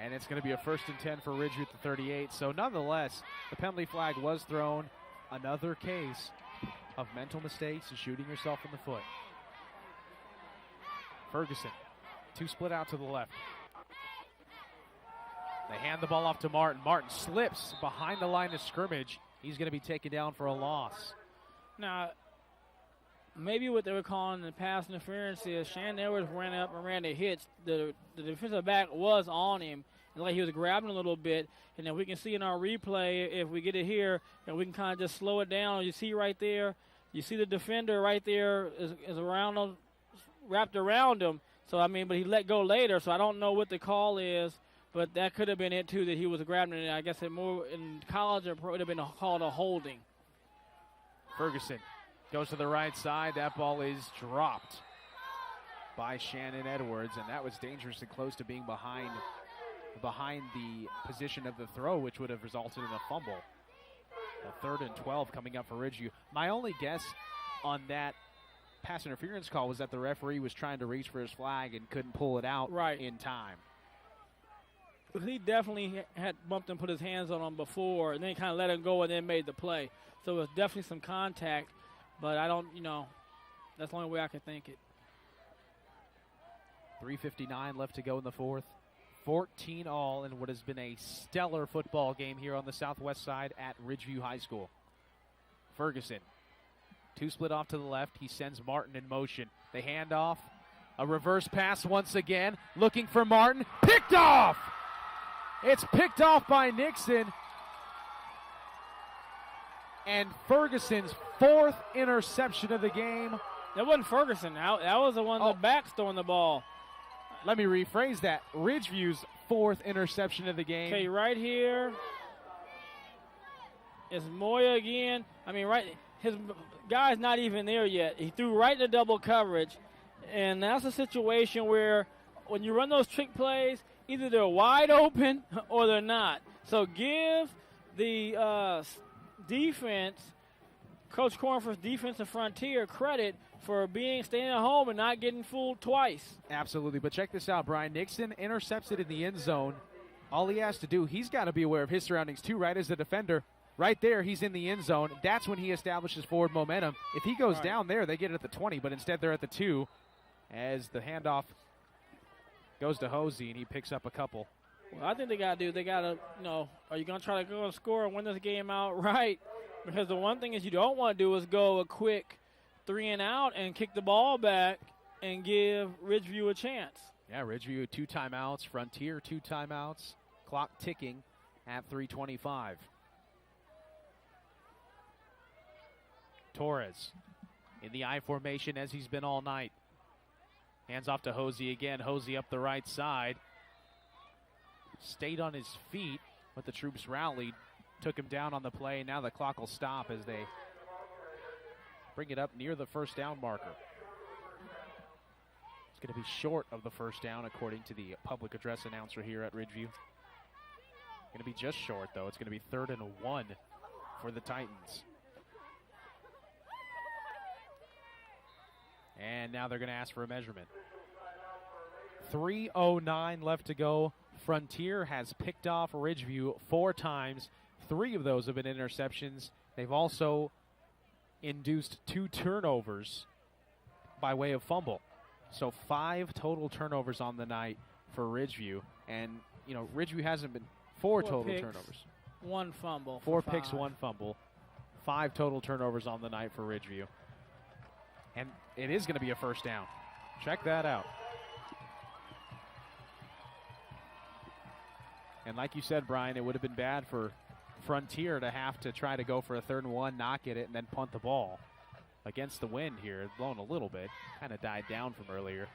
And it's going to be a 1st and 10 for Ridgeview at the 38. So nonetheless, the penalty flag was thrown. Another case of mental mistakes and shooting yourself in the foot. Ferguson, 2 split out to the left. They hand the ball off to Martin. Martin slips behind the line of scrimmage. He's going to be taken down for a loss. Now, maybe what they were calling the pass interference is Shannon Edwards ran up and ran a hitch. The defensive back was on him, and like he was grabbing a little bit. And then we can see in our replay, if we get it here, and we can kind of just slow it down. You see right there, you see the defender right there is around him, wrapped around him. So, I mean, but he let go later, so I don't know what the call is. But that could have been it, too, that he was grabbing it. I guess more in college it would have been called a holding. Ferguson goes to the right side. That ball is dropped by Shannon Edwards, and that was dangerously close to being behind the position of the throw, which would have resulted in a fumble. A 3rd and 12 coming up for Ridgeview. My only guess on that pass interference call was that the referee was trying to reach for his flag and couldn't pull it out in time. He definitely had bumped and put his hands on him before, and then kind of let him go and then made the play. So it was definitely some contact, but I don't, that's the only way I could think it. 3:59 left to go in the 4th. 14 all in what has been a stellar football game here on the southwest side at Ridgeview High School. Ferguson, 2 split off to the left. He sends Martin in motion. They hand off. A reverse pass once again. Looking for Martin. Picked off! It's picked off by Nixon. And Ferguson's 4th interception of the game. That wasn't Ferguson. That was the one the back's throwing the ball. Let me rephrase that. Ridgeview's 4th interception of the game. Okay, right here is Moya again. I mean, his guy's not even there yet. He threw right into double coverage. And that's a situation where when you run those trick plays, either they're wide open or they're not. So give the defense, Coach Cornforth's defense and Frontier, credit for staying at home and not getting fooled twice. Absolutely, but check this out, Brian. Nixon intercepts it in the end zone. All he has to do, he's got to be aware of his surroundings too, right, as the defender. Right there, he's in the end zone. That's when he establishes forward momentum. If he goes down there, they get it at the 20, but instead they're at the 2 as the handoff goes to Hosey, and he picks up a couple. Well, I think they got to, are you going to try to go and score and win this game outright? Because the one thing is you don't want to do is go a quick 3 and out and kick the ball back and give Ridgeview a chance. Yeah, Ridgeview 2 timeouts, Frontier 2 timeouts, clock ticking at 3:25. Torres in the I formation as he's been all night. Hands off to Hosey again. Hosey up the right side. Stayed on his feet, but the troops rallied, took him down on the play. Now the clock will stop as they bring it up near the first down marker. It's going to be short of the first down, according to the public address announcer here at Ridgeview. Going to be just short, though. It's going to be 3rd and 1 for the Titans. And now they're going to ask for a measurement. 3:09 left to go. Frontier has picked off Ridgeview 4 times. 3 of those have been interceptions. They've also induced 2 turnovers by way of fumble. So 5 total turnovers on the night for Ridgeview. And, Ridgeview hasn't been 4 total picks, turnovers. 1 fumble. 4 picks, 1 fumble. 5 total turnovers on the night for Ridgeview. And it is going to be a first down. Check that out. And like you said, Brian, it would have been bad for Frontier to have to try to go for a 3rd and 1, not get it, and then punt the ball. Against the wind here, it's blown a little bit. Kind of died down from earlier.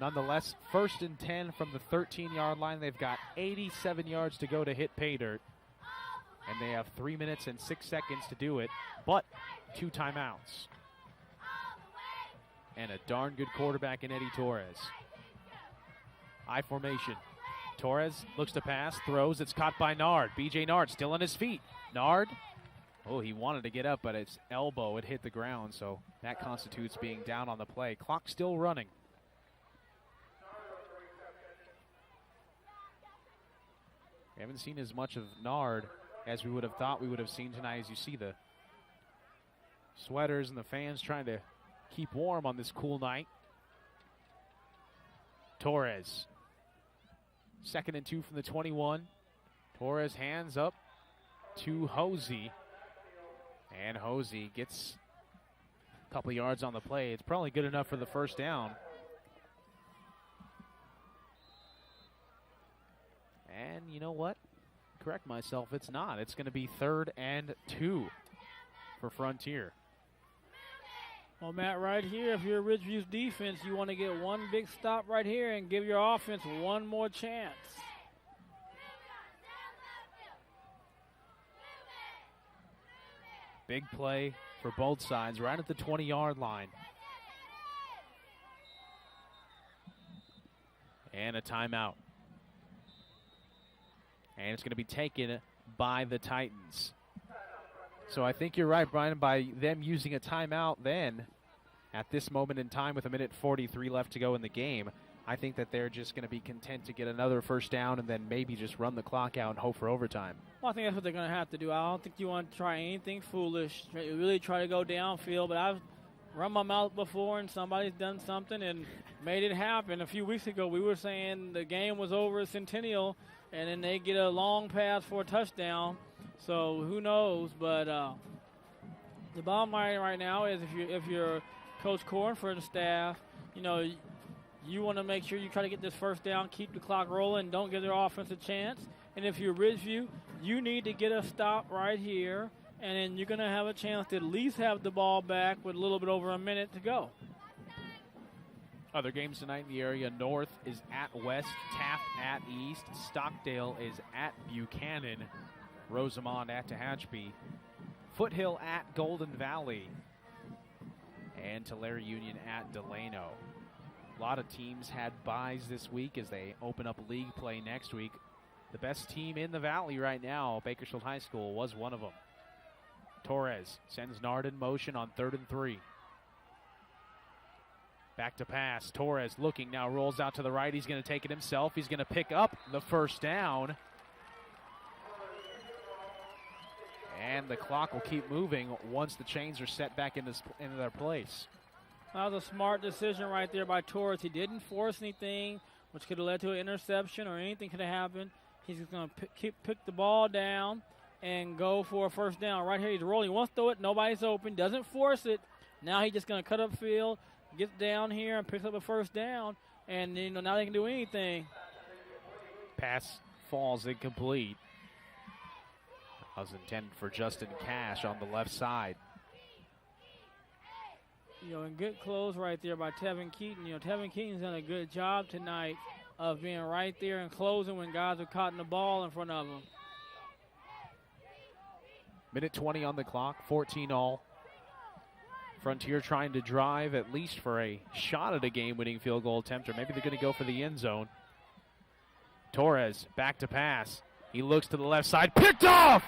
Nonetheless, 1st and 10 from the 13-yard line. They've got 87 yards to go to hit pay dirt. And they have 3 minutes and 6 seconds to do it, but 2 timeouts. And a darn good quarterback in Eddie Torres. I formation. Torres looks to pass, throws. It's caught by Nard. B.J. Nard still on his feet. Nard. Oh, he wanted to get up, but his elbow had hit the ground, so that constitutes being down on the play. Clock still running. We haven't seen as much of Nard as we would have thought we would have seen tonight, as you see the sweaters and the fans trying to keep warm on this cool night. Torres. 2nd and 2 from the 21. Torres hands up to Hosey. And Hosey gets a couple yards on the play. It's probably good enough for the first down. And you know what? Correct myself, it's not. It's going to be 3rd and 2 for Frontier. Well, Matt, right here, if you're Ridgeview's defense, you want to get one big stop right here and give your offense one more chance. Big play for both sides, right at the 20-yard line. And a timeout. And it's going to be taken by the Titans. So I think you're right, Brian, by them using a timeout then at this moment in time with 1:43 left to go in the game, I think that they're just going to be content to get another first down and then maybe just run the clock out and hope for overtime. Well, I think that's what they're going to have to do. I don't think you want to try anything foolish, really try to go downfield, but I've run my mouth before and somebody's done something and made it happen. A few weeks ago we were saying the game was over at Centennial and then they get a long pass for a touchdown. So who knows? But the bottom line right now is if you're Coach Cornford and staff, you know, you want to make sure you try to get this first down, keep the clock rolling, don't give their offense a chance. And if you're Ridgeview, you need to get a stop right here, and then you're going to have a chance to at least have the ball back with a little bit over a minute to go. Other games tonight in the area, North is at West, Taft at East, Stockdale is at Buchanan, Rosamond at Tehachapi, Foothill at Golden Valley, and Tulare Union at Delano. A lot of teams had byes this week as they open up league play next week. The best team in the Valley right now, Bakersfield High School, was one of them. Torres sends Nard in motion on 3rd and 3. Back to pass. Torres looking now, rolls out to the right. He's going to take it himself. He's going to pick up the first down. And the clock will keep moving once the chains are set back into their place. That was a smart decision right there by Torres. He didn't force anything, which could have led to an interception or anything could have happened. He's just going to pick the ball down and go for a first down. Right here, he's rolling. He wants to throw it. Nobody's open. Doesn't force it. Now he's just going to cut up field, get down here, and picks up a first down. And, you know, now they can do anything. Pass falls incomplete. That was intended for Justin Cash on the left side. You know, and good close right there by Tevin Keaton. You know, Tevin Keaton's done a good job tonight of being right there and closing when guys are caught in the ball in front of him. 1:20 on the clock, 14 all. Frontier trying to drive at least for a shot at a game-winning field goal attempt, or maybe they're going to go for the end zone. Torres back to pass. He looks to the left side, picked off,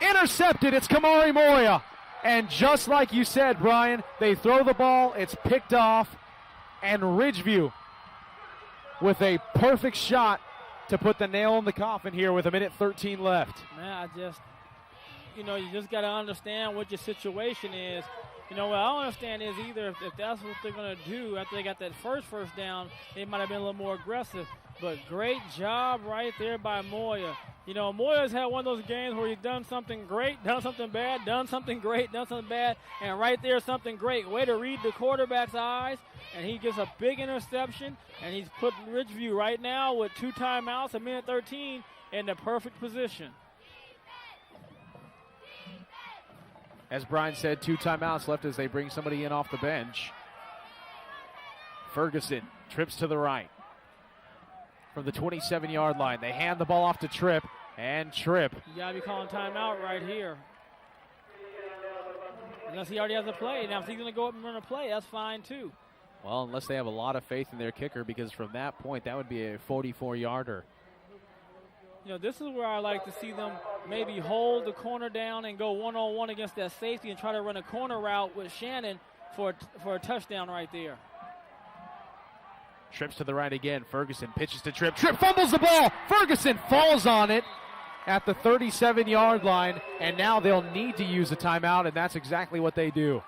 intercepted. It's Kamari Moya. And just like you said, Brian, they throw the ball, it's picked off, and Ridgeview with a perfect shot to put the nail in the coffin here with 1:13 left. Man, you just got to understand what your situation is. You know, what I don't understand is either if that's what they're going to do after they got that first down, they might have been a little more aggressive. But great job right there by Moya. You know, Moya's had one of those games where he's done something great, done something bad, done something great, done something bad, and right there something great. Way to read the quarterback's eyes, and he gets a big interception, and he's put Ridgeview right now with 2 timeouts, 1:13, in the perfect position. As Brian said, 2 timeouts left as they bring somebody in off the bench. Ferguson trips to the right. From the 27-yard line, they hand the ball off to Tripp, and Tripp. You got to be calling timeout right here. Unless he already has a play. Now, if he's going to go up and run a play, that's fine, too. Well, unless they have a lot of faith in their kicker, because from that point, that would be a 44-yarder. You know, this is where I like to see them maybe hold the corner down and go one-on-one against that safety and try to run a corner route with Shannon for a touchdown right there. Trips to the right again. Ferguson pitches to Tripp. Tripp fumbles the ball. Ferguson falls on it at the 37-yard line, and now they'll need to use a timeout, and that's exactly what they do.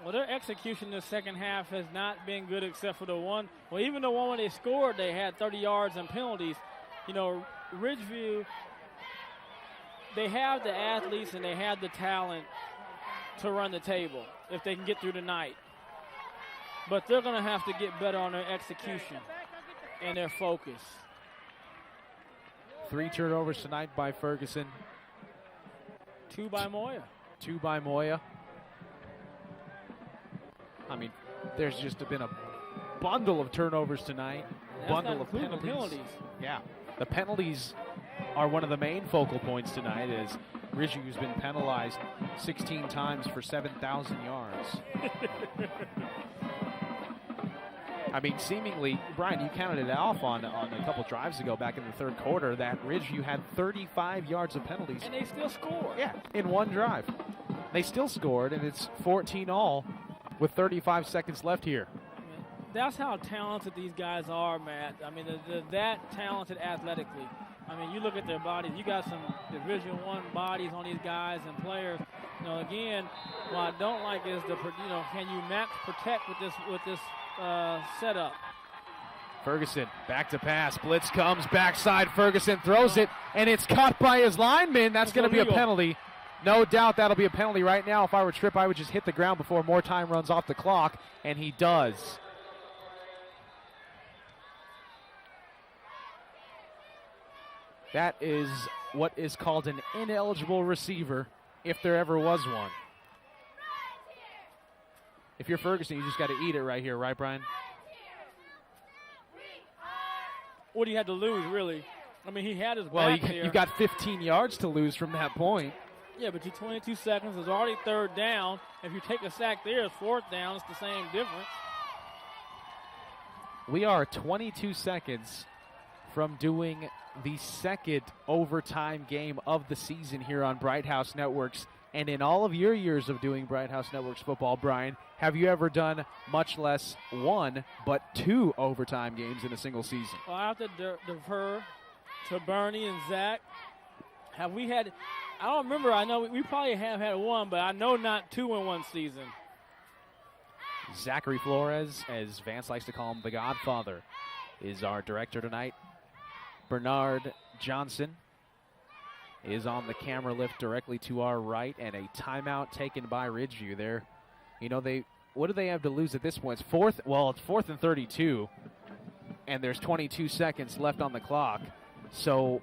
Well, their execution in the second half has not been good except for the one. Well, even the one when they scored, they had 30 yards and penalties. You know, Ridgeview they have the athletes and they have the talent to run the table if they can get through the night. But they're going to have to get better on their execution and their focus. 3 turnovers tonight by Ferguson. 2 by Moya. 2 by Moya. I mean, there's just been a bundle of turnovers tonight. That's Bundle of penalties. Yeah, the penalties are one of the main focal points tonight, as Ridgeview's been penalized 16 times for 7,000 yards. I mean, seemingly, Brian, you counted it off on a couple drives ago back in the third quarter that Ridgeview had 35 yards of penalties. And they still scored. Yeah, in one drive. They still scored, and it's 14-all with 35 seconds left here. That's how talented these guys are, Matt. I mean, they're that talented athletically. I mean, you look at their bodies. You got some Division I bodies on these guys and players. You know, again, what I don't like is can you max protect with this setup? Ferguson back to pass. Blitz comes backside. Ferguson throws it, and it's caught by his lineman. That's going to be a penalty. No doubt that'll be a penalty right now. If I were Tripp, I would just hit the ground before more time runs off the clock, and he does. That is what is called an ineligible receiver, if there ever was one. If you're Ferguson, you just got to eat it right here, right, Brian? What do you have to lose, really? I mean, he had his well, back there. You've got 15 yards to lose from that point. Yeah, but you 22 seconds. It's already third down. If you take a sack there, it's fourth down. It's the same difference. We are 22 seconds from doing the second overtime game of the season here on Bright House Networks. And in all of your years of doing Bright House Networks football, Brian, have you ever done much less 1 but 2 overtime games in a single season? Well, I have to defer to Bernie and Zach. Have we had – I don't remember. I know we probably have had 1, but I know not 2 in one season. Zachary Flores, as Vance likes to call him, the Godfather, is our director tonight. Bernard Johnson is on the camera lift directly to our right, and a timeout taken by Ridgeview there. You know, what do they have to lose at this point? It's 4th and 32, and there's 22 seconds left on the clock. So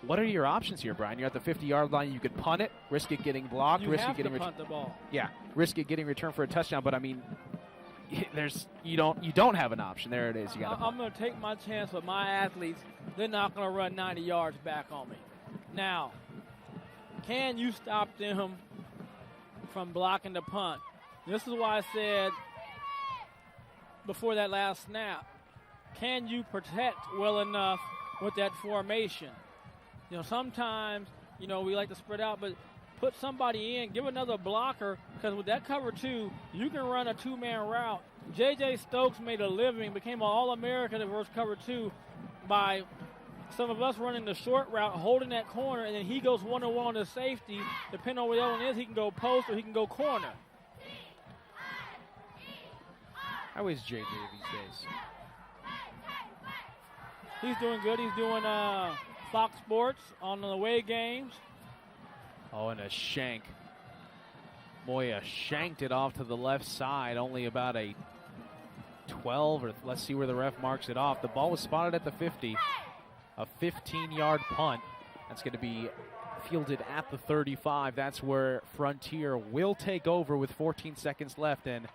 what are your options here, Brian? You're at the 50-yard line. You could punt it, risk it getting blocked, you risk have it getting to punt the ball. Yeah, risk it getting returned for a touchdown. But I mean, you don't have an option. There it is. You got. I'm going to take my chance with my athletes. They're not going to run 90 yards back on me. Now, can you stop them from blocking the punt? This is why I said before that last snap, can you protect well enough with that formation? You know, sometimes, we like to spread out, but put somebody in, give another blocker, because with that cover 2, you can run a 2-man route. J.J. Stokes made a living, became an All-American versus cover 2 by some of us running the short route, holding that corner, and then he goes one-on-one to safety. Depending on where that one is, he can go post or he can go corner. How is J.J. these days? He's doing good. He's doing Fox Sports on the away games. Oh, and a shank. Moya shanked it off to the left side, only about a 12, or let's see where the ref marks it off. The ball was spotted at the 50. A 15-yard punt. That's going to be fielded at the 35. That's where Frontier will take over with 14 seconds left. And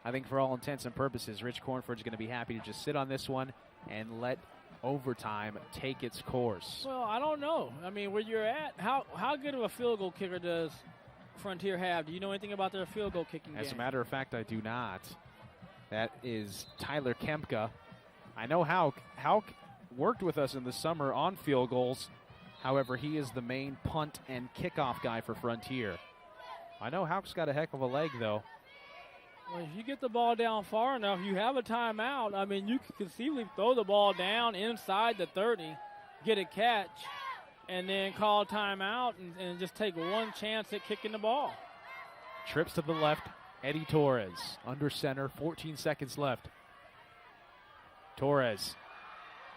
I think for all intents and purposes, Rich Cornford's going to be happy to just sit on this one and let overtime take its course. Well, I don't know. I mean, where you're at, how good of a field goal kicker does Frontier have? Do you know anything about their field goal kicking game? As a matter of fact, I do not. That is Tyler Kempka. I know Hauk worked with us in the summer on field goals. However, he is the main punt and kickoff guy for Frontier. I know Hauk's got a heck of a leg, though. Well, if you get the ball down far enough, you have a timeout. I mean, you could conceivably throw the ball down inside the 30, get a catch, and then call timeout and just take one chance at kicking the ball. Trips to the left, Eddie Torres. Under center, 14 seconds left. Torres.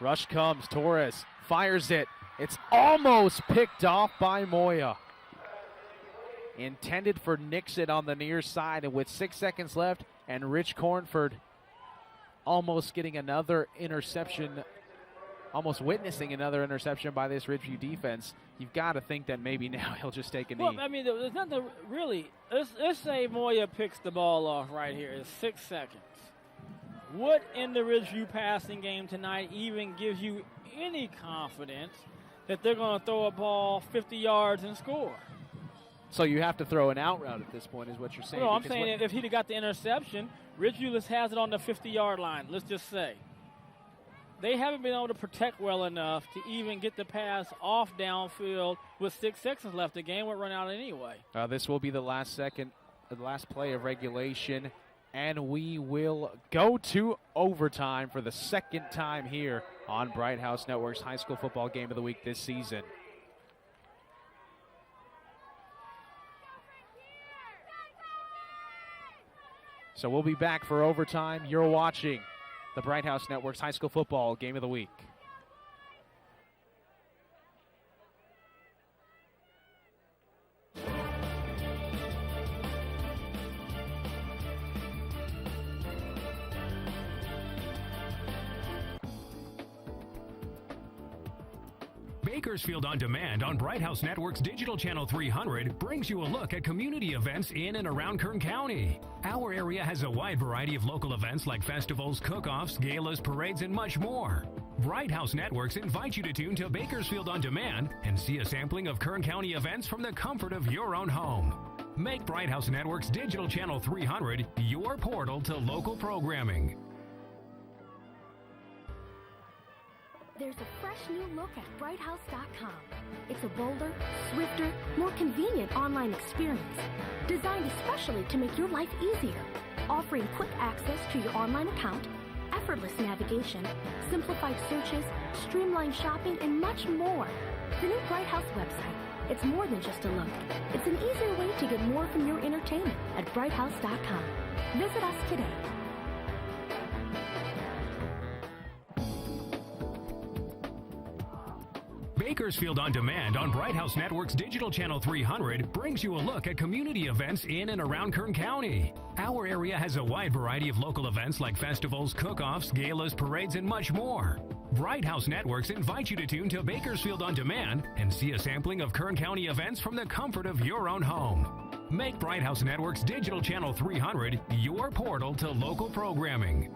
Rush comes. Torres fires it. It's almost picked off by Moya. Intended for Nixon on the near side, and with 6 seconds left, and Rich Cornford almost getting another interception, almost witnessing another interception by this Ridgeview defense. You've got to think that maybe now he'll just take a knee. Well, I mean, there's nothing really. Let's say Moya picks the ball off right here. It's 6 seconds. What in the Ridgeview passing game tonight even gives you any confidence that they're going to throw a ball 50 yards and score? So you have to throw an out route at this point is what you're saying. No, I'm saying if he'd have got the interception, Ridgeview has it on the 50-yard line, let's just say. They haven't been able to protect well enough to even get the pass off downfield with 6 seconds left. The game would run out anyway. This will be the last play of regulation, and we will go to overtime for the second time here on Bright House Network's high school football game of the week this season. So we'll be back for overtime. You're watching the Bright House Network's high school football game of the week. Bakersfield On Demand on Bright House Network's Digital Channel 300 brings you a look at community events in and around Kern County. Our area has a wide variety of local events like festivals, cook-offs, galas, parades, and much more. Bright House Networks invite you to tune to Bakersfield On Demand and see a sampling of Kern County events from the comfort of your own home. Make Bright House Network's Digital Channel 300 your portal to local programming. There's a fresh new look at brighthouse.com. It's a bolder, swifter, more convenient online experience designed especially to make your life easier, offering quick access to your online account, effortless navigation, simplified searches, streamlined shopping, and much more. The new Bright House website, it's more than just a look. It's an easier way to get more from your entertainment at brighthouse.com. Visit us today. Bakersfield On Demand on Bright House Network's Digital Channel 300 brings you a look at community events in and around Kern County. Our area has a wide variety of local events like festivals, cook-offs, galas, parades, and much more. Bright House Networks invite you to tune to Bakersfield On Demand and see a sampling of Kern County events from the comfort of your own home. Make Bright House Network's Digital Channel 300 your portal to local programming.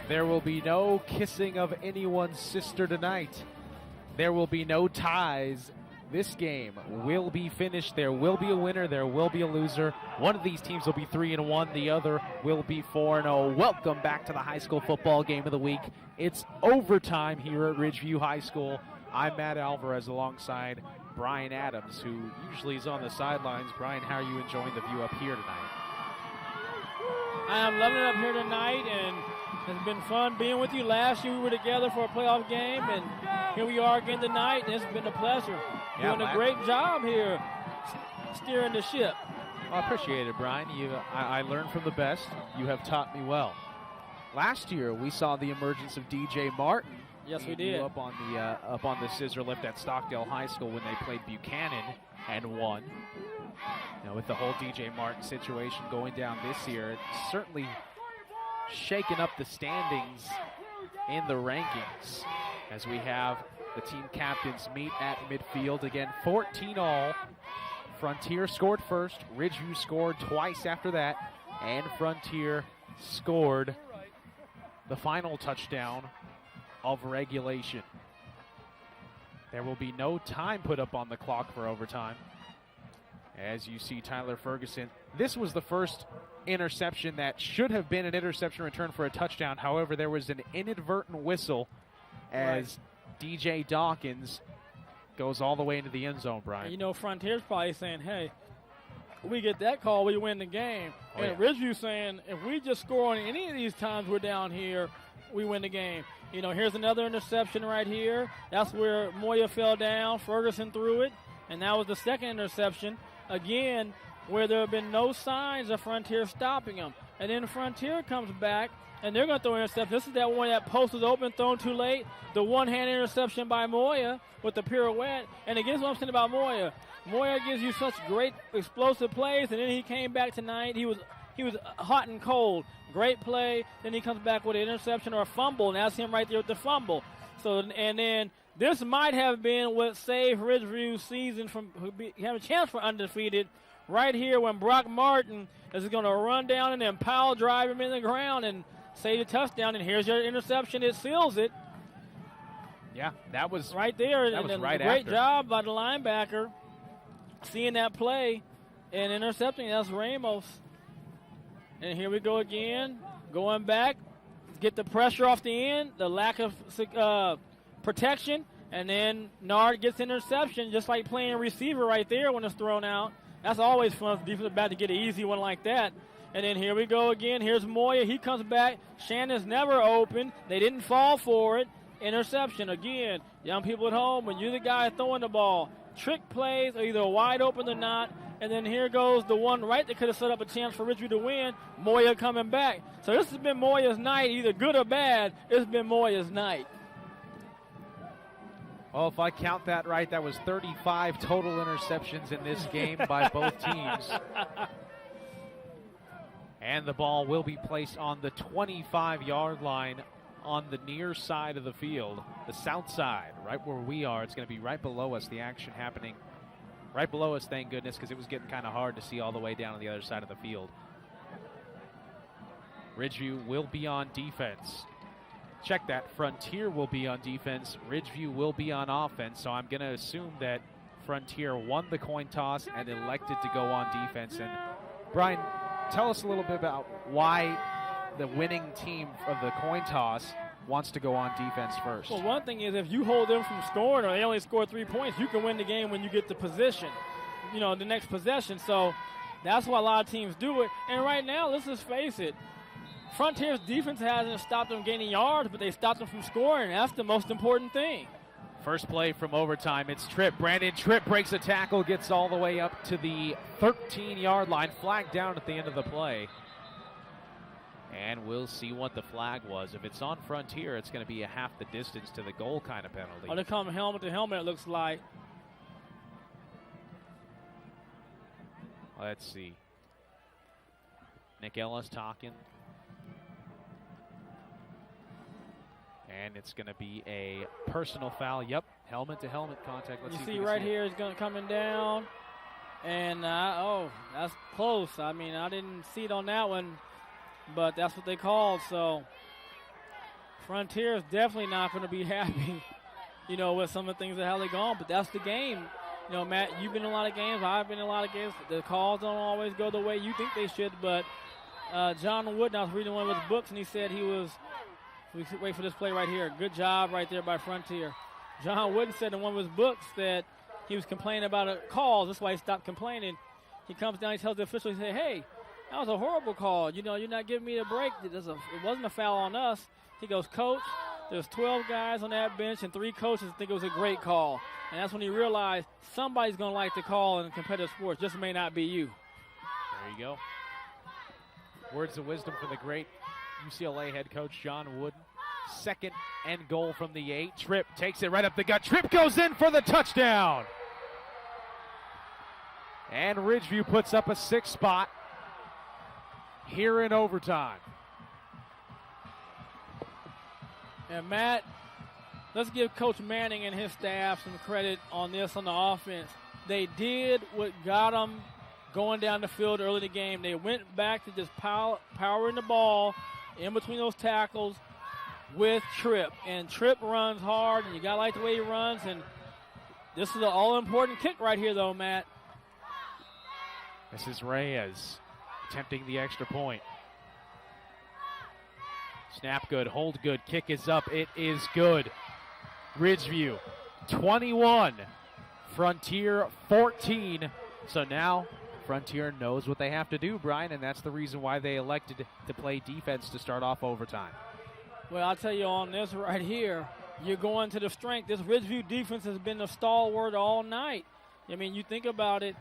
There will be no kissing of anyone's sister tonight. There will be no ties. This game will be finished. There will be a winner. There will be a loser. One of these teams will be 3-1. The other will be 4-0. Welcome back to the high school football game of the week. It's overtime here at Ridgeview High School. I'm Matt Alvarez alongside Brian Adams, who usually is on the sidelines. Brian, how are you enjoying the view up here tonight? I am loving it up here tonight, and it's been fun being with you. Last year we were together for a playoff game, and here we are again tonight, and it's been a pleasure. Doing a great job here steering the ship. Well, I appreciate it, Brian. I learned from the best. You have taught me well. Last year we saw the emergence of DJ Martin. Yes, we did. Up on the scissor lift at Stockdale High School when they played Buchanan and won. Now, with the whole DJ Martin situation going down this year, it's certainly shaken up the standings in the rankings as we have the team captains meet at midfield. Again, 14-all. Frontier scored first. Ridgeview scored twice after that. And Frontier scored the final touchdown of regulation. There will be no time put up on the clock for overtime. As you see Tyler Ferguson, this was the first interception that should have been an interception return for a touchdown. However, there was an inadvertent whistle as DJ Dawkins goes all the way into the end zone, Brian. You know, Frontier's probably saying, hey, we get that call, we win the game. Oh, and yeah. Ridgeview saying, if we just score on any of these times we're down here, we win the game. Here's another interception right here. That's where Moya fell down. Ferguson threw it, and that was the second interception. Again, where there have been no signs of Frontier stopping them. And then Frontier comes back, and they're going to throw an interception. This is that one that post was open, thrown too late. The one-hand interception by Moya with the pirouette. And again, what I'm saying about Moya. Moya gives you such great explosive plays, and then he came back tonight. He was hot and cold. Great play. Then he comes back with an interception or a fumble, and that's him right there with the fumble. So, and then this might have been what saved Ridgeview's season from having a chance for undefeated. Right here when Brock Martin is going to run down and then pile drive him in the ground and save the touchdown. And here's your interception. It seals it. Yeah, that was right there. That and was right great after. job by the linebacker seeing that play and intercepting. That's Ramos. And here we go again, going back, get the pressure off the end, the lack of protection, and then Nard gets interception, just like playing receiver right there when it's thrown out. That's always fun for defensive back to get an easy one like that. And then here we go again. Here's Moya. He comes back. Shannon's never open. They didn't fall for it. Interception again. Young people at home, when you're the guy throwing the ball, trick plays are either wide open or not. And then here goes the one right that could have set up a chance for Ridgeview to win. Moya coming back. So this has been Moya's night, either good or bad. It's been Moya's night. Well, if I count that right, that was 35 total interceptions in this game by both teams. And the ball will be placed on the 25-yard line on the near side of the field, the south side, right where we are. It's going to be right below us, the action happening right below us, thank goodness, because it was getting kind of hard to see all the way down on the other side of the field. Ridgeview will be on defense. Check that. Frontier will be on defense. Ridgeview will be on offense. So I'm going to assume that Frontier won the coin toss and elected to go on defense. And Brian, tell us a little bit about why the winning team of the coin toss wants to go on defense first. Well, one thing is if you hold them from scoring or they only score 3 points, you can win the game when you get the position, the next possession. So that's why a lot of teams do it. And right now, let's just face it, Frontier's defense hasn't stopped them gaining yards, but they stopped them from scoring. That's the most important thing. First play from overtime, it's Tripp. Brandon Tripp breaks a tackle, gets all the way up to the 13-yard line, flagged down at the end of the play. And we'll see what the flag was. If it's on Frontier, it's going to be a half the distance to the goal kind of penalty. Oh, they come helmet to helmet, it looks like. Let's see. Nick Ellis talking. And it's going to be a personal foul. Yep, helmet-to-helmet contact. Let's you see see right here is going to coming down. And, that's close. I mean, I didn't see it on that one. But that's what they called, so Frontier is definitely not going to be happy, with some of the things that how they gone. But that's the game. Matt, you've been in a lot of games. I've been in a lot of games. The calls don't always go the way you think they should. But John Wooden, I was reading one of his books, and he said we should wait for this play right here. Good job right there by Frontier. John Wooden said in one of his books that he was complaining about a call. That's why he stopped complaining. He comes down, he tells the official, he said, hey, that was a horrible call. You're not giving me a break. It wasn't a foul on us. He goes, Coach, there's 12 guys on that bench, and 3 coaches think it was a great call. And that's when he realized somebody's going to like the call in competitive sports. Just may not be you. There you go. Words of wisdom from the great UCLA head coach John Wooden. 2nd and goal from the 8. Tripp takes it right up the gut. Tripp goes in for the touchdown. And Ridgeview puts up a 6th spot here in overtime. And Matt, let's give Coach Manning and his staff some credit on this on the offense. They did what got them going down the field early in the game. They went back to just powering the ball in between those tackles with Tripp. And Tripp runs hard, and you got to like the way he runs. And this is an all-important kick right here, though, Matt. This is Reyes attempting the extra point. Snap good, hold good, kick is up, it is good. Ridgeview 21, Frontier 14. So now Frontier knows what they have to do, Brian, and that's the reason why they elected to play defense to start off overtime. Well, I'll tell you on this right here, you're going to the strength. This Ridgeview defense has been a stalwart all night. I mean, you think about it,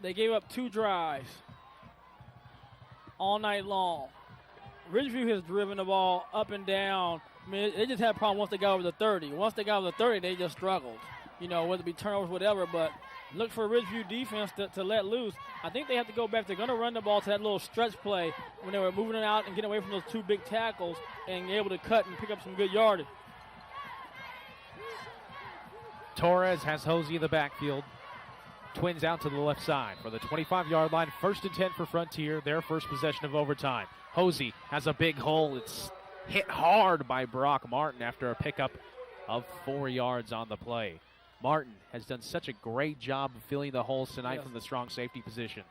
they gave up 2 drives all night long. Ridgeview has driven the ball up and down. I mean, they just had a problem once they got over the 30. Once they got over the 30, they just struggled, whether it be turnovers, whatever. But look for Ridgeview defense to let loose. I think they have to go back. They're going to run the ball to that little stretch play when they were moving it out and getting away from those 2 big tackles and able to cut and pick up some good yardage. Torres has Hosey in the backfield. Twins out to the left side for the 25-yard line. 1st and 10 for Frontier, their first possession of overtime. Hosey has a big hole. It's hit hard by Brock Martin after a pickup of 4 yards on the play. Martin has done such a great job of filling the holes tonight from the strong safety position.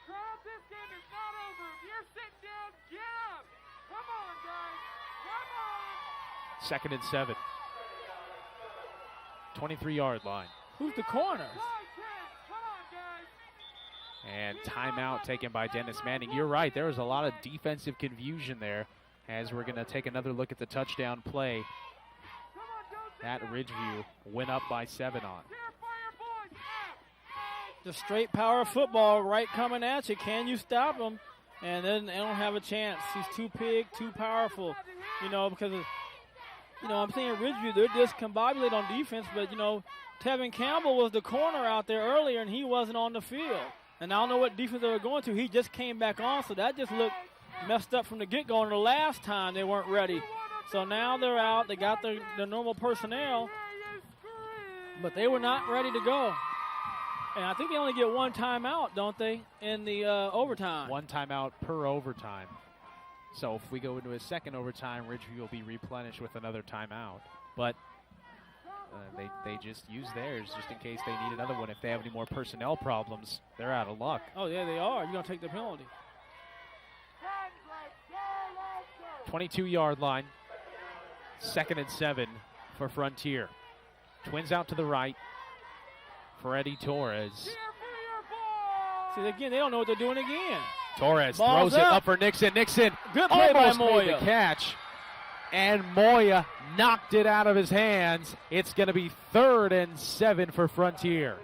Crowd, this game is not over. If you're sitting down, get up. Come on, guys. Come on. 2nd and 7. 23-yard line. Who's the corner? Come on, guys. And timeout taken by Dennis Manning. You're right, there was a lot of defensive confusion there as we're going to take another look at the touchdown play that Ridgeview went up by 7 on. Just straight power football right coming at you. Can you stop him? And then they don't have a chance. He's too big, too powerful, because of, I'm saying Ridgeview, they're discombobulated on defense, but, Tevin Campbell was the corner out there earlier, and he wasn't on the field. And I don't know what defense they were going to. He just came back on, so that just looked messed up from the get-go. And the last time they weren't ready. So now they're out. They got the normal personnel, but they were not ready to go. And I think they only get 1 timeout, don't they, in the overtime? 1 timeout per overtime. So if we go into a second overtime, Ridgeview will be replenished with another timeout. But they just use theirs just in case they need another one. If they have any more personnel problems, they're out of luck. Oh, yeah, they are. You're going to take the penalty. 22-yard line. 2nd and 7 for Frontier. Twins out to the right. Freddie Torres. See, again, they don't know what they're doing again. Torres Ball's throws it up for Nixon. Nixon good play by almost made Moya. the catch. And Moya knocked it out of his hands. It's going to be 3rd and 7 for Frontier.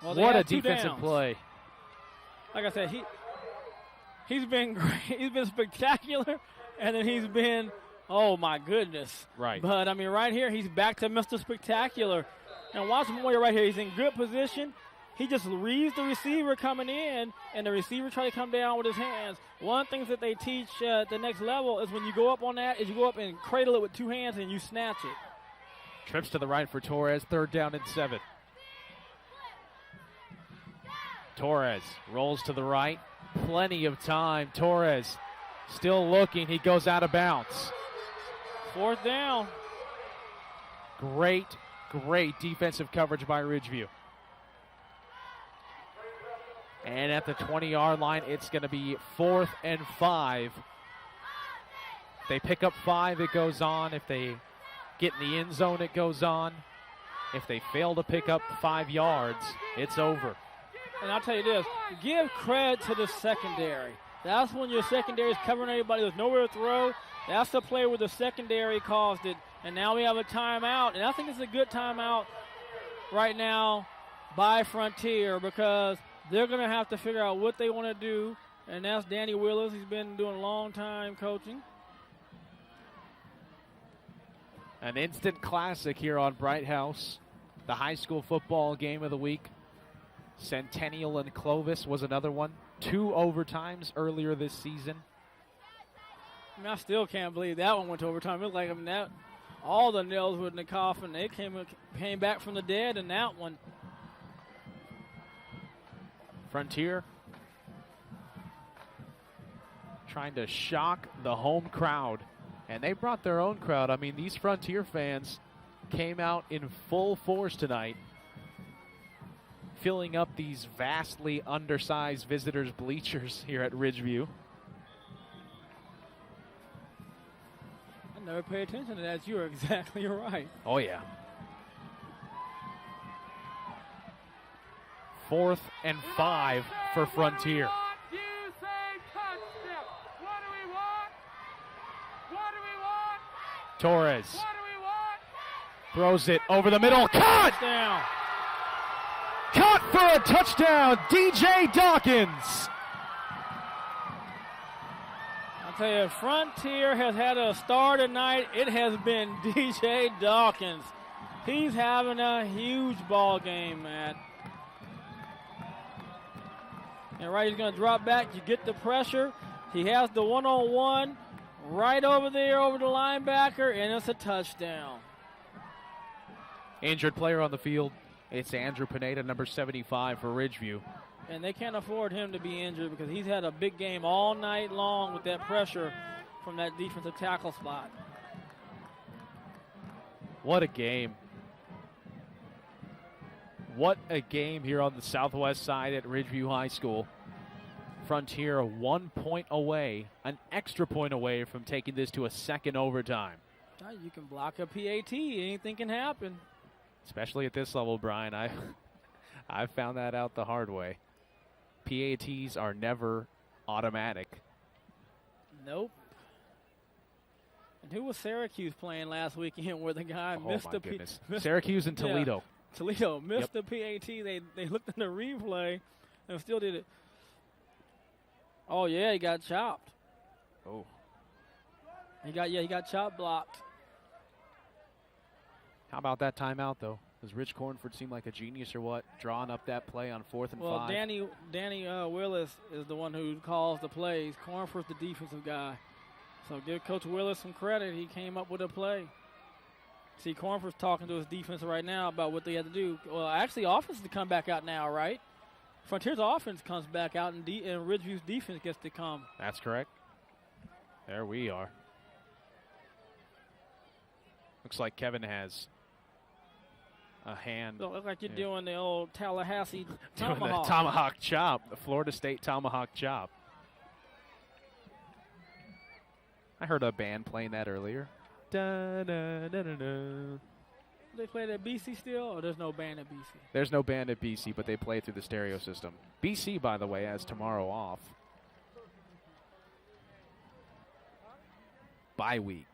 Well, what a defensive play. Like I said, he's been great. He's been spectacular. And then he's been, oh, my goodness. Right. But, I mean, right here, he's back to Mr. Spectacular. And watch Moya right here. He's in good position. He just reads the receiver coming in, and the receiver try to come down with his hands. One of the things that they teach at the next level is when you go up on that, is you go up and cradle it with 2 hands and you snatch it. Trips to the right for Torres, 3rd down and 7. Torres rolls to the right. Plenty of time. Torres still looking. He goes out of bounds. 4th down. Great defensive coverage by Ridgeview. And at the 20-yard line, it's going to be 4th and 5. If they pick up 5, it goes on. If they get in the end zone, it goes on. If they fail to pick up 5 yards, it's over. And I'll tell you this, give credit to the secondary. That's when your secondary is covering everybody. There's nowhere to throw. That's the play where the secondary caused it. And now we have a timeout. And I think it's a good timeout right now by Frontier because they're going to have to figure out what they want to do. And that's Danny Willis. He's been doing a long time coaching. An instant classic here on Bright House. The high school football game of the week. Centennial and Clovis was another one. 2 overtimes earlier this season. I mean, I still can't believe that one went to overtime. It looked like all the nails were in the coffin. They came back from the dead in that one. Frontier trying to shock the home crowd. And they brought their own crowd. I mean, these Frontier fans came out in full force tonight, filling up these vastly undersized visitors' bleachers here at Ridgeview. Never pay attention to that. You're exactly right. Oh, yeah. 4th and 5 for Frontier. You say touchdown. What do we want? What do we want? Torres What do we want? throws it over the middle. Caught! Down. Caught for a touchdown, DJ Dawkins. I'll tell you, Frontier has had a star tonight. It has been DJ Dawkins. He's having a huge ball game, Matt. And right, he's going to drop back. You get the pressure. He has the one-on-one right over there over the linebacker, and it's a touchdown. Injured player on the field. It's Andrew Pineda, number 75 for Ridgeview. And they can't afford him to be injured because he's had a big game all night long with that pressure from that defensive tackle spot. What a game. What a game here on the southwest side at Ridgeview High School. Frontier 1 point away, an extra point away from taking this to a second overtime. You can block a PAT. Anything can happen. Especially at this level, Brian. I've found that out the hard way. PATs are never automatic. Nope. And who was Syracuse playing last weekend where the guy missed the goodness. Syracuse and Toledo. Yeah. Toledo missed the PAT. They looked in the replay and still did it. Oh yeah, he got chopped. Oh. He got chop blocked. How about that timeout though? Does Rich Cornford seem like a genius or what? Drawing up that play on 4th and 5. Well, Danny Willis is the one who calls the plays. Cornford's the defensive guy. So give Coach Willis some credit. He came up with a play. See, Cornford's talking to his defense right now about what they had to do. Well, actually, offense to come back out now, right? Frontier's offense comes back out, and Ridgeview's defense gets to come. That's correct. There we are. Looks like Kevin has a hand. So it looks like you're doing the old Tallahassee doing tomahawk. the tomahawk chop, the Florida State tomahawk chop. I heard a band playing that earlier. Da, da, da, da, da. They play at BC still, or there's no band at BC? There's no band at BC, but they play through the stereo system. BC, by the way, has tomorrow off. Bye week.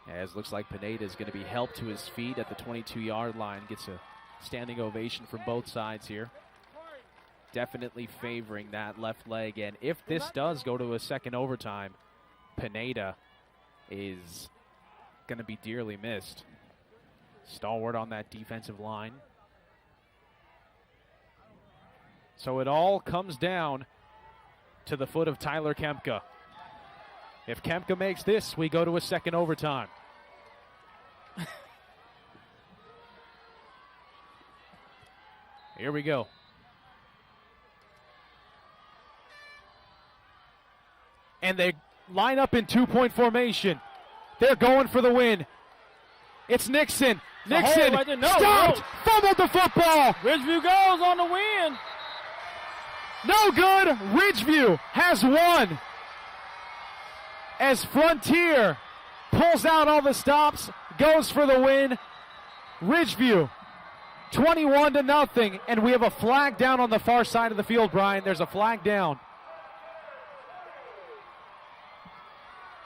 As looks like Pineda is going to be helped to his feet at the 22-yard line. Gets a standing ovation from both sides here. Definitely favoring that left leg. And if this does go to a second overtime, Pineda is going to be dearly missed. Stalwart on that defensive line. So it all comes down to the foot of Tyler Kempka. If Kempka makes this, we go to a second overtime. Here we go. And they line up in two-point formation. They're going for the win. It's Nixon. Nixon Right no, stopped. No. Fumbled the football. Ridgeview goes on the win. No good. Ridgeview has won. As Frontier pulls out all the stops, goes for the win. Ridgeview 21-0, and we have a flag down on the far side of the field, Brian. There's a flag down.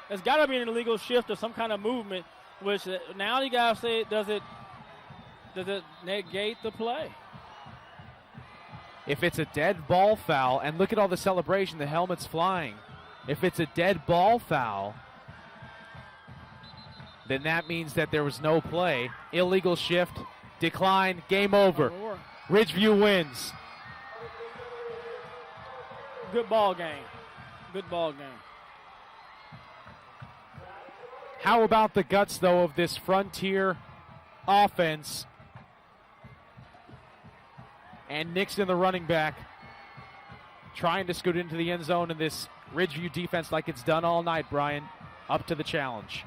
There's got to be an illegal shift or some kind of movement, which now you got to say, does it negate the play? If it's a dead ball foul, and look at all the celebration, the helmet's flying. If it's a dead ball foul, then that means that there was no play. Illegal shift, decline, game over. Ridgeview wins. Good ball game. Good ball game. How about the guts, though, of this Frontier offense? And Nixon, the running back, trying to scoot into the end zone in this Ridgeview defense like it's done all night, Brian. Up to the challenge.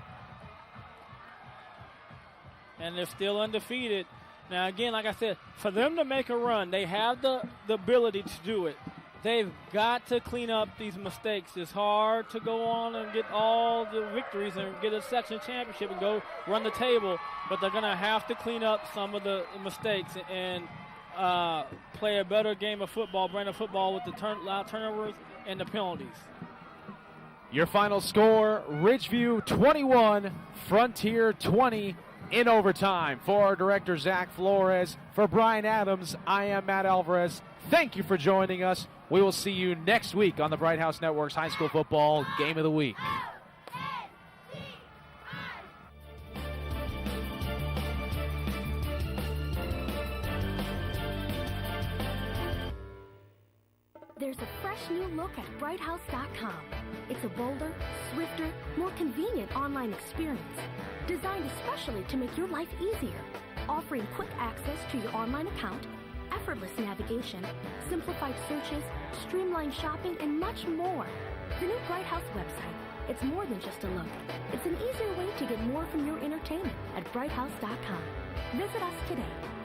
And they're still undefeated. Now, again, like I said, for them to make a run, they have the ability to do it. They've got to clean up these mistakes. It's hard to go on and get all the victories and get a section championship and go run the table, but they're going to have to clean up some of the mistakes and play a better game of football, brand of football with the turnovers and the penalties. Your final score, Ridgeview 21, Frontier 20 in overtime. For our director, Zach Flores, for Brian Adams, I am Matt Alvarez. Thank you for joining us. We will see you next week on the Bright House Network's High School Football Game of the Week. There's a fresh new look at brighthouse.com. It's a bolder, swifter, more convenient online experience designed especially to make your life easier, offering quick access to your online account, effortless navigation, simplified searches, streamlined shopping, and much more. The new Bright House website, it's more than just a look. It's an easier way to get more from your entertainment at brighthouse.com. Visit us today.